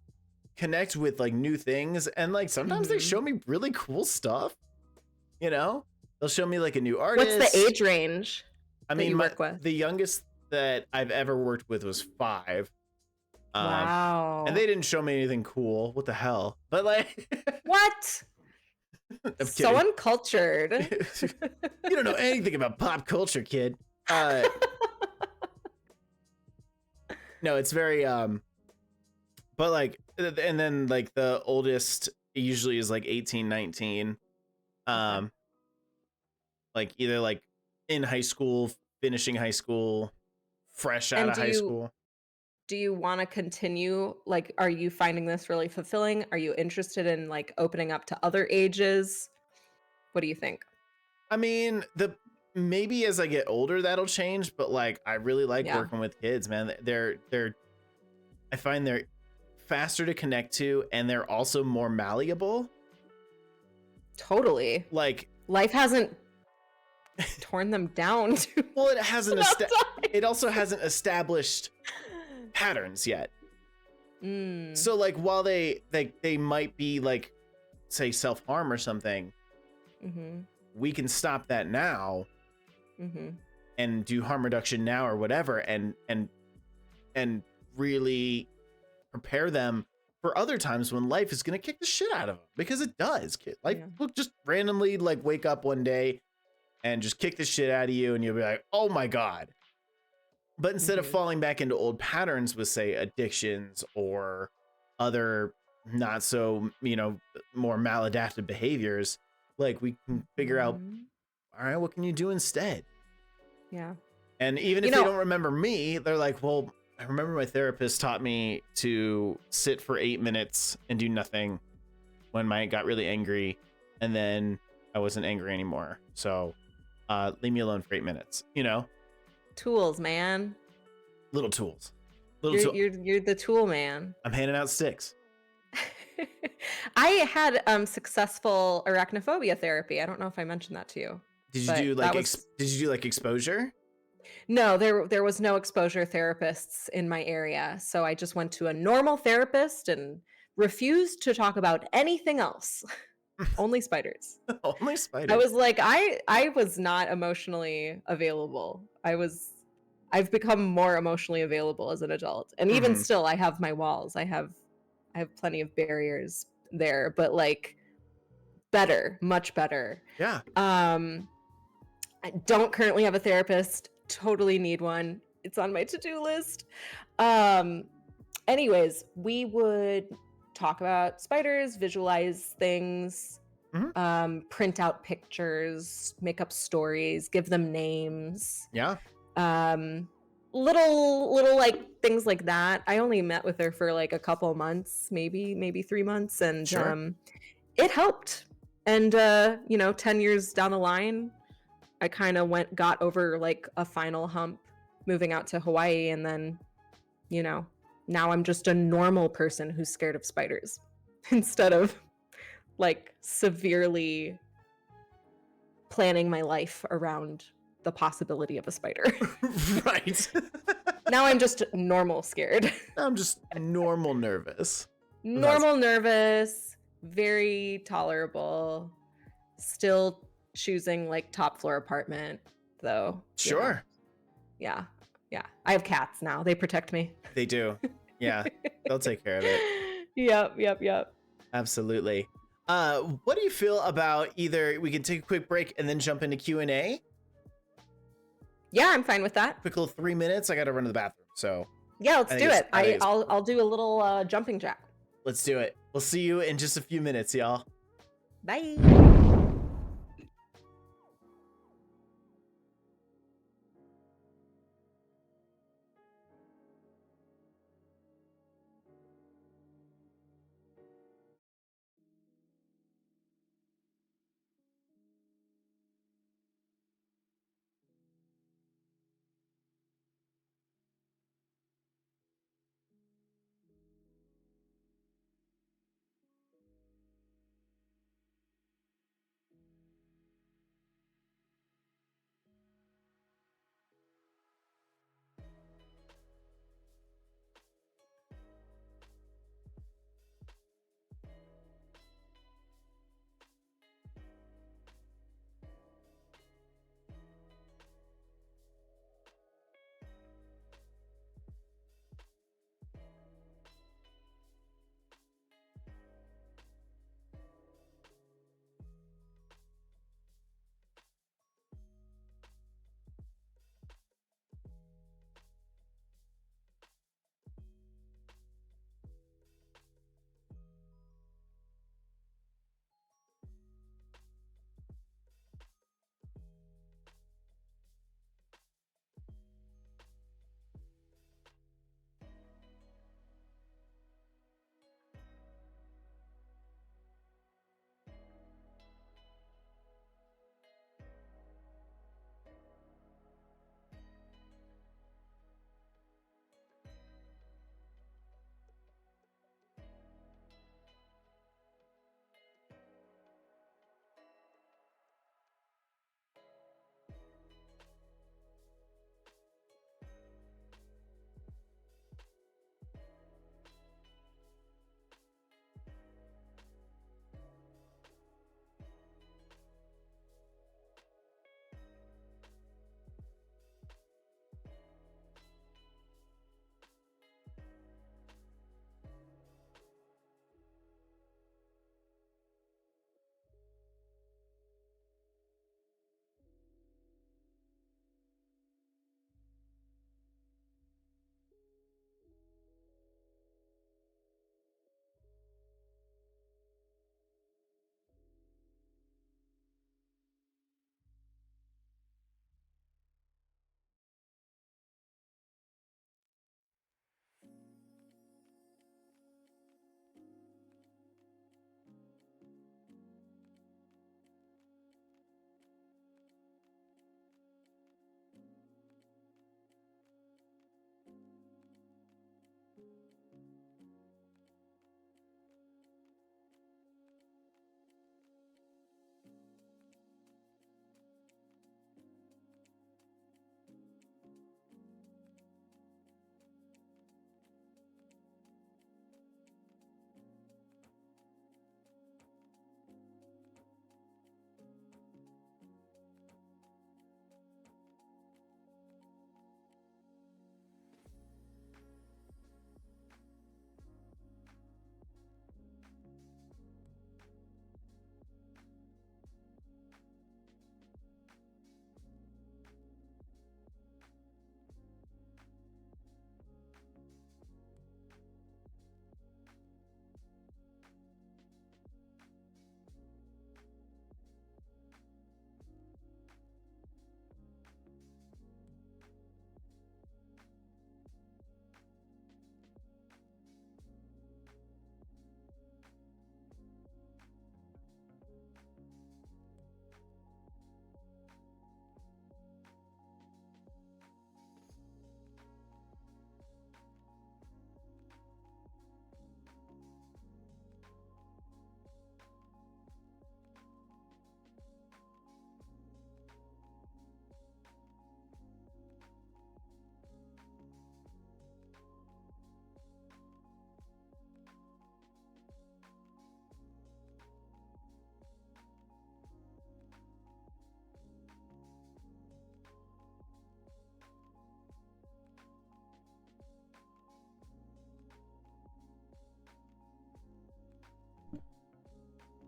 connect with like new things, and like sometimes they show me really cool stuff. You know, they'll show me like a new artist. What's the age range? I mean, you work with? The youngest that I've ever worked with was 5. Wow. And they didn't show me anything cool. What the hell? But like, what? I'm so kidding. Uncultured. You don't know anything about pop culture, kid. No, it's very but like, and then like the oldest usually is like 18, 19. Like either like in high school, finishing high school, fresh out of high school. Do you want to continue? Like, are you finding this really fulfilling? Are you interested in like opening up to other ages? What do you think? I mean, maybe as I get older that'll change, but like I really like working with kids, man. I find they're faster to connect to, and they're also more malleable. Totally. Like life hasn't torn them down. Well, it hasn't. It also hasn't established patterns yet. So like while they might be like, say, self-harm or something, we can stop that now and do harm reduction now or whatever, and really prepare them for other times when life is going to kick the shit out of them, because it does. Life will just randomly like wake up one day and just kick the shit out of you, and you'll be like, oh my God. But instead of falling back into old patterns with, say, addictions or other not so, more maladaptive behaviors, like we can figure out, all right, what can you do instead? Yeah. And even if they don't remember me, they're like, well, I remember my therapist taught me to sit for 8 minutes and do nothing when I got really angry, and then I wasn't angry anymore. So leave me alone for 8 minutes, Tools, man. Little tools. You're the tool man. I'm handing out sticks. I had successful arachnophobia therapy. I don't know if I mentioned that to you. Did you do like exposure? No, there was no exposure therapists in my area. So I just went to a normal therapist and refused to talk about anything else. Only spiders. Only spiders. I was like, I was not emotionally available. I've become more emotionally available as an adult. And even still, I have my walls. I have plenty of barriers there, but like better, much better. Yeah. I don't currently have a therapist. Totally need one. It's on my to-do list. Anyways, we would talk about spiders, visualize things, print out pictures, make up stories, give them names. Yeah. Little like things like that. I only met with her for like a couple months, maybe 3 months, and it helped. And 10 years down the line, I kind of got over like a final hump moving out to Hawaii, and then now I'm just a normal person who's scared of spiders instead of like severely planning my life around the possibility of a spider. Right. Now I'm just normal scared. I'm just normal nervous. Normal nervous, very tolerable. Still choosing like top floor apartment though. Sure. Yeah. I have cats now. They protect me. They do. Yeah. They'll take care of it. Yep. Absolutely. What do you feel about either we can take a quick break and then jump into Q&A? Yeah, I'm fine with that. Quick little 3 minutes. I got to run to the bathroom. So yeah, let's do it. I'll do a little jumping jack. Let's do it. We'll see you in just a few minutes, y'all. Bye.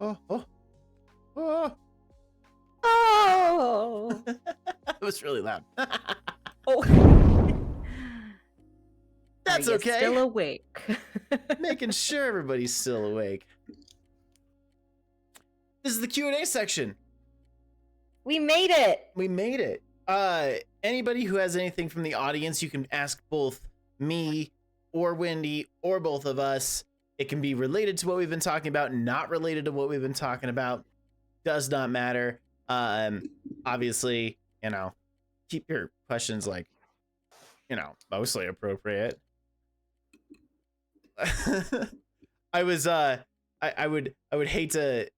Oh, oh, oh. Oh. That was really loud. Oh. That's Are you okay. Still awake. Making sure everybody's still awake. This is the Q&A section. We made it. We made it. Anybody who has anything from the audience, you can ask both me or Windy or both of us. It can be related to what we've been talking about, not related to what we've been talking about. Does not matter. Obviously, you know, keep your questions like, you know, mostly appropriate. I would hate to,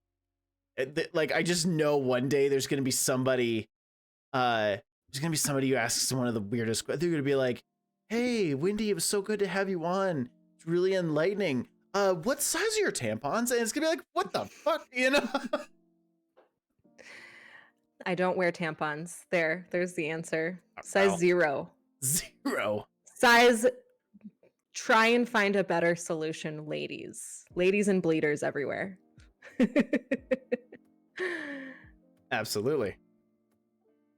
like, I just know one day there's gonna be somebody who asks one of the weirdest. They're gonna be like, "Hey, Windy, it was so good to have you on. It's really enlightening. What size are your tampons?" And it's gonna be like, "What the fuck," you know? I don't wear tampons. There's the answer. Size 0. 0. Size. Try and find a better solution, ladies. Ladies and bleeders everywhere. Absolutely.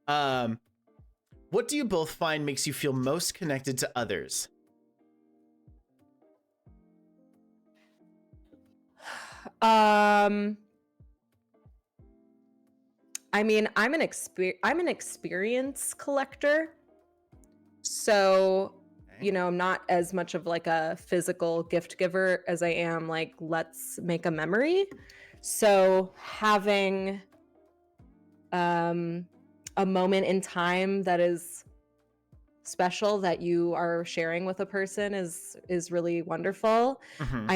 What do you both find makes you feel most connected to others? I mean, I'm an experience collector. So, you know, I'm not as much of like a physical gift giver as I am like, let's make a memory. So having a moment in time that is special that you are sharing with a person is really wonderful. Mm-hmm.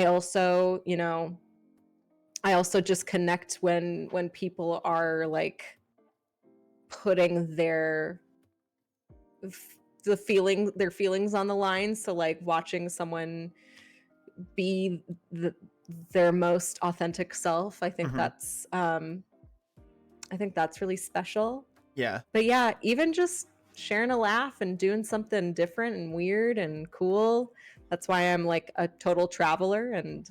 I also just connect when people are like putting their feelings on the line. So like watching someone be their most authentic self, I think Mm-hmm. that's really special. Yeah. But yeah, even just sharing a laugh and doing something different and weird and cool. That's why I'm like a total traveler. And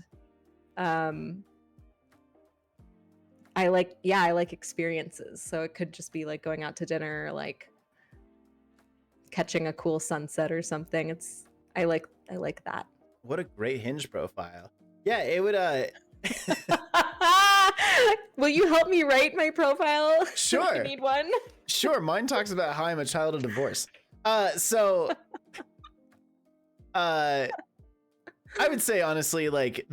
I like experiences. So it could just be like going out to dinner, or like catching a cool sunset or something. I like that. What a great Hinge profile. Yeah, it would Will you help me write my profile? Sure. You need one? Sure, mine talks about how I'm a child of divorce. So I would say honestly, like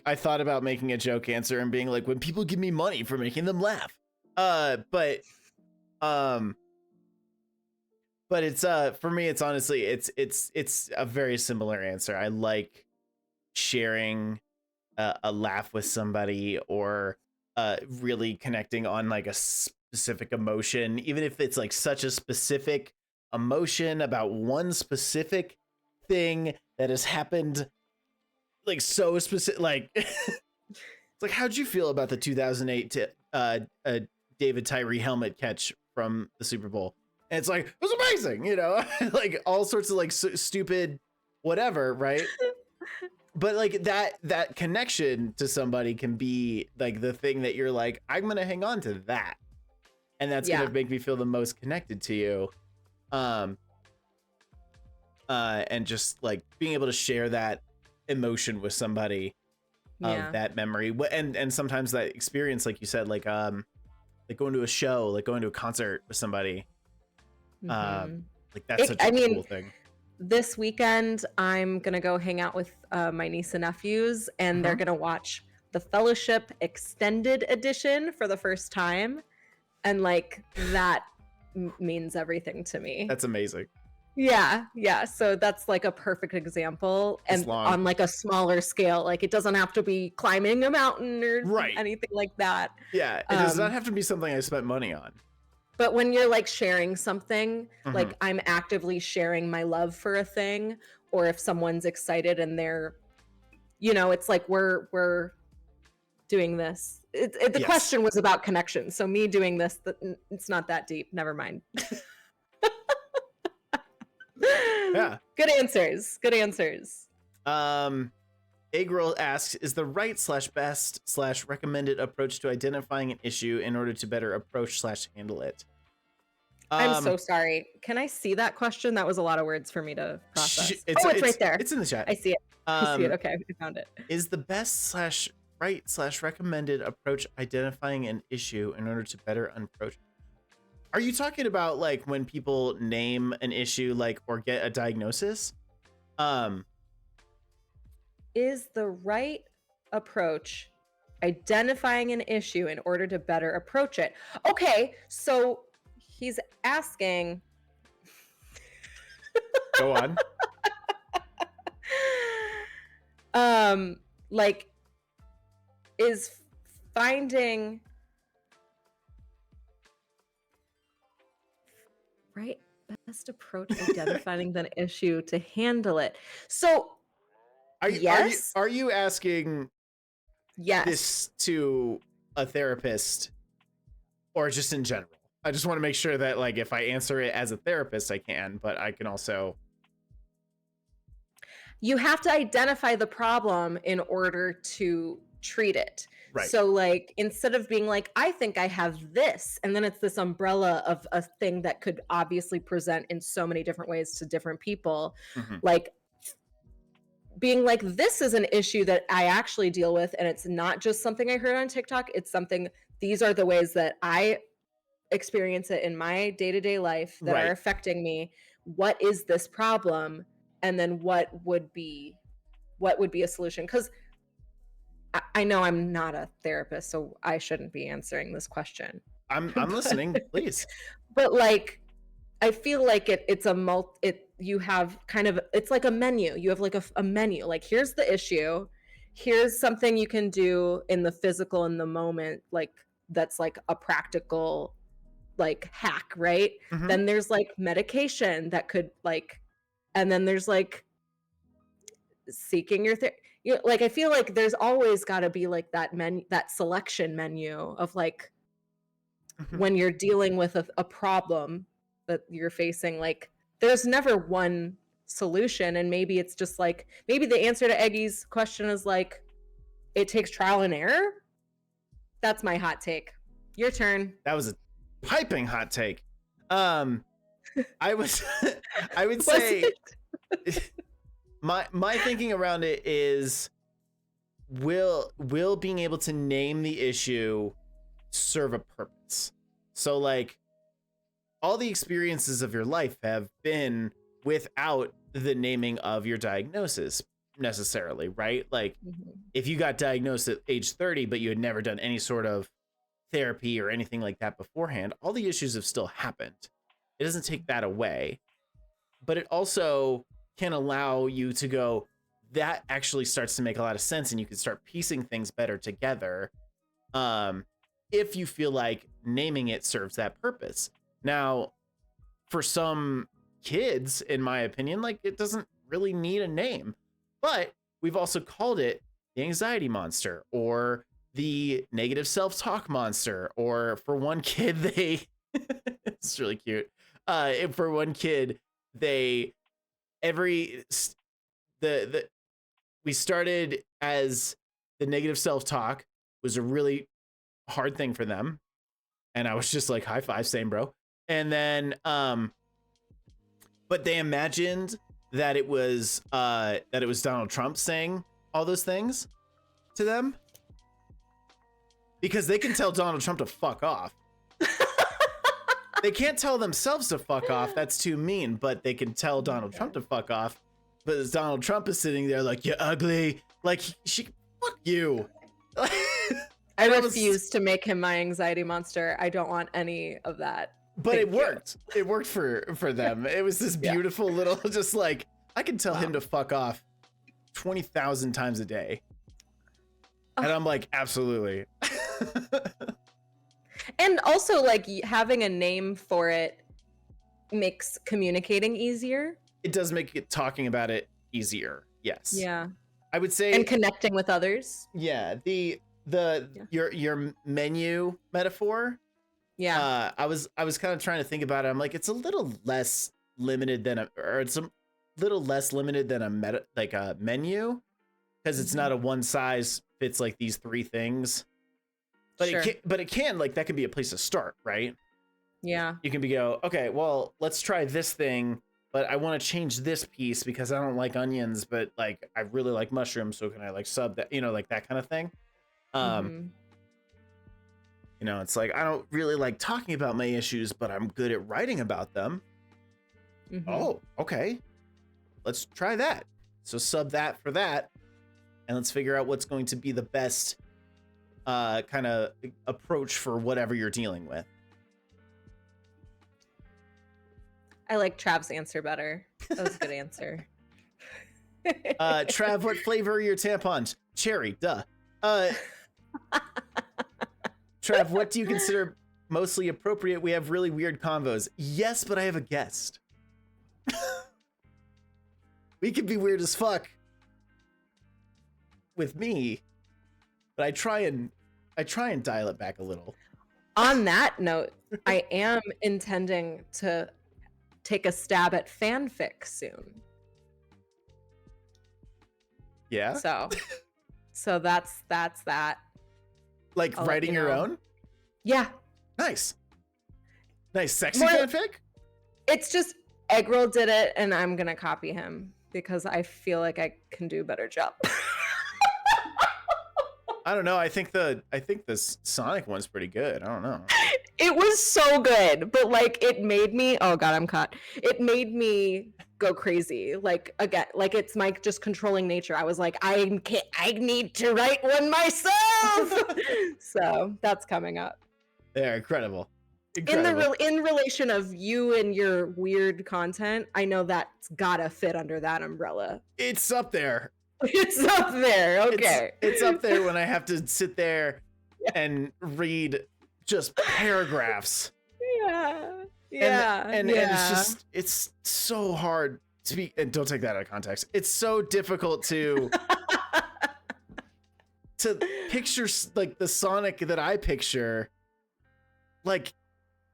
I thought about making a joke answer and being like, when people give me money for making them laugh. But it's for me, it's honestly it's a very similar answer. I like sharing a laugh with somebody, or really connecting on like a specific emotion, even if it's like such a specific emotion about one specific thing that has happened, like so specific. Like it's like, how'd you feel about the 2008 David Tyree helmet catch from the Super Bowl? And it's like, it was amazing, you know. Like all sorts of like stupid whatever, right? But like that connection to somebody can be like the thing that you're like, I'm gonna hang on to that, and that's gonna make me feel the most connected to you. And just like being able to share that emotion with somebody of that memory, and sometimes that experience, like you said, like going to a show, like going to a concert with somebody. Like that's such a cool thing. This weekend, I'm going to go hang out with my niece and nephews, and they're going to watch the Fellowship Extended Edition for the first time. And like, that means everything to me. That's amazing. Yeah. So that's like a perfect example. And on like a smaller scale, like it doesn't have to be climbing a mountain or anything like that. Yeah, it does not have to be something I spent money on. But when you're like sharing something, like I'm actively sharing my love for a thing, or if someone's excited and they're, you know, it's like we're doing this. The question was about connection. So me doing this, it's not that deep. Never mind. Yeah. Good answers. A-Girl asks, is the right / best / recommended approach to identifying an issue in order to better approach / handle it? I'm so sorry. Can I see that question? That was a lot of words for me to process. It's right there. It's in the chat. I see it. I see it. Okay, I found it. Is the best / right / recommended approach identifying an issue in order to better approach? Are you talking about like when people name an issue, like, or get a diagnosis? Is the right approach identifying an issue in order to better approach it? Okay, so he's asking. Go on. Like, is finding right best approach identifying the issue to handle it. So yes, are you asking this to a therapist or just in general? I just want to make sure that, like, if I answer it as a therapist, I can, but I can also. You have to identify the problem in order to treat it. Right. So, like, instead of being like, I think I have this, and then it's this umbrella of a thing that could obviously present in so many different ways to different people, like being like, this is an issue that I actually deal with, and it's not just something I heard on TikTok. It's something, these are the ways that I experience it in my day-to-day life that are affecting me. What is this problem? And then what would be a solution? Because I know I'm not a therapist, so I shouldn't be answering this question. I'm listening, please. But like, I feel like you have kind of, it's like a menu. You have like a menu. Like, here's the issue. Here's something you can do in the physical, in the moment, like that's like a practical like hack, right? Then there's like medication that could like, and then there's like seeking your like, I feel like there's always got to be like that menu, that selection menu of like when you're dealing with a problem that you're facing, like there's never one solution. And maybe it's just like, maybe the answer to Eggy's question is like, it takes trial and error. That's my hot take. Your turn. That was a piping hot take. I would say my thinking around it is, will being able to name the issue serve a purpose? So like, all the experiences of your life have been without the naming of your diagnosis necessarily, right? Like, if you got diagnosed at age 30 but you had never done any sort of therapy or anything like that beforehand, all the issues have still happened. It doesn't take that away, but it also can allow you to go, that actually starts to make a lot of sense, and you can start piecing things better together if you feel like naming it serves that purpose. Now, for some kids, in my opinion, like, it doesn't really need a name, but we've also called it the anxiety monster or the negative self-talk monster, or for one kid, it's really cute. For one kid, we started as the negative self-talk was a really hard thing for them. And I was just like, high five, same bro. And then, but they imagined that it was Donald Trump saying all those things to them, because they can tell Donald Trump to fuck off. They can't tell themselves to fuck off. That's too mean, but they can tell Donald Trump to fuck off. But as Donald Trump is sitting there like, you're ugly. Like, fuck you. I refuse to make him my anxiety monster. I don't want any of that. But it worked. It worked for them. It was this beautiful little, just like, I can tell him to fuck off 20,000 times a day. And I'm like, absolutely. And also, like, having a name for it makes communicating easier. It does make talking about it easier. Yes. Yeah. I would say. And connecting with others. Yeah. Your menu metaphor. Yeah. I was kind of trying to think about it. I'm like, it's a little less limited than a menu, because it's not a one size fits like these 3 things. But Sure. it can like that can be a place to start, right? Yeah. You can go, okay, well, let's try this thing, but I want to change this piece because I don't like onions, but like I really like mushrooms, so can I like sub that, like that kind of thing. Mhm. It's like I don't really like talking about my issues, but I'm good at writing about them. Mhm. Oh, okay. Let's try that. So sub that for that, and let's figure out what's going to be the best kind of approach for whatever you're dealing with. I like Trav's answer better. That was a good answer. Trav, what flavor are your tampons? Cherry, duh. Trav, what do you consider mostly appropriate? We have really weird convos. Yes, but I have a guest. We could be weird as fuck with me, but I try and dial it back a little. On that note, I am intending to take a stab at fanfic soon. Yeah. So that's that. Like I'll writing your own? Yeah. Nice. Sexy More- fanfic? It's just Eggroll did it and I'm gonna copy him because I feel like I can do a better job. I don't know. I think the Sonic one's pretty good. I don't know. It was so good, but like it made me, oh god, I'm caught. It made me go crazy. Like again, like it's my just controlling nature. I was like, I need to write one myself. So that's coming up. They're incredible. In relation of you and your weird content, I know that's gotta fit under that umbrella. It's up there. It's up there. Okay. It's up there when I have to sit there and read just paragraphs. Yeah. And it's so hard to be, and don't take that out of context. It's so difficult to picture like the Sonic that I picture, like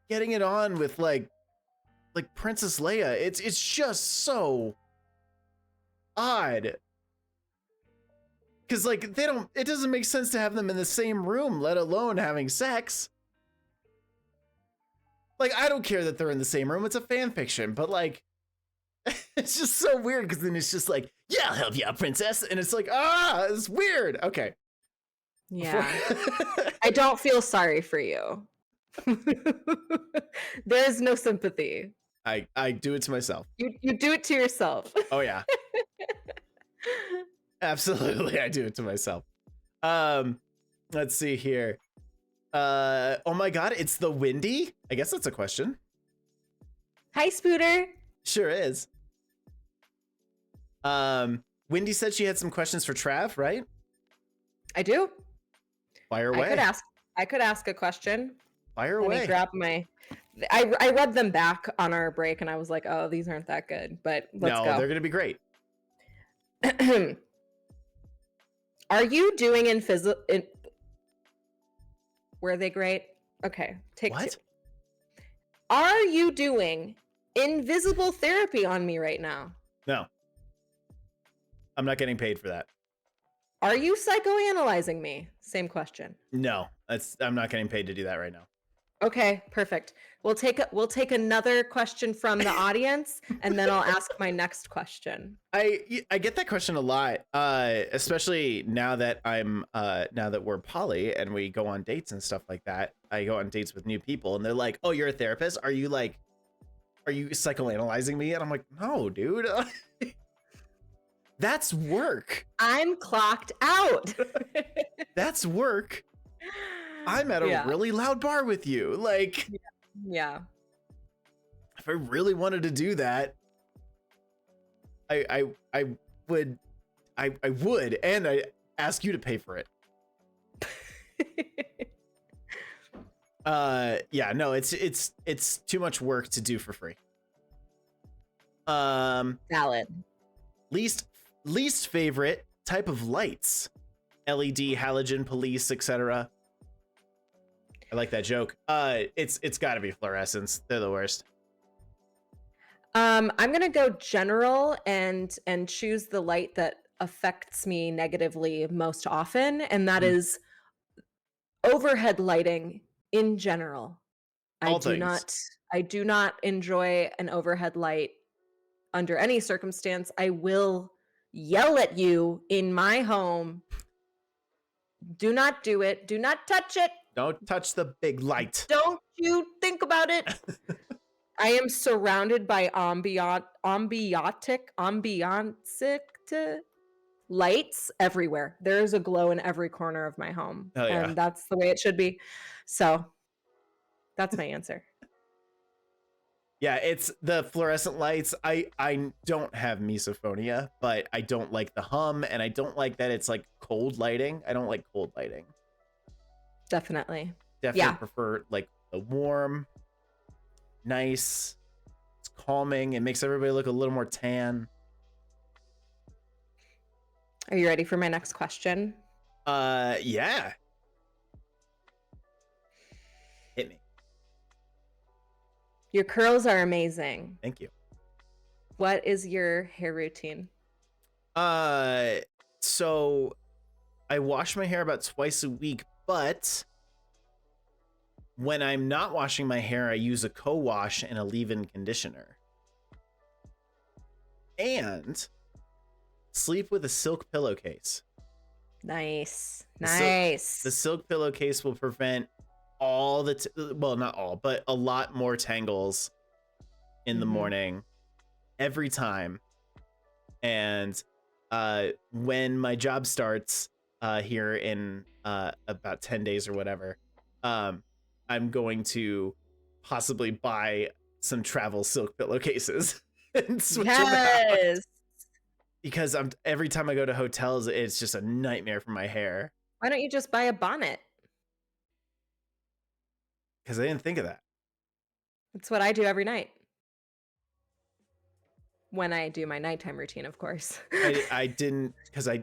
getting it on with like Princess Leia. It's just so odd. Cause like it doesn't make sense to have them in the same room, let alone having sex. Like, I don't care that they're in the same room. It's a fan fiction, but like, it's just so weird. Cause then it's just like, yeah, I'll help you out, princess. And it's like, it's weird. Okay. Yeah. I don't feel sorry for you. There's no sympathy. I do it to myself. You do it to yourself. Oh yeah. Absolutely, I do it to myself. Let's see here. Oh my god, it's the Windy? I guess that's a question. Hi, Spooter. Sure is. Windy said she had some questions for Trav, right? I do. Fire away. I could ask a question. Fire away. Let me grab my. I read them back on our break, and I was like, "Oh, these aren't that good." But let's go. No, they're gonna be great. Are you doing were they great? Okay, take what? Two. Are you doing invisible therapy on me right now? No. I'm not getting paid for that. Are you psychoanalyzing me? Same question. No, I'm not getting paid to do that right now. Okay, perfect. We'll take another question from the audience, and then I'll ask my next question. I get that question a lot, especially now that we're poly and we go on dates and stuff like that. I go on dates with new people, and they're like, "Oh, you're a therapist? Are you psychoanalyzing me?" And I'm like, "No, dude, that's work. I'm clocked out. That's work. I'm at a really loud bar with you. Like, yeah. If I really wanted to do that, I would, and I ask you to pay for it. Yeah, no, it's too much work to do for free. Valid. Least favorite type of lights: LED, halogen, police, etc. I like that joke. It's got to be fluorescents. They're the worst. I'm gonna go general and choose the light that affects me negatively most often, and that is overhead lighting in general. All things. I do not enjoy an overhead light under any circumstance. I will yell at you in my home. Do not do it. Do not touch it. Don't touch the big light. Don't you think about it. I am surrounded by ambiontic lights everywhere. There is a glow in every corner of my home. Oh, yeah. And that's the way it should be. So that's my answer. Yeah, it's the fluorescent lights. I don't have misophonia, but I don't like the hum, and I don't like that it's like cold lighting. I don't like cold lighting. Definitely. Definitely prefer like the warm, nice. It's calming. It makes everybody look a little more tan. Are you ready for my next question? Yeah. Hit me. Your curls are amazing. Thank you. What is your hair routine? So I wash my hair about twice a week, but when I'm not washing my hair, I use a co-wash and a leave-in conditioner. And sleep with a silk pillowcase. Nice. The silk pillowcase will prevent all the well, not all, but a lot more tangles in the morning every time. And when my job starts here in about 10 days or whatever, I'm going to possibly buy some travel silk pillowcases and switch them out. Because every time I go to hotels, it's just a nightmare for my hair. Why don't you just buy a bonnet? Because I didn't think of that. That's what I do every night. When I do my nighttime routine, of course. I didn't, because I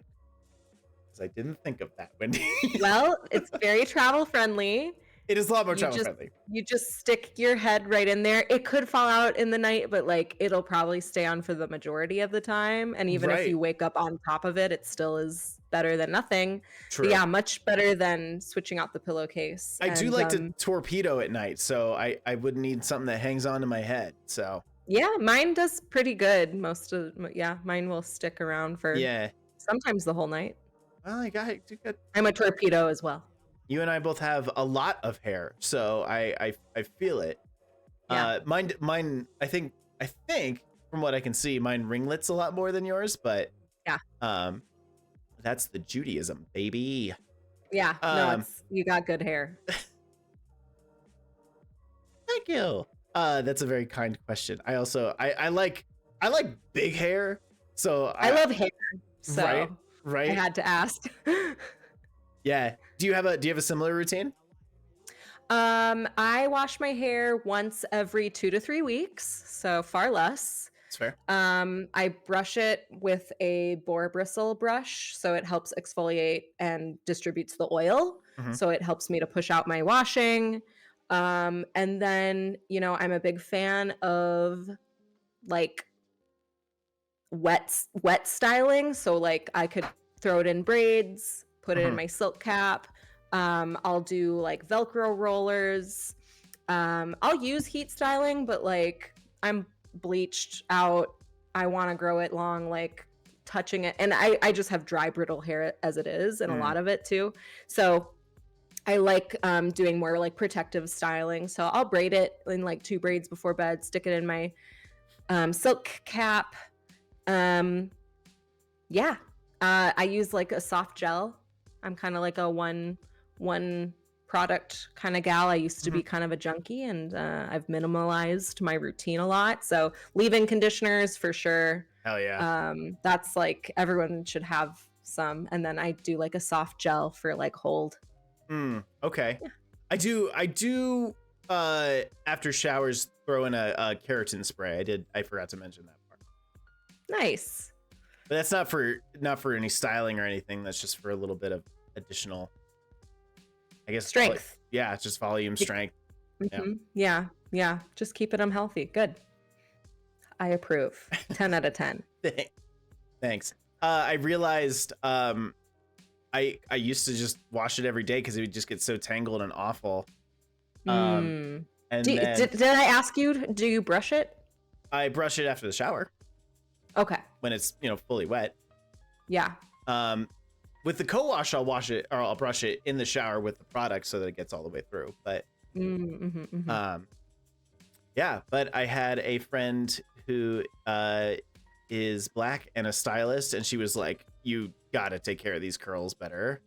didn't think of that, Wendy. Well, it's very travel friendly. It is a lot more travel friendly. You just stick your head right in there. It could fall out in the night, but like it'll probably stay on for the majority of the time. And even if you wake up on top of it, it still is better than nothing. True. But yeah, much better than switching out the pillowcase. I do like to torpedo at night, so I would need something that hangs onto my head. So yeah, mine does pretty good. Mine will stick around for sometimes the whole night. Well, I got I'm a torpedo as well. You and I both have a lot of hair, so I feel it. Yeah. Mine. I think from what I can see, mine ringlets a lot more than yours, but yeah. That's the Judaism, baby. Yeah. No, you got good hair. Thank you. That's a very kind question. I also I like big hair, so I love hair. So right. I had to ask. Yeah. Do you have a similar routine? I wash my hair once every 2 to 3 weeks, so far less. That's fair. I brush it with a boar bristle brush, so it helps exfoliate and distributes the oil. So it helps me to push out my washing. And then, I'm a big fan of like wet styling. So like I could throw it in braids, put it in my silk cap. I'll do like Velcro rollers. I'll use heat styling, but like I'm bleached out. I want to grow it long, like touching it. And I just have dry, brittle hair as it is, and a lot of it too. So I like doing more like protective styling. So I'll braid it in like 2 braids before bed, stick it in my silk cap. I use like a soft gel. I'm kind of like a one product kind of gal. I used to be kind of a junkie, and I've minimalized my routine a lot. So leave-in conditioners for sure. Hell yeah. That's like everyone should have some. And then I do like a soft gel for like hold. Okay. Yeah. I do after showers throw in a keratin spray. I forgot to mention that part. Nice. But that's not for any styling or anything. That's just for a little bit of additional, I guess, strength. It's just volume, strength. Yeah. Just keeping them healthy. Good. I approve. 10 out of 10. Thanks. I realized I used to just wash it every day because it would just get so tangled and awful. And did I ask you, do you brush it? I brush it after the shower. Okay. When it's, fully wet. Yeah. With the co-wash, I'll wash it, or I'll brush it in the shower with the product so that it gets all the way through. But yeah, but I had a friend who is black and a stylist, and she was like, you gotta take care of these curls better.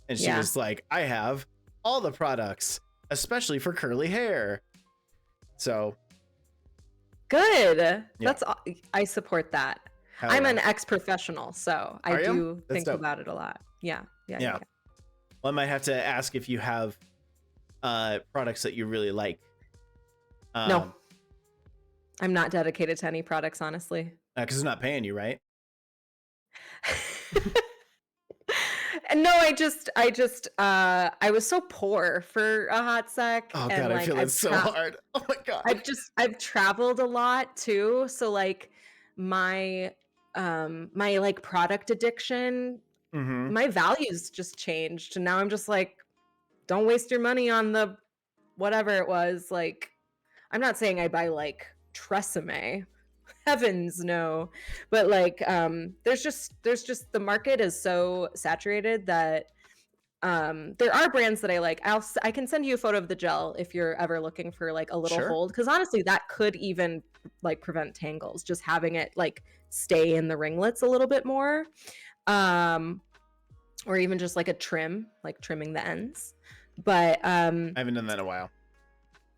And she was like, I have all the products, especially for curly hair. So good. Yeah. I support that. I'm an ex-professional, so I do think about it a lot. Yeah. Well, I might have to ask if you have products that you really like. No, I'm not dedicated to any products, honestly. Because it's not paying you, right? No, I was so poor for a hot sec. Oh God, I feel it's so hard. Oh my God. I've traveled a lot too, so like my like product addiction, my values just changed, and now I'm just like, don't waste your money on the whatever it was. Like, I'm not saying I buy like Tresemme, heavens no, but like there's just the market is so saturated that there are brands that I like. I can send you a photo of the gel if you're ever looking for like a little hold, because honestly that could even like prevent tangles, just having it like stay in the ringlets a little bit more, or even just like a trim, like trimming the ends. But I haven't done that in a while.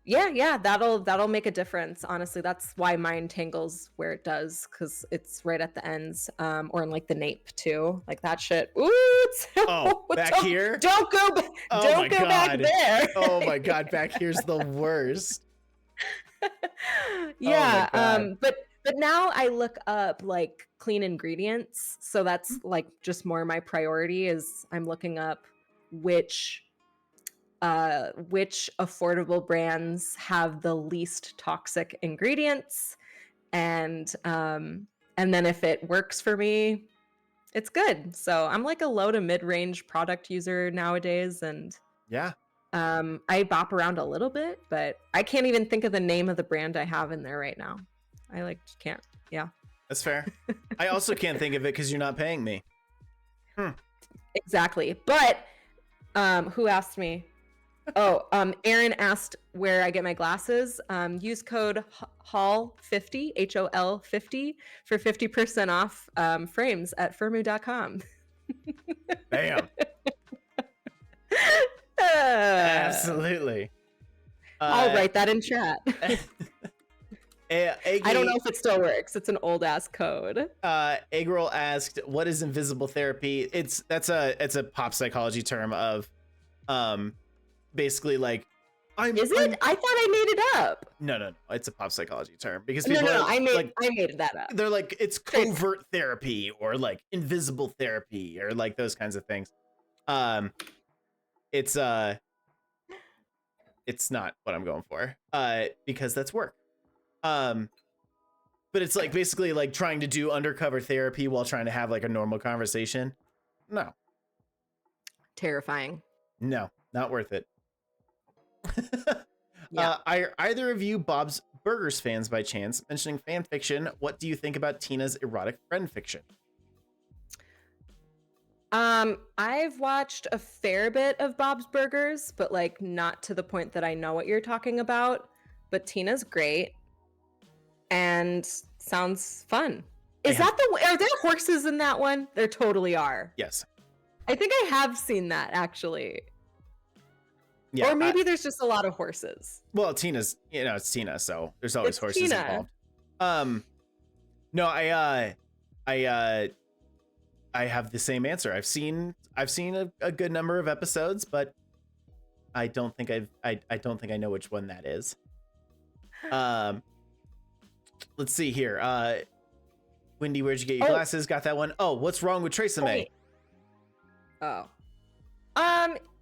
Yeah, that'll make a difference. Honestly, that's why mine tangles where it does, because it's right at the ends, or in like the nape too, like that shit. Ooh, back here. Don't go back there. Oh my God, back here's the worst. Yeah, but now I look up like clean ingredients, so that's like just more my priority is I'm looking up which affordable brands have the least toxic ingredients, and then if it works for me, it's good. So I'm like a low to mid-range product user nowadays, and I bop around a little bit, but I can't even think of the name of the brand I have in there right now. I like can't. Yeah, that's fair. I also can't think of it because you're not paying me. Exactly. But who asked me? Aaron asked where I get my glasses. Use code HAL50, HOL50 for 50% off frames at firmu.com. Bam. Absolutely. I'll write that in chat. I don't know if it still works. It's an old ass code. Eggroll asked, "What is invisible therapy?" It's a pop psychology term of, basically like, I thought I made it up. No, it's a pop psychology term because people I made that up. They're like, it's covert therapy or like invisible therapy or like those kinds of things. It's not what I'm going for, because that's work. But it's like basically like trying to do undercover therapy while trying to have like a normal conversation. No. Terrifying. No, not worth it. Are either of you Bob's Burgers fans by chance? Mentioning fan fiction, what do you think about Tina's erotic friend fiction? I've watched a fair bit of Bob's Burgers, but like not to the point that I know what you're talking about. But Tina's great and sounds fun. Are there horses in that one? There totally are. Yes. I think I have seen that actually. Yeah, or maybe there's just a lot of horses. Well, Tina's, it's Tina, so there's always horses involved. No, I have the same answer. I've seen a good number of episodes, but I don't think I don't think I know which one that is. Let's see here. Windy, where'd you get your glasses? Got that one. Oh, what's wrong with Tresemme?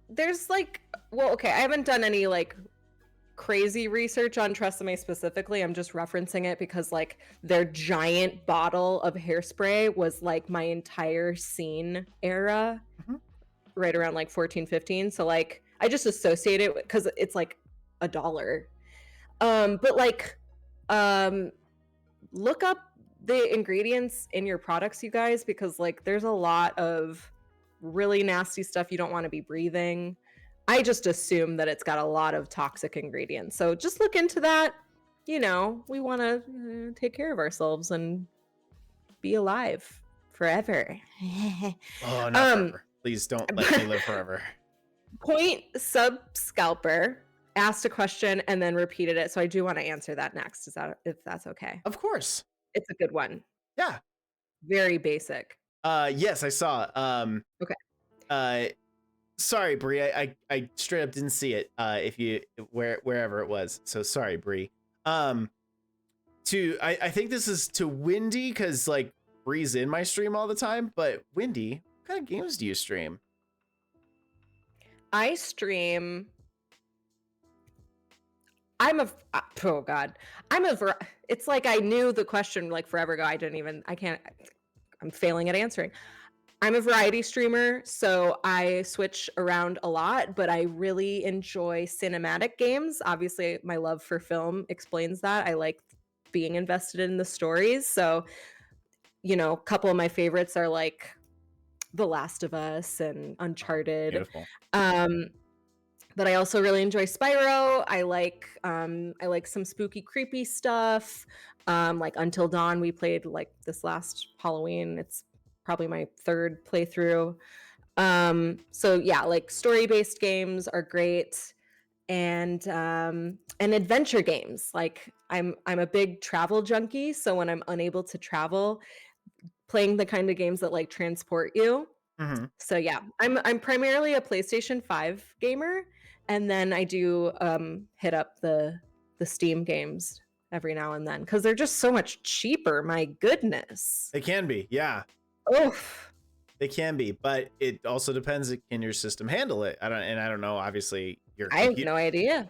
There's like, well, okay, I haven't done any like crazy research on Tresemme specifically. I'm just referencing it because like their giant bottle of hairspray was like my entire scene era, right around like 14, 15. So like I just associate it because it's like $1. But like look up the ingredients in your products, you guys, because like there's a lot of really nasty stuff you don't want to be breathing. I just assume that it's got a lot of toxic ingredients. So just look into that. You know, we want to take care of ourselves and be alive forever. Oh, not forever. Please don't let me live forever. Point Sub Scalper asked a question and then repeated it. So I do want to answer that next. Is that, if that's okay? Of course. It's a good one. Yeah. Very basic. Yes, I saw. Okay. Sorry, Bree. I straight up didn't see it. Wherever it was. So sorry, Bree. I think this is to Windy, because like Bree's in my stream all the time. But Windy, what kind of games do you stream? I stream. It's like I knew the question like forever ago. I'm failing at answering. I'm a variety streamer, so I switch around a lot, but I really enjoy cinematic games. Obviously, my love for film explains that. I like being invested in the stories. So, you know, a couple of my favorites are like The Last of Us and Uncharted. Beautiful. But I also really enjoy Spyro. I like some spooky, creepy stuff. Like Until Dawn, we played like this last Halloween. It's probably my third playthrough. So yeah, like story-based games are great, and adventure games. Like I'm a big travel junkie, so when I'm unable to travel, playing the kind of games that like transport you. Mm-hmm. So yeah, I'm primarily a PlayStation 5 gamer, and then I do hit up the Steam games every now and then because they're just so much cheaper. My goodness. They can be, yeah. Oof. They can be, but it also depends. Can your system handle it? I don't know. Obviously, I have no idea.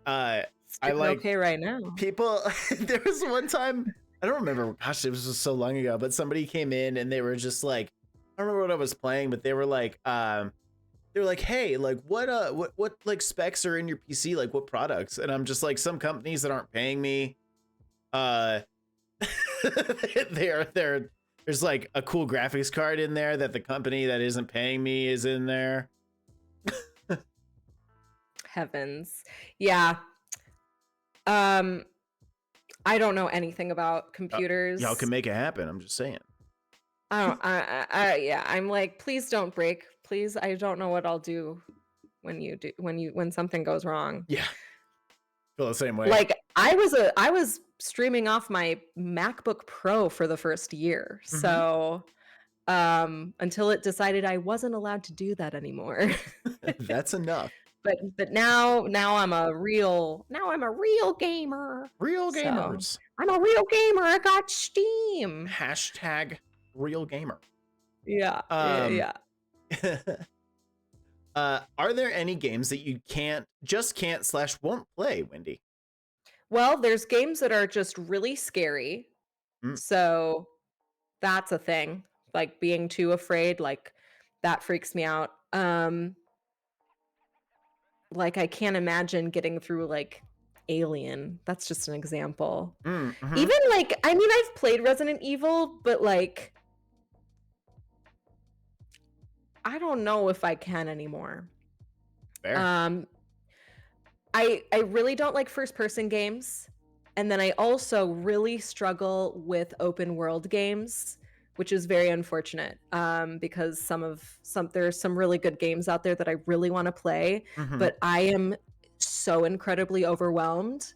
I like okay right now. People. There was one time, I don't remember. Gosh, it was just so long ago. But somebody came in and they were just like, I don't remember what I was playing, but they were like, hey, like what like specs are in your PC? Like what products? And I'm just like, some companies that aren't paying me. There's like a cool graphics card in there that the company that isn't paying me is in there. Heavens. Yeah. I don't know anything about computers. Y'all can make it happen. I'm just saying. Yeah, I'm like, please don't break. Please, I don't know what I'll do when something goes wrong. Yeah. Feel the same way. Like I was streaming off my MacBook Pro for the first year. Mm-hmm. So until it decided I wasn't allowed to do that anymore. That's enough. But now I'm a real gamer. Real gamers. So, I'm a real gamer. I got Steam. Hashtag real gamer. Yeah. Yeah. Are there any games that you can't / won't play, Windy? Well, there's games that are just really scary. So that's a thing. Like being too afraid, like that freaks me out. Like I can't imagine getting through like Alien. That's just an example. Mm-hmm. Even like, I mean, I've played Resident Evil, but like I don't know if I can anymore. Fair. I really don't like first person games. And then I also really struggle with open world games, which is very unfortunate. Because there's some really good games out there that I really want to play, mm-hmm. but I am so incredibly overwhelmed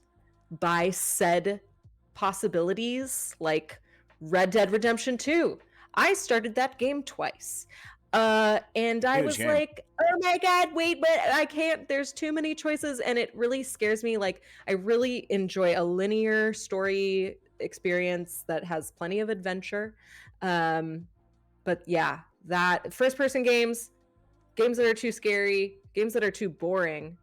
by said possibilities, like Red Dead Redemption 2. I started that game twice. And I was like, oh my God, wait, but I can't, there's too many choices. And it really scares me. Like I really enjoy a linear story experience that has plenty of adventure. But yeah, that first person games that are too scary, games that are too boring.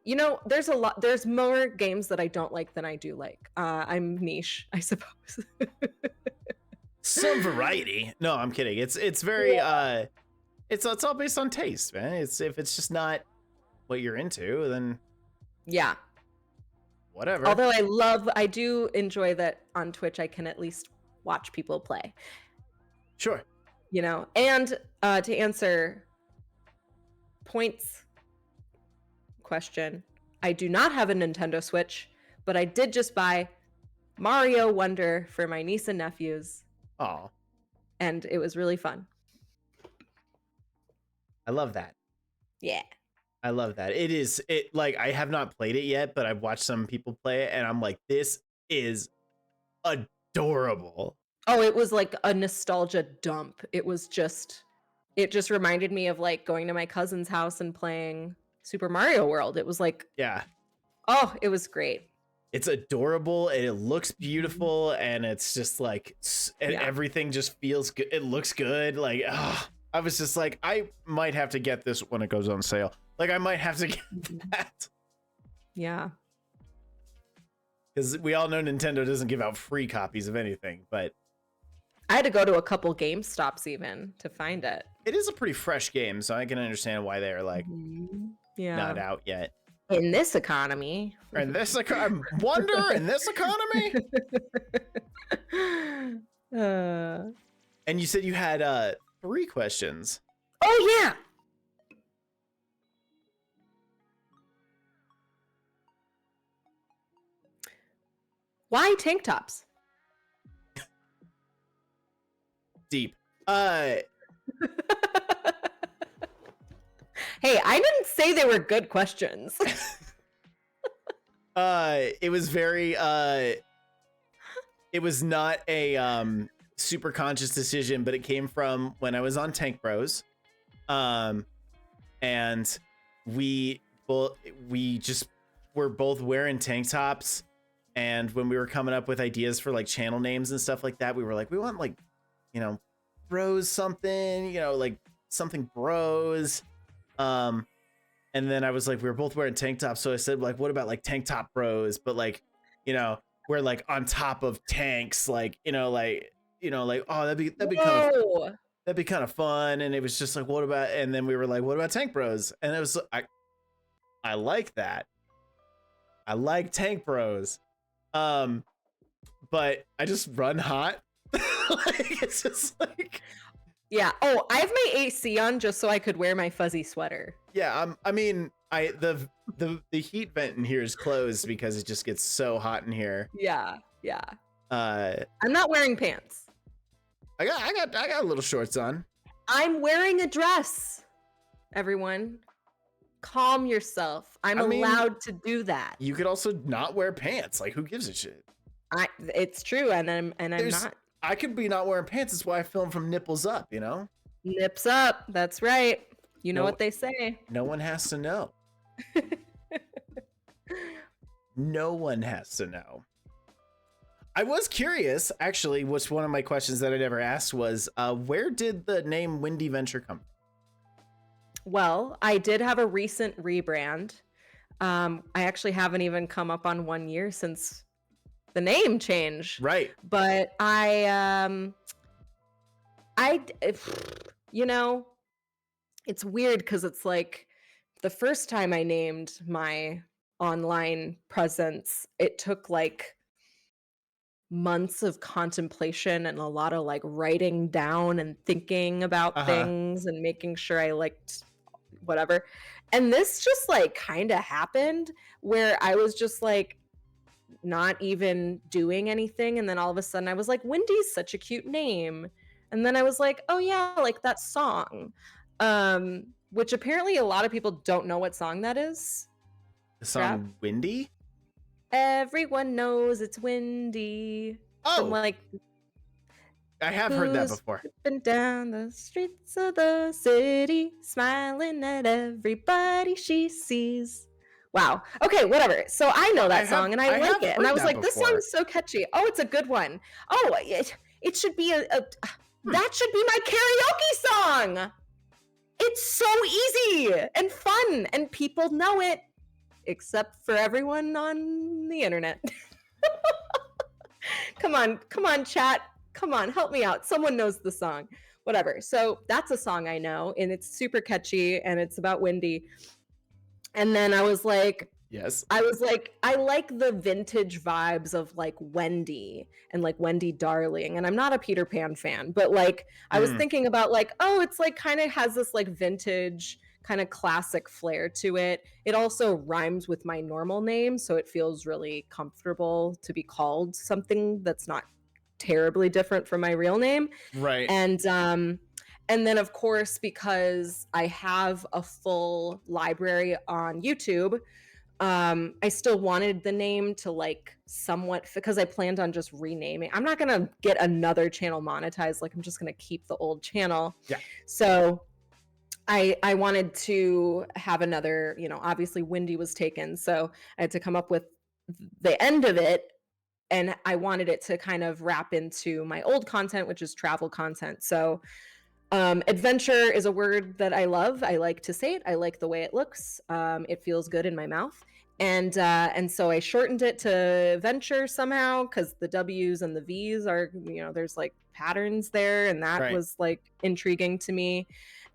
You know, there's more games that I don't like than I do like. I'm niche, I suppose. Some variety. No, I'm kidding. It's very it's all based on taste, man. If it's just not what you're into, then yeah. Whatever. Although I do enjoy that on Twitch I can at least watch people play. Sure. You know, and to answer Point's question, I do not have a Nintendo Switch, but I did just buy Mario Wonder for my niece and nephews. Oh. And it was really fun. I love that. Yeah. I love that. It like I have not played it yet, but I've watched some people play it and I'm like, this is adorable. Oh, it was like a nostalgia dump. It just reminded me of like going to my cousin's house and playing Super Mario World. It was like, yeah. Oh, it was great. It's adorable and it looks beautiful and it's just like everything just feels good. It looks good. Like, I was just like, I might have to get this when it goes on sale. Like, I might have to get that. Yeah. Because we all know Nintendo doesn't give out free copies of anything, but I had to go to a couple GameStops even to find it. It is a pretty fresh game, so I can understand why they're like not out yet. In this economy. In this wonder in this economy. And you said you had 3 questions. Oh yeah. Why tank tops? Deep. Hey, I didn't say they were good questions. It was very it was not a super conscious decision, but it came from when I was on Tank Bros. And we just were both wearing tank tops, and when we were coming up with ideas for like channel names and stuff like that, we were like, we want like, you know, bros something, you know, like something bros. And then I was like, we were both wearing tank tops, so I said like, what about like tank top bros, but like, you know, we're like on top of tanks, like, oh, that'd be kind of fun. And it was just like, what about, and then we were like, what about tank bros? And it was, I like that. I like tank bros. But I just run hot. Like, it's just like, yeah. Oh, I have my AC on just so I could wear my fuzzy sweater. Yeah. I mean, the heat vent in here is closed because it just gets so hot in here. Yeah. Yeah. I'm not wearing pants. I got little shorts on. I'm wearing a dress. Everyone, calm yourself. I'm allowed to do that. You could also not wear pants. Like, who gives a shit? It's true, and I'm not. I could be not wearing pants. That's why I film from nipples up, you know? Nips up. That's right. You know what they say. No one has to know. No one has to know. I was curious, actually, which one of my questions that I never asked was, where did the name WindyVenture come from? Well, I did have a recent rebrand. I actually haven't even come up on 1 year since the name change. Right. But you know, it's weird because it's like the first time I named my online presence, it took like months of contemplation and a lot of like writing down and thinking about things and making sure I liked whatever. And this just like kind of happened where I was just like not even doing anything, and then all of a sudden I was like, Windy's such a cute name. And then I was like, oh yeah, like that song, which apparently a lot of people don't know what song that is. The song Windy? Everyone knows it's Windy. Oh, from, like, I have heard that before. Tripping down the streets of the city, smiling at everybody she sees. Wow. Okay, whatever. So I know that song and I like it. And I was like, this song's so catchy. Oh, it's a good one. Oh, it should be that should be my karaoke song. It's so easy and fun and people know it. except for everyone on the internet. Come on, chat. Come on, help me out. Someone knows the song. Whatever. So that's a song I know, and it's super catchy, and it's about Wendy. And then I was like, I like the vintage vibes of like Wendy and like Wendy Darling. And I'm not a Peter Pan fan, but like I was thinking about like, oh, it's like kind of has this like vintage kind of classic flair to it. It also rhymes with my normal name, so it feels really comfortable to be called something that's not terribly different from my real name. Right. And then of course, because I have a full library on YouTube, I still wanted the name to like somewhat, because I planned on just renaming. I'm not gonna get another channel monetized. Like I'm just gonna keep the old channel. Yeah. So I wanted to have another, obviously Wendy was taken. So I had to come up with the end of it. And I wanted it to kind of wrap into my old content, which is travel content. So adventure is a word that I love. I like to say it. I like the way it looks. It feels good in my mouth. And so I shortened it to venture somehow, because the W's and the V's are, there's like patterns there. And that was like intriguing to me.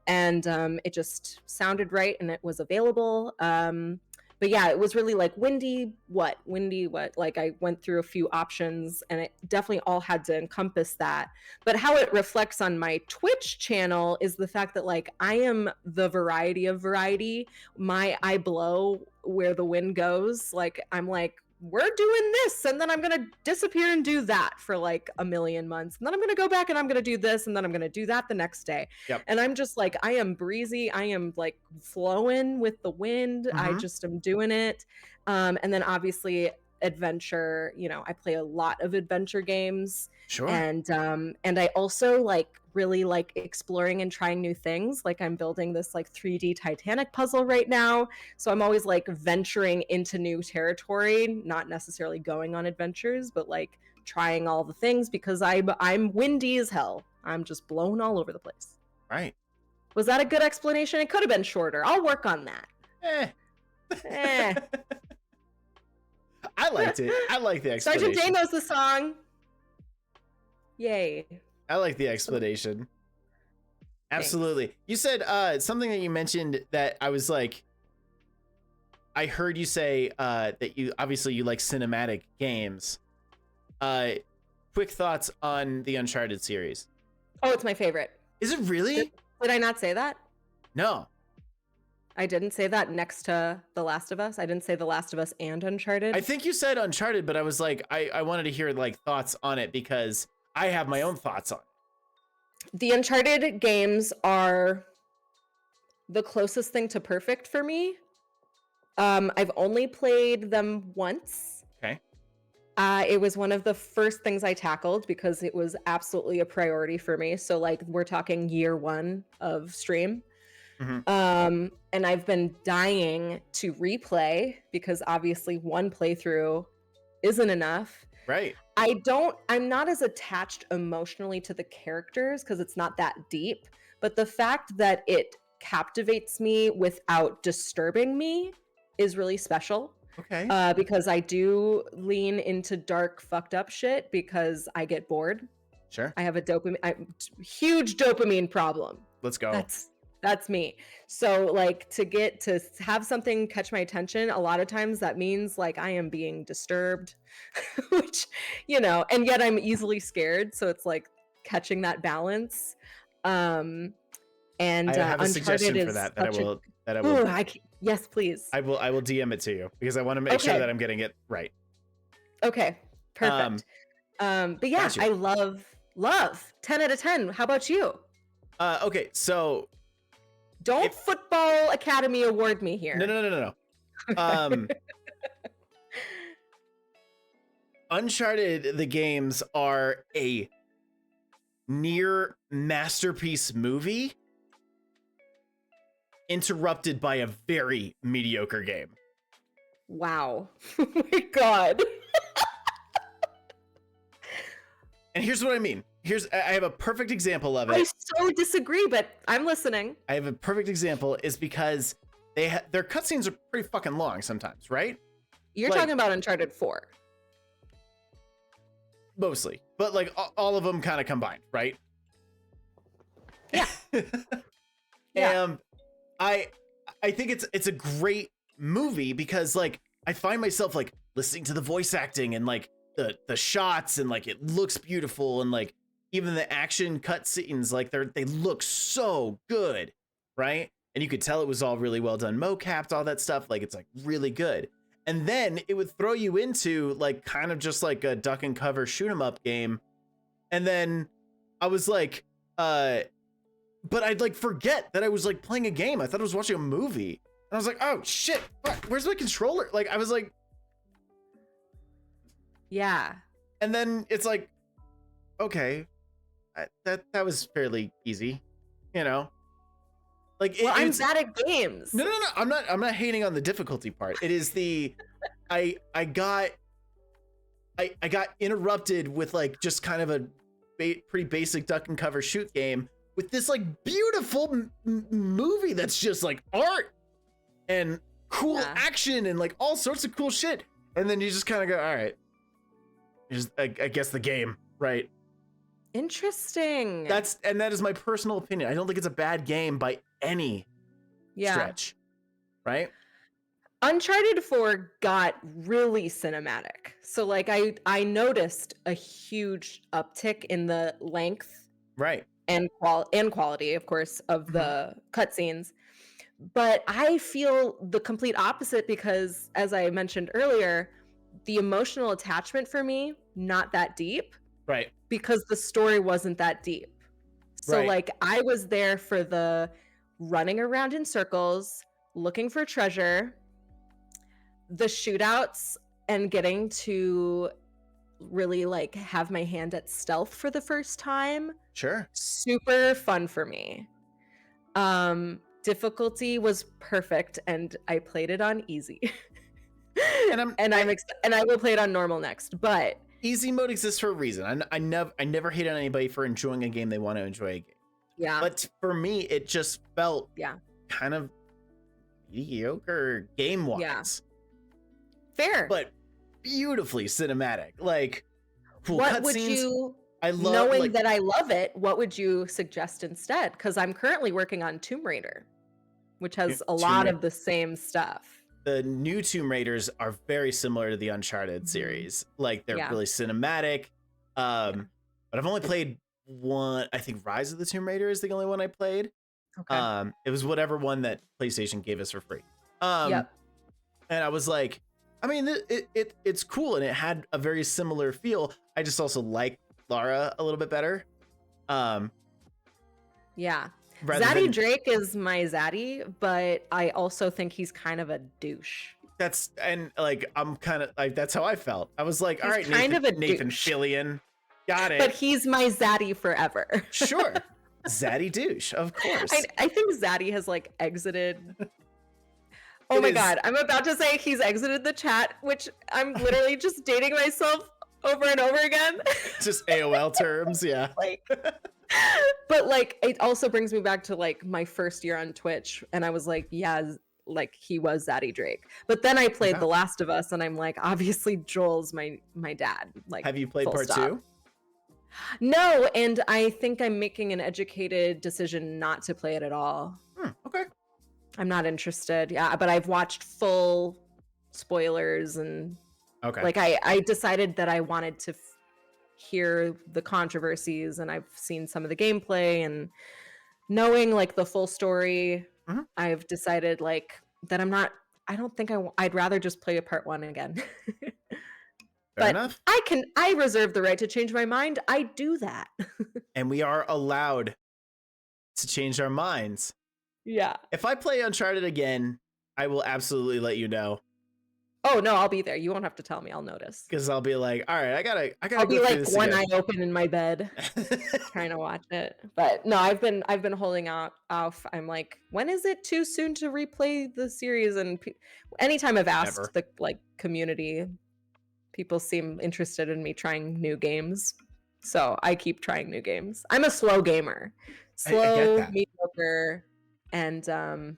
And it just sounded right, and it was available. But yeah, it was really like Wendy what? Like I went through a few options, and it definitely all had to encompass that. But how it reflects on my Twitch channel is the fact that like I am the variety of variety. I blow where the wind goes. Like I'm like, we're doing this, and then I'm gonna disappear and do that for like a million months, and then I'm gonna go back and I'm gonna do this, and then I'm gonna do that the next day. Yep. And I'm just like, I am breezy, I am like flowing with the wind. I just am doing it. And then obviously adventure, I play a lot of adventure games. Sure. And I also like really like exploring and trying new things. Like I'm building this like 3D Titanic puzzle right now. So I'm always like venturing into new territory, not necessarily going on adventures, but like trying all the things, because I'm windy as hell. I'm just blown all over the place. Right. Was that a good explanation? It could have been shorter. I'll work on that. I liked it. I like the explanation. Sergeant J knows the song. Yay. I like the explanation. Absolutely. Thanks. You said something that you mentioned that I was like, I heard you say that you like cinematic games. Quick thoughts on the Uncharted series. Oh, it's my favorite. Is it really? Did I not say that? No. I didn't say that next to The Last of Us. I didn't say The Last of Us and Uncharted. I think you said Uncharted, but I was like, I wanted to hear like thoughts on it, because I have my own thoughts on it. The Uncharted games are the closest thing to perfect for me. I've only played them once. Okay. It was one of the first things I tackled because it was absolutely a priority for me. So like we're talking year one of stream. And I've been dying to replay, because obviously one playthrough isn't enough. Right. I'm not as attached emotionally to the characters because it's not that deep, but the fact that it captivates me without disturbing me is really special. Okay. Because I do lean into dark, fucked up shit because I get bored. Sure. I have a huge dopamine problem. Let's go. That's me. So like to have something catch my attention, a lot of times that means like I am being disturbed, which, and yet I'm easily scared. So it's like catching that balance. And I have a suggestion for that I will. Yes, please. I will DM it to you, because I want to make sure that I'm getting it right. Okay, perfect. But yeah, gotcha. I love 10 out of 10. How about you? Okay, so don't Football Academy Award me here. No. Uncharted, the games are a near masterpiece movie interrupted by a very mediocre game. Wow. Oh my God. And here's what I mean. I have a perfect example of it. I so disagree, but I'm listening. I have a perfect example is because their cutscenes are pretty fucking long sometimes, right? You're talking about Uncharted 4. Mostly, but like all of them kind of combined, right? Yeah. And I think it's a great movie because like I find myself like listening to the voice acting and like the shots and like it looks beautiful and like even the action cutscenes like they look so good, right? And you could tell it was all really well done, mocapped, all that stuff. Like it's like really good. And then it would throw you into like kind of just like a duck and cover shoot 'em up game. And then I was like, but I'd like forget that I was like playing a game. I thought I was watching a movie. And I was like, oh shit, fuck, where's my controller? Like I was like, yeah. And then it's like, okay, that was fairly easy, you know? Like I'm bad at games. No. I'm not hating on the difficulty part. It is the I got interrupted with like just kind of a pretty basic duck and cover shoot game with this like beautiful movie that's just like art and cool action and like all sorts of cool shit. And then you just kind of go, all right, I guess the game, right? Interesting. That is my personal opinion. I don't think it's a bad game by any stretch, right? Uncharted 4 got really cinematic. So like I noticed a huge uptick in the length, right, and quality, of course, of the cutscenes. But I feel the complete opposite because, as I mentioned earlier, the emotional attachment for me, not that deep. Right. Because the story wasn't that deep. So like I was there for the running around in circles, looking for treasure, the shootouts, and getting to really like have my hand at stealth for the first time. Sure. Super fun for me. Difficulty was perfect and I played it on easy. and I will play it on normal next, but easy mode exists for a reason. I never hate on anybody for enjoying a game they want to enjoy a game. Yeah. But for me, it just felt kind of mediocre game-wise. Yeah. Fair. But beautifully cinematic. Like cool what would cutscenes. You I love knowing like, that I love it, what would you suggest instead? Because I'm currently working on Tomb Raider, which has a lot of the same stuff. The new Tomb Raiders are very similar to the Uncharted series. Like they're really cinematic. But I've only played one. I think Rise of the Tomb Raider is the only one I played. Okay. It was whatever one that PlayStation gave us for free. And I was like, I mean, it's cool and it had a very similar feel. I just also like Lara a little bit better. Zaddy Drake is my Zaddy, but I also think he's kind of a douche. That's I'm kind of like that's how I felt. I was like, He's all right, kind of a Nathan douche. Fillion, got it. But he's my Zaddy forever. Sure, Zaddy douche, of course. I think Zaddy has like exited. Oh my god, I'm about to say he's exited the chat, which I'm literally just dating myself over and over again. Just AOL terms, yeah. Like, but like it also brings me back to like my first year on Twitch, and I was like, yeah, like he was Zaddy Drake. But then I played The Last of Us, and I'm like, obviously Joel's my dad. Like, have you played part 2? No, and I think I'm making an educated decision not to play it at all. Okay. I'm not interested. Yeah, but I've watched full spoilers and like I decided that I wanted to hear the controversies, and I've seen some of the gameplay, and knowing like the full story, I've decided like that I don't think I'd rather just play a part 1 again. Fair enough. I reserve the right to change my mind. I do that. And we are allowed to change our minds. Yeah. If I play Uncharted again, I will absolutely let you know. Oh no, I'll be there. You won't have to tell me. I'll notice. Because I'll be like, all right, I gotta. I'll be like one eye open in my bed, trying to watch it. But no, I've been holding off. I'm like, when is it too soon to replay the series? And anytime I've asked the like community, people seem interested in me trying new games, so I keep trying new games. I'm a slow gamer, mediocre, and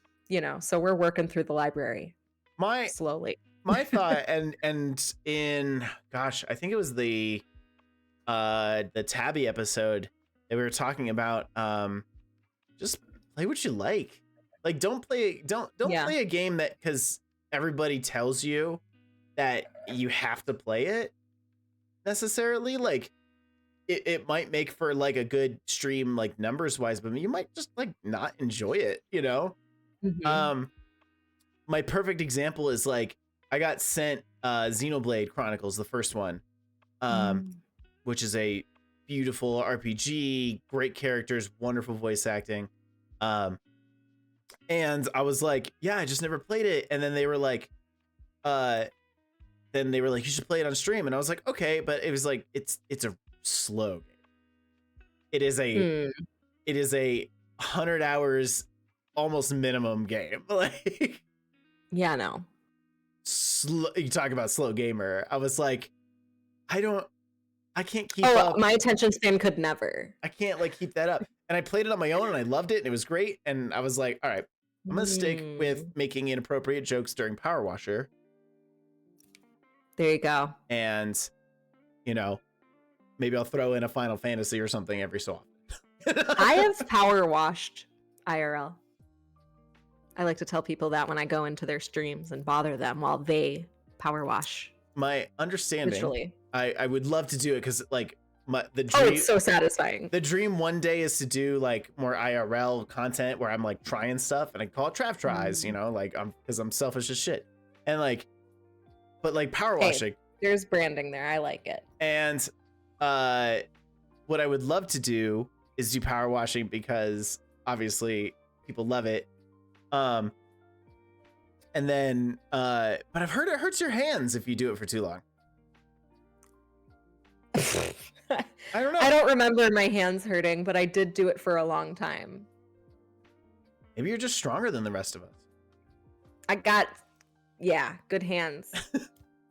so we're working through the library slowly. My thought, and in, gosh, I think it was the Tabby episode that we were talking about, just play what you like. Like, don't play a game that because everybody tells you that you have to play it necessarily. Like, it might make for like a good stream, like numbers wise, but you might just like not enjoy it, Mm-hmm. My perfect example is like I got sent Xenoblade Chronicles, the first one, which is a beautiful RPG, great characters, wonderful voice acting. And I was like, yeah, I just never played it. And then they were like, you should play it on stream. And I was like, okay, but it was like, it's a slow game. It is a 100 hours almost minimum game. Like, yeah, no. You talk about slow gamer. I was like, I can't keep up. My attention span could never. I can't like keep that up. And I played it on my own and I loved it and it was great. And I was like, all right, I'm going to stick with making inappropriate jokes during Power Washer. There you go. And, maybe I'll throw in a Final Fantasy or something every so often. I have power washed IRL. I like to tell people that when I go into their streams and bother them while they power wash. My understanding, literally. I would love to do it because like the dream, it's so satisfying. The dream one day is to do like more IRL content where I'm like trying stuff and I call it Trav Tries, like because I'm selfish as shit. And like, but like power washing. There's branding there. I like it. And what I would love to do is do power washing because obviously people love it. And then but I've heard it hurts your hands if you do it for too long. I don't know. I don't remember my hands hurting, but I did do it for a long time. Maybe you're just stronger than the rest of us. I got, good hands.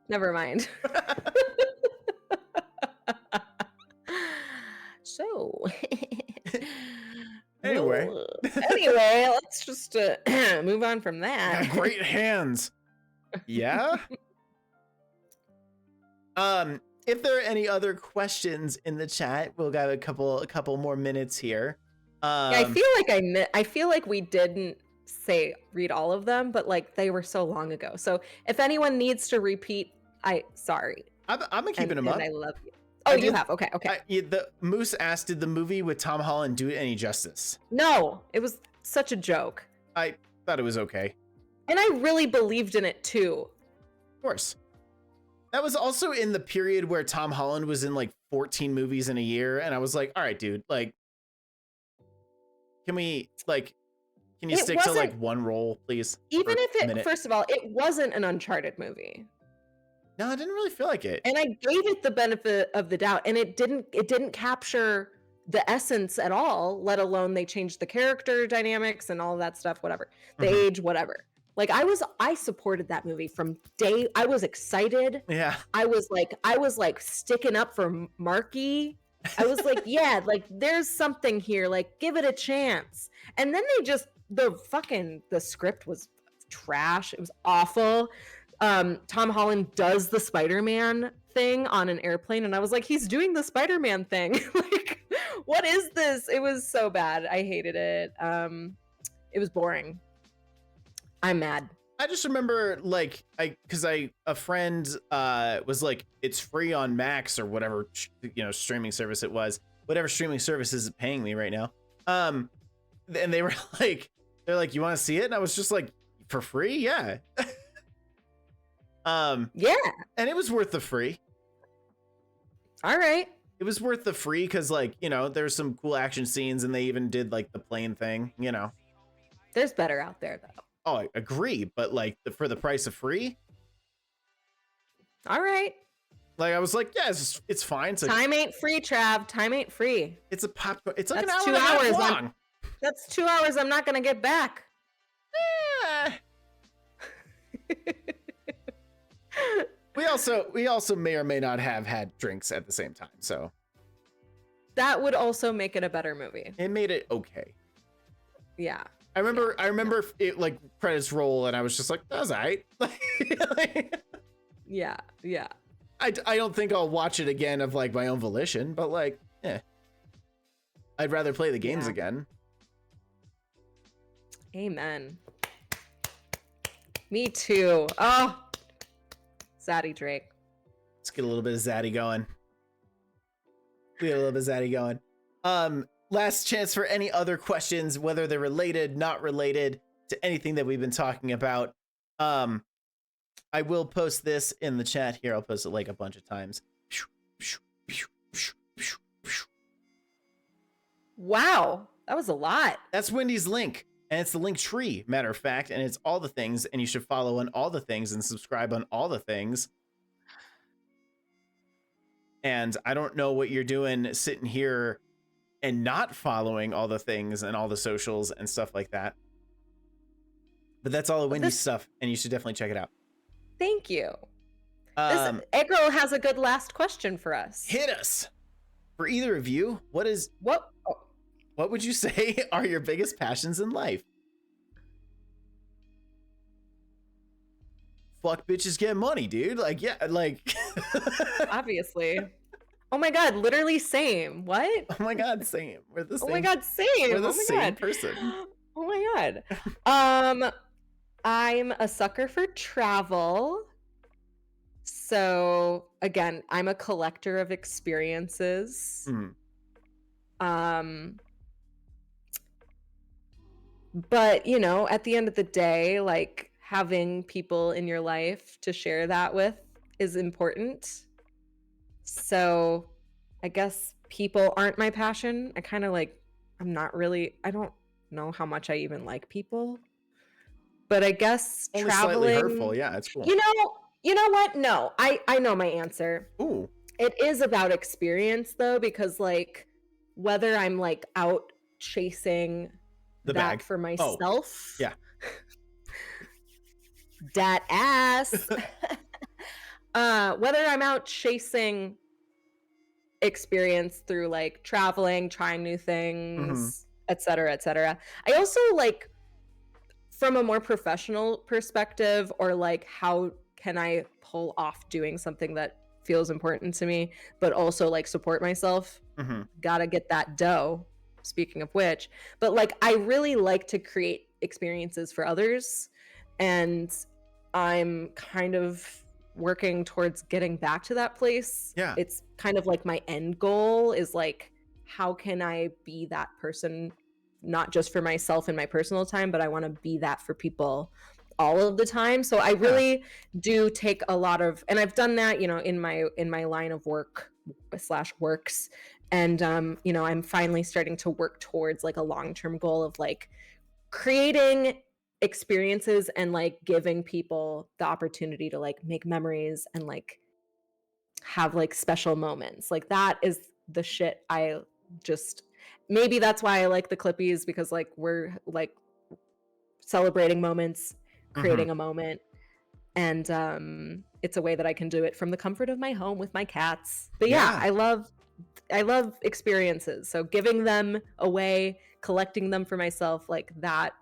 Never mind. So, anyway, let's just move on from that. Got great hands. Yeah. If there are any other questions in the chat, we'll got a couple more minutes here. I feel like we didn't read all of them, but like they were so long ago. So if anyone needs to repeat, sorry. I'm keeping them up. And I love you. Oh, you have? Okay. The Moose asked, did the movie with Tom Holland do it any justice? No, it was such a joke. I thought it was okay. And I really believed in it too. Of course. That was also in the period where Tom Holland was in like 14 movies in a year. And I was like, all right, dude, like, can you stick to like one role, please? Even if first of all, it wasn't an Uncharted movie. No, I didn't really feel like it. And I gave it the benefit of the doubt, and it didn't capture the essence at all, let alone they changed the character dynamics and all of that stuff, whatever. The age, whatever. Like I supported that movie from day. I was excited. Yeah. I was like sticking up for Marky. I was like, yeah, like there's something here. Like give it a chance. And then the script was trash. It was awful. Tom Holland does the Spider-Man thing on an airplane, and I was like, he's doing the Spider-Man thing. Like, what is this? It was so bad. I hated it. It was boring. I'm mad. I just remember like a friend was like, it's free on Max or whatever streaming service it was, whatever streaming service is paying me right now. And they were like, you want to see it? And I was just like, for free? Yeah. Yeah. And it was worth the free. All right. It was worth the free because like, there's some cool action scenes and they even did like the plane thing, There's better out there though. Oh, I agree, but like for the price of free. All right. Like I was like, yeah, it's fine. Time ain't free, Trav. Time ain't free. It's a popcorn. It's like that's an hour 2 hours long. That's 2 hours I'm not gonna get back. We also may or may not have had drinks at the same time, so that would also make it a better movie. It made it okay. Yeah. I remember it like credits roll, and I was just like, "That's alright." Yeah. I don't think I'll watch it again of like my own volition, but like, I'd rather play the games again. Amen. Me too. Oh, Zaddy Drake. Let's get a little bit of Zaddy going. Last chance for any other questions, whether they're related, not related to anything that we've been talking about. I will post this in the chat here. I'll post it like a bunch of times. Wow, that was a lot. That's Windy's link, and it's the link tree, matter of fact, and it's all the things, and you should follow on all the things and subscribe on all the things. And I don't know what you're doing sitting here and not following all the things and all the socials and stuff like that. But that's all of Windy's stuff, and you should definitely check it out. Thank you. This Egro has a good last question for us. Hit us. For either of you, what would you say are your biggest passions in life? Fuck bitches, get money, dude. Like, yeah, like. Obviously. Oh my God, literally same. What? Oh my God, same. We're the same. Oh my God, same. We're the same person. Oh my God. I'm a sucker for travel. So again, I'm a collector of experiences. But you know, at the end of the day, like having people in your life to share that with is important. So I guess people aren't my passion. I kind of like, I don't know how much I even like people. But I guess only traveling, slightly hurtful. Yeah, it's cool. You know what? No, I know my answer. Ooh. It is about experience though, because like whether I'm like out chasing the that bag for myself. Yeah. Dat ass. Whether I'm out chasing experience through like traveling, trying new things, et cetera, et cetera. I also like, from a more professional perspective, or like how can I pull off doing something that feels important to me, but also like support myself. Gotta get that dough, speaking of which. But like, I really like to create experiences for others, and I'm kind of working towards getting back to that place. Yeah. It's kind of like my end goal is like, how can I be that person, not just for myself in my personal time, but I want to be that for people all of the time. So I really do take a lot of, and I've done that, you know, in my line of work / works. And, you know, I'm finally starting to work towards like a long-term goal of like creating experiences and like giving people the opportunity to like make memories and like have like special moments. Like that is the shit I just, maybe that's why I like the Clippys, because like we're like celebrating moments, creating a moment, and it's a way that I can do it from the comfort of my home with my cats. But yeah, I love experiences. So giving them away, collecting them for myself, like that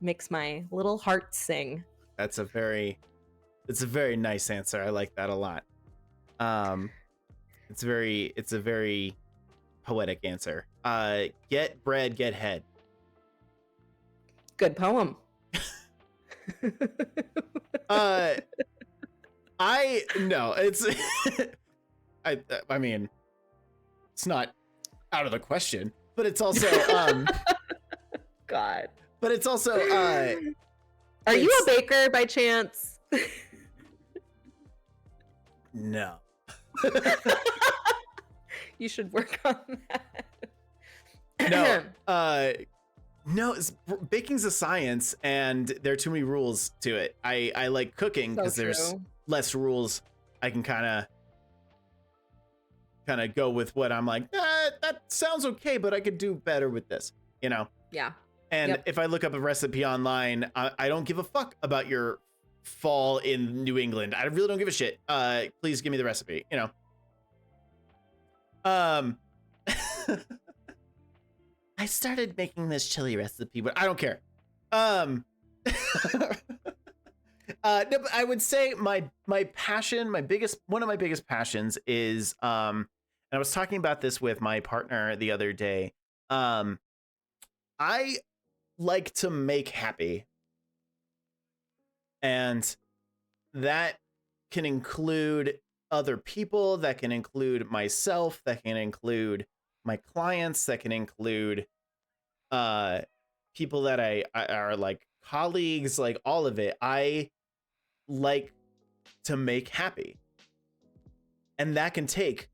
makes my little heart sing. It's a very nice answer. I like that a lot. It's a very poetic answer. Get bread, get head. Good poem. It's I mean, it's not out of the question, but it's also God. But it's also Are you a baker by chance? No. You should work on that. No, baking's a science, and there are too many rules to it. I like cooking because there's less rules. I can kind of go with what I'm like, that sounds okay, but I could do better with this, you know? Yeah. And if I look up a recipe online, I don't give a fuck about your fall in New England. I really don't give a shit. Please give me the recipe, you know? I started making this chili recipe, but I don't care. No, but I would say my passion, one of my biggest passions is, and I was talking about this with my partner the other day. I like to make happy, and that can include other people, that can include myself, that can include my clients, that can include people that I are like colleagues, like all of it. I like to make happy, and that can take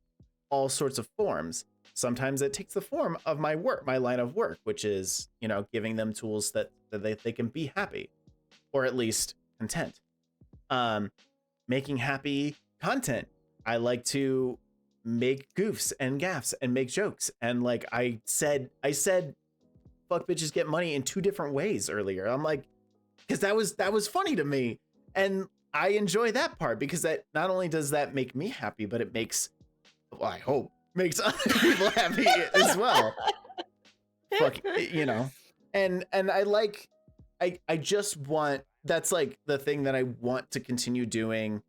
all sorts of forms. Sometimes it takes the form of my line of work, which is, giving them tools that they can be happy, or at least content. Making happy content. I like to make goofs and gaffs and make jokes, and like I said fuck bitches get money in 2 different ways earlier. I'm like, because that was funny to me, and I enjoy that part, because that not only does that make me happy, but it makes, well, I hope makes other people happy as well. Fuck, and I just want, that's like the thing that I want to continue doing,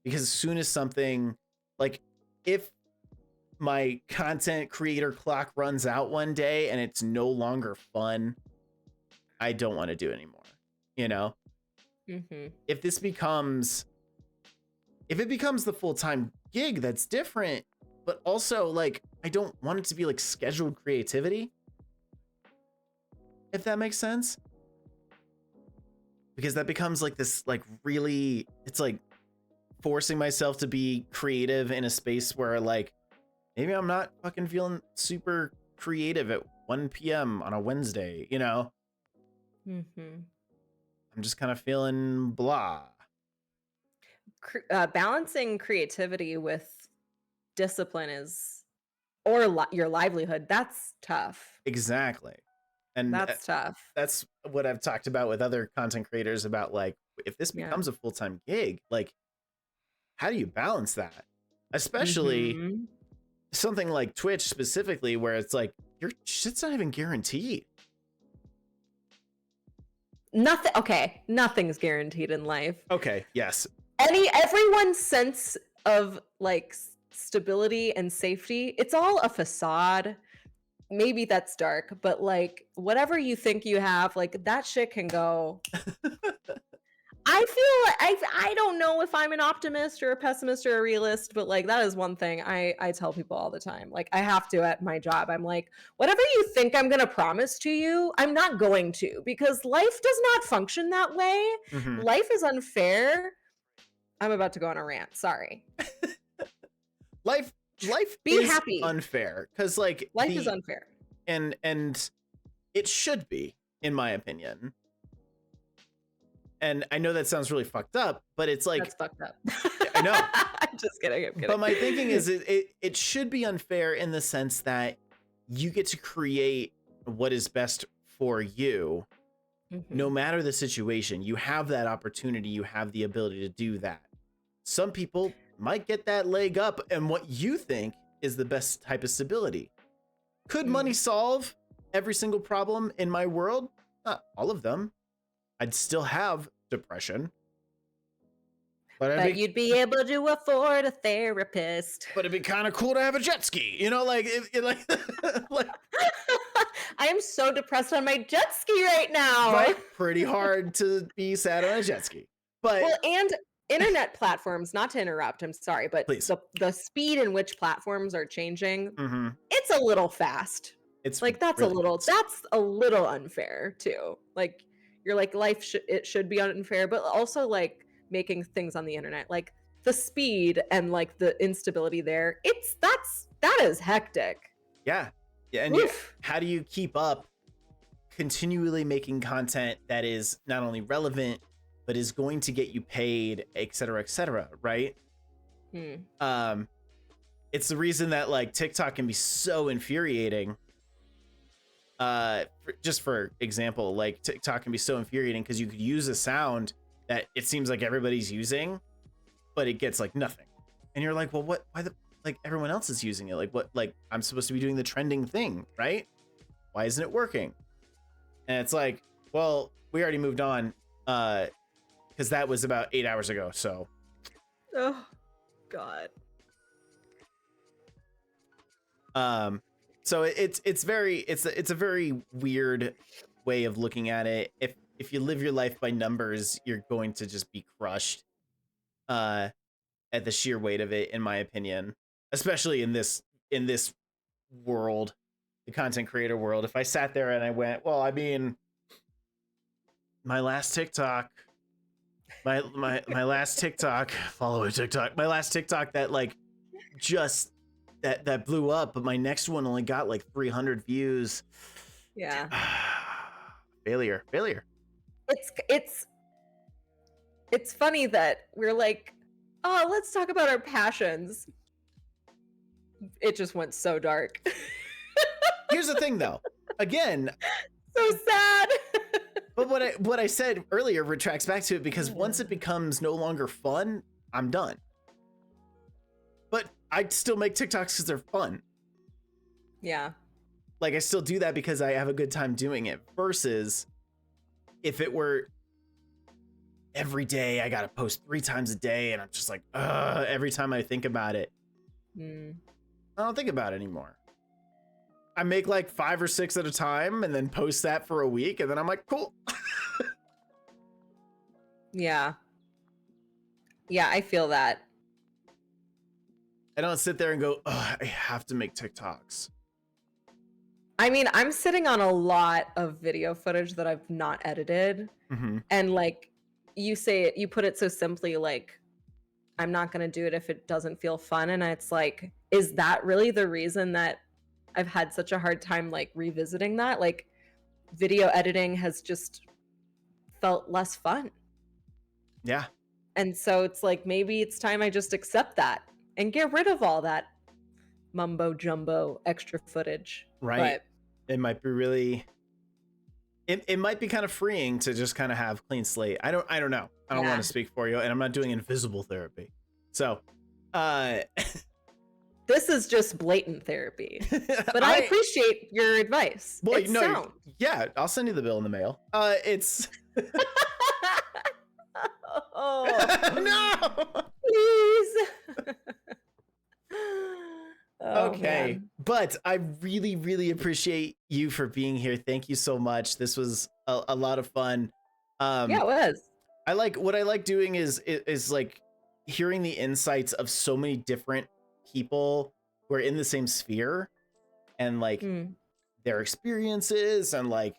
because as soon as something, like, if my content creator clock runs out one day and it's no longer fun, I don't want to do it anymore. If it becomes the full-time gig, that's different. But also, like, I don't want it to be like scheduled creativity, if that makes sense. Because that becomes like this, like, really, it's like forcing myself to be creative in a space where, like, maybe I'm not fucking feeling super creative at 1 p.m. on a Wednesday, I'm just kind of feeling blah. Balancing creativity with discipline or your livelihood, that's tough. Exactly. And that's tough. That's what I've talked about with other content creators about, like, if this becomes a full-time gig, like, how do you balance that? Especially something like Twitch specifically, where it's like, your shit's not even guaranteed. Nothing's guaranteed in life. Okay, yes. Everyone's sense of, like, stability and safety, it's all a facade. Maybe that's dark, but, like, whatever you think you have, like, that shit can go. I feel I don't know if I'm an optimist or a pessimist or a realist, but, like, that is one thing I tell people all the time. Like, I have to at my job. I'm like, whatever you think I'm gonna promise to you, I'm not going to, because life does not function that way. Life is unfair. I'm about to go on a rant. Sorry. Life be is happy. Unfair, because, like, life is unfair, and it should be, in my opinion. And I know that sounds really fucked up, but it's like, that's fucked up. I know. I'm just kidding. But my thinking is, it should be unfair in the sense that you get to create what is best for you, no matter the situation. You have that opportunity. You have the ability to do that. Some people might get that leg up and what you think is the best type of stability. Could money solve every single problem in my world? Not all of them. I'd still have depression. But you'd be able to afford a therapist. But it'd be kind of cool to have a jet ski, like, like I am so depressed on my jet ski right now. Right? Pretty hard to be sad on a jet ski. But and internet platforms, not to interrupt, I'm sorry, but please. The speed in which platforms are changing, it's a little fast. It's like, that's really a little unfair too. Like, you're like, life it should be unfair, but also, like, making things on the internet, like the speed and, like, the instability there, that is hectic. Yeah. And how do you keep up continually making content that is not only relevant but is going to get you paid, et cetera, right? It's the reason that, like, TikTok can be so infuriating. Just for example, like, TikTok can be so infuriating because you could use a sound that it seems like everybody's using, but it gets, like, nothing. And you're like, well, why like, everyone else is using it? Like, what, like, I'm supposed to be doing the trending thing, right? Why isn't it working? And it's like, well, we already moved on, because that was about 8 hours ago. So, oh God. So it's a very weird way of looking at it. If you live your life by numbers, you're going to just be crushed at the sheer weight of it, in my opinion, especially in this world, the content creator world. If I sat there and I went, well, I mean, my last TikTok, my last TikTok, follow a TikTok, my last TikTok that like just that blew up, but my next one only got like 300 views. Yeah. Failure. It's funny that we're like, oh, let's talk about our passions. It just went so dark. Here's the thing though. Again, so sad. but what I said earlier retracts back to it, because once it becomes no longer fun, I'm done. But I still make TikToks because they're fun. Yeah. Like, I still do that because I have a good time doing it, versus if it were every day, I got to post 3 times a day, and I'm just like, every time I think about it, I don't think about it anymore. I make like 5 or 6 at a time and then post that for a week, and then I'm like, cool. Yeah. Yeah, I feel that. I don't sit there and go, oh, I have to make TikToks. I mean, I'm sitting on a lot of video footage that I've not edited. Mm-hmm. And like you put it so simply, like, I'm not going to do it if it doesn't feel fun. And it's like, is that really the reason that I've had such a hard time like revisiting that? Like, video editing has just felt less fun. Yeah. And so it's like, maybe it's time I just accept that and get rid of all that mumbo jumbo extra footage. Right. But it might be really, it might be kind of freeing to just kind of have clean slate. I don't know. I don't want to speak for you, and I'm not doing invisible therapy. So, this is just blatant therapy, but I appreciate your advice. Well, no, yeah, I'll send you the bill in the mail. It's oh no, please. Okay, man. But I really, really appreciate you for being here. Thank you so much. This was a lot of fun. Yeah, it was. What I like doing is like hearing the insights of so many different people who are in the same sphere, and like their experiences. And like,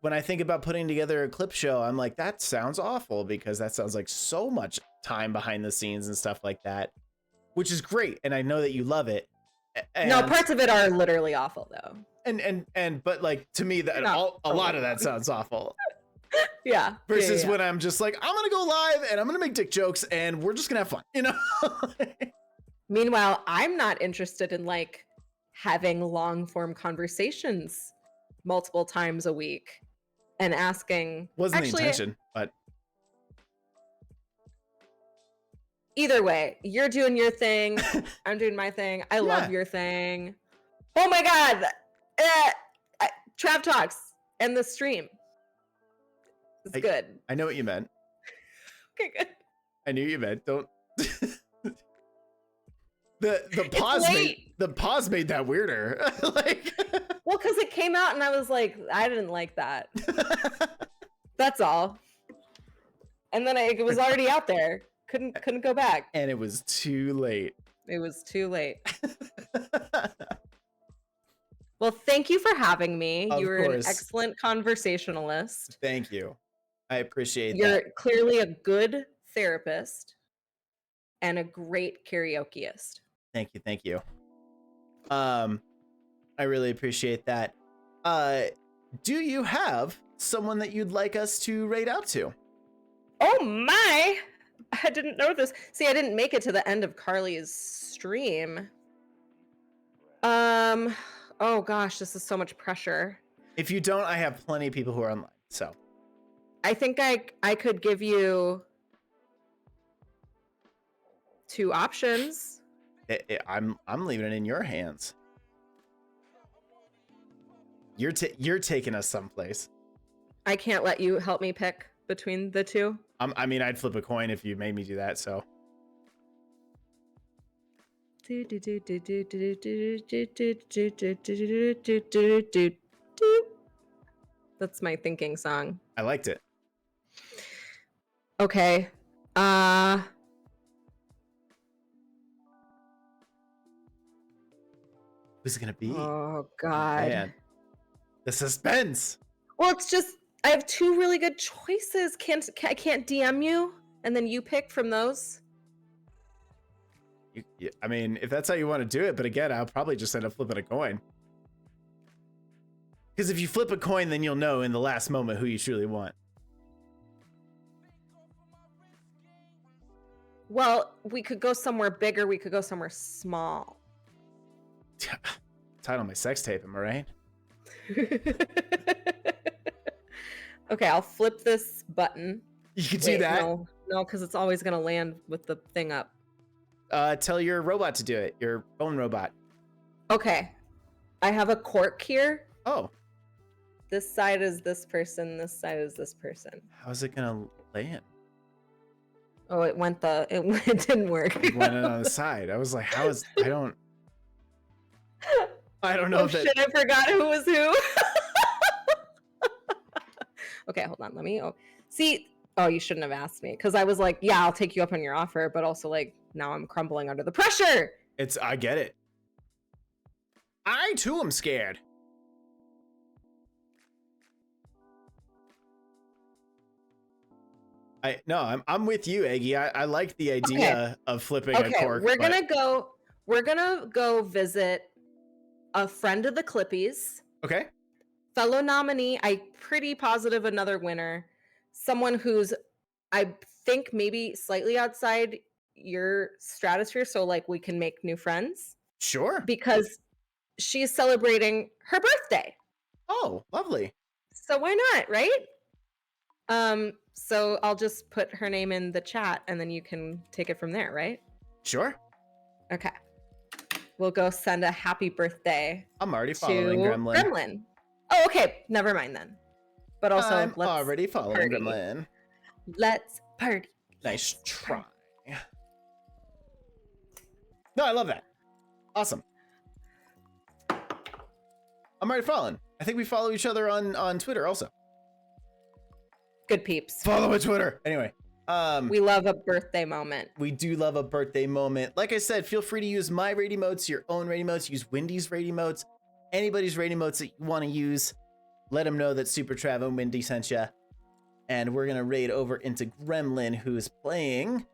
when I think about putting together a clip show, I'm like, that sounds awful, because that sounds like so much time behind the scenes and stuff like that, which is great. And I know that you love it. And, no, parts of it are literally awful though. But like, to me, that a lot of that sounds awful. Yeah. Versus yeah. when I'm just like, I'm gonna go live and I'm gonna make dick jokes and we're just gonna have fun, you know? Meanwhile, I'm not interested in like having long form conversations multiple times a week and asking. Wasn't the intention, but either way, you're doing your thing. I'm doing my thing. I love your thing. Oh my God. TravTalks and the stream. It's good. I know what you meant. Okay, good. I knew you meant. Don't. the pause made that weirder. Like, well, because it came out and I was like, I didn't like that. That's all. And then it was already out there. Couldn't go back. And it was too late. It was too late. Well, thank you for having me. You were an excellent conversationalist. Thank you. I appreciate that. You're clearly a good therapist and a great karaokeist. Thank you. I really appreciate that. Do you have someone that you'd like us to rate out to? Oh my! I didn't know this. See, I didn't make it to the end of Carly's stream. Oh gosh, this is so much pressure. If you don't, I have plenty of people who are online, so. I think I could give you 2 options. I'm leaving it in your hands. You're taking us someplace. I can't let you help me pick between the two. I mean, I'd flip a coin if you made me do that. So. That's my thinking song. I liked it. Okay. Who's it gonna be? Oh God. Man. The suspense. Well, it's just I have two really good choices. I can't DM you and then you pick from those. I mean, if that's how you want to do it, but again, I'll probably just end up flipping a coin. Because if you flip a coin, then you'll know in the last moment who you truly want. Well, we could go somewhere bigger. We could go somewhere small. Title my sex tape, am I right? Okay, I'll flip this button. You can do that? No, because it's always going to land with the thing up. Tell your robot to do it. Your phone robot. Okay. I have a cork here. Oh. This side is this person. This side is this person. How's it gonna land? Oh, it didn't work. It went on the side. I was like, I don't know if that... Shit, I forgot who was who. Okay, hold on. Let me... Oh, you shouldn't have asked me. Because I was like, yeah, I'll take you up on your offer. But also, like, now I'm crumbling under the pressure. I get it. I, too, am scared. I'm with you, Eggy. I like the idea of flipping a cork. We're gonna go visit a friend of the Clippys. Okay. Fellow nominee, I'm pretty positive another winner. Someone who's, I think, maybe slightly outside your stratosphere, so like we can make new friends. Sure. Because she's celebrating her birthday. Oh, lovely. So why not, right? So I'll just put her name in the chat and then you can take it from there, right? Sure. Okay. We'll go send a happy birthday. I'm already following Gremlin. Oh, okay. Never mind then. But also, I'm already following Gremlin. Let's party. Nice try. No, I love that. Awesome. I'm already following. I think we follow each other on Twitter also. Good peeps. Follow my Twitter. Anyway. We love a birthday moment. We do love a birthday moment. Like I said, feel free to use my raid emotes, your own raid emotes, use Windy's raid emotes, anybody's raid emotes that you want to use. Let them know that Super Trav and Windy sent you. And we're going to raid over into Gremlin, who's playing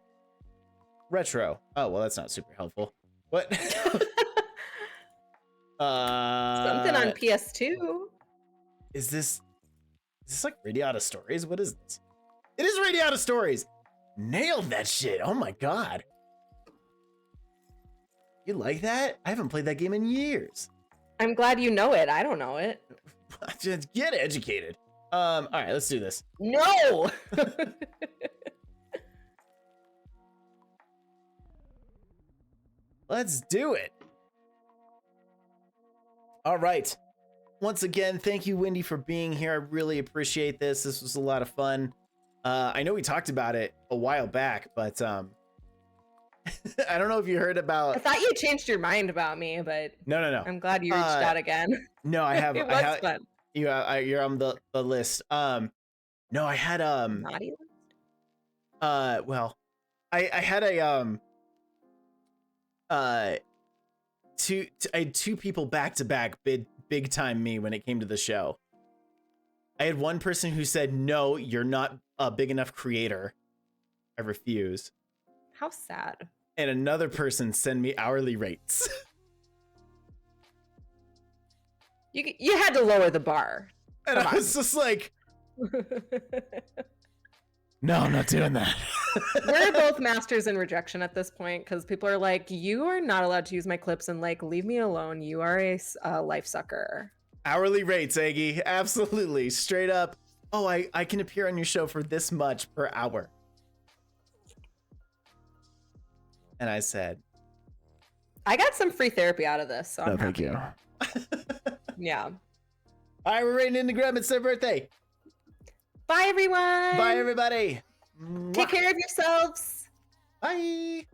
Retro. Oh, well, that's not super helpful. What? Something on PS2. Is this like Radiata Stories? What is this? It is Radiata Stories. Nailed that shit. Oh my god. You like that? I haven't played that game in years. I'm glad you know it. I don't know it. Just get educated. All right, let's do this. No. Let's do it. All right. Once again, thank you, Windy, for being here. I really appreciate this. This was a lot of fun. I know we talked about it a while back, but I don't know if you heard about... I thought you changed your mind about me, but... No. I'm glad you reached out again. No, I have... It was fun. You're on the list. No, I had... Naughty list? Well, I had a... I had two people back to back big time me when it came to the show. I had one person who said, "No, you're not a big enough creator. I refuse." How sad. And another person send me hourly rates. You had to lower the bar. And I was just like, no, I'm not doing that. We're both masters in rejection at this point because people are like, you are not allowed to use my clips and like, leave me alone. You are a life sucker. Hourly rates, Aggie. Absolutely. Straight up. Oh, I can appear on your show for this much per hour. And I said, I got some free therapy out of this. So no, I'm thank happy. you. Yeah. All right, we're rating into Graham. It's their birthday. Bye, everyone. Bye, everybody. Take care of yourselves. Bye.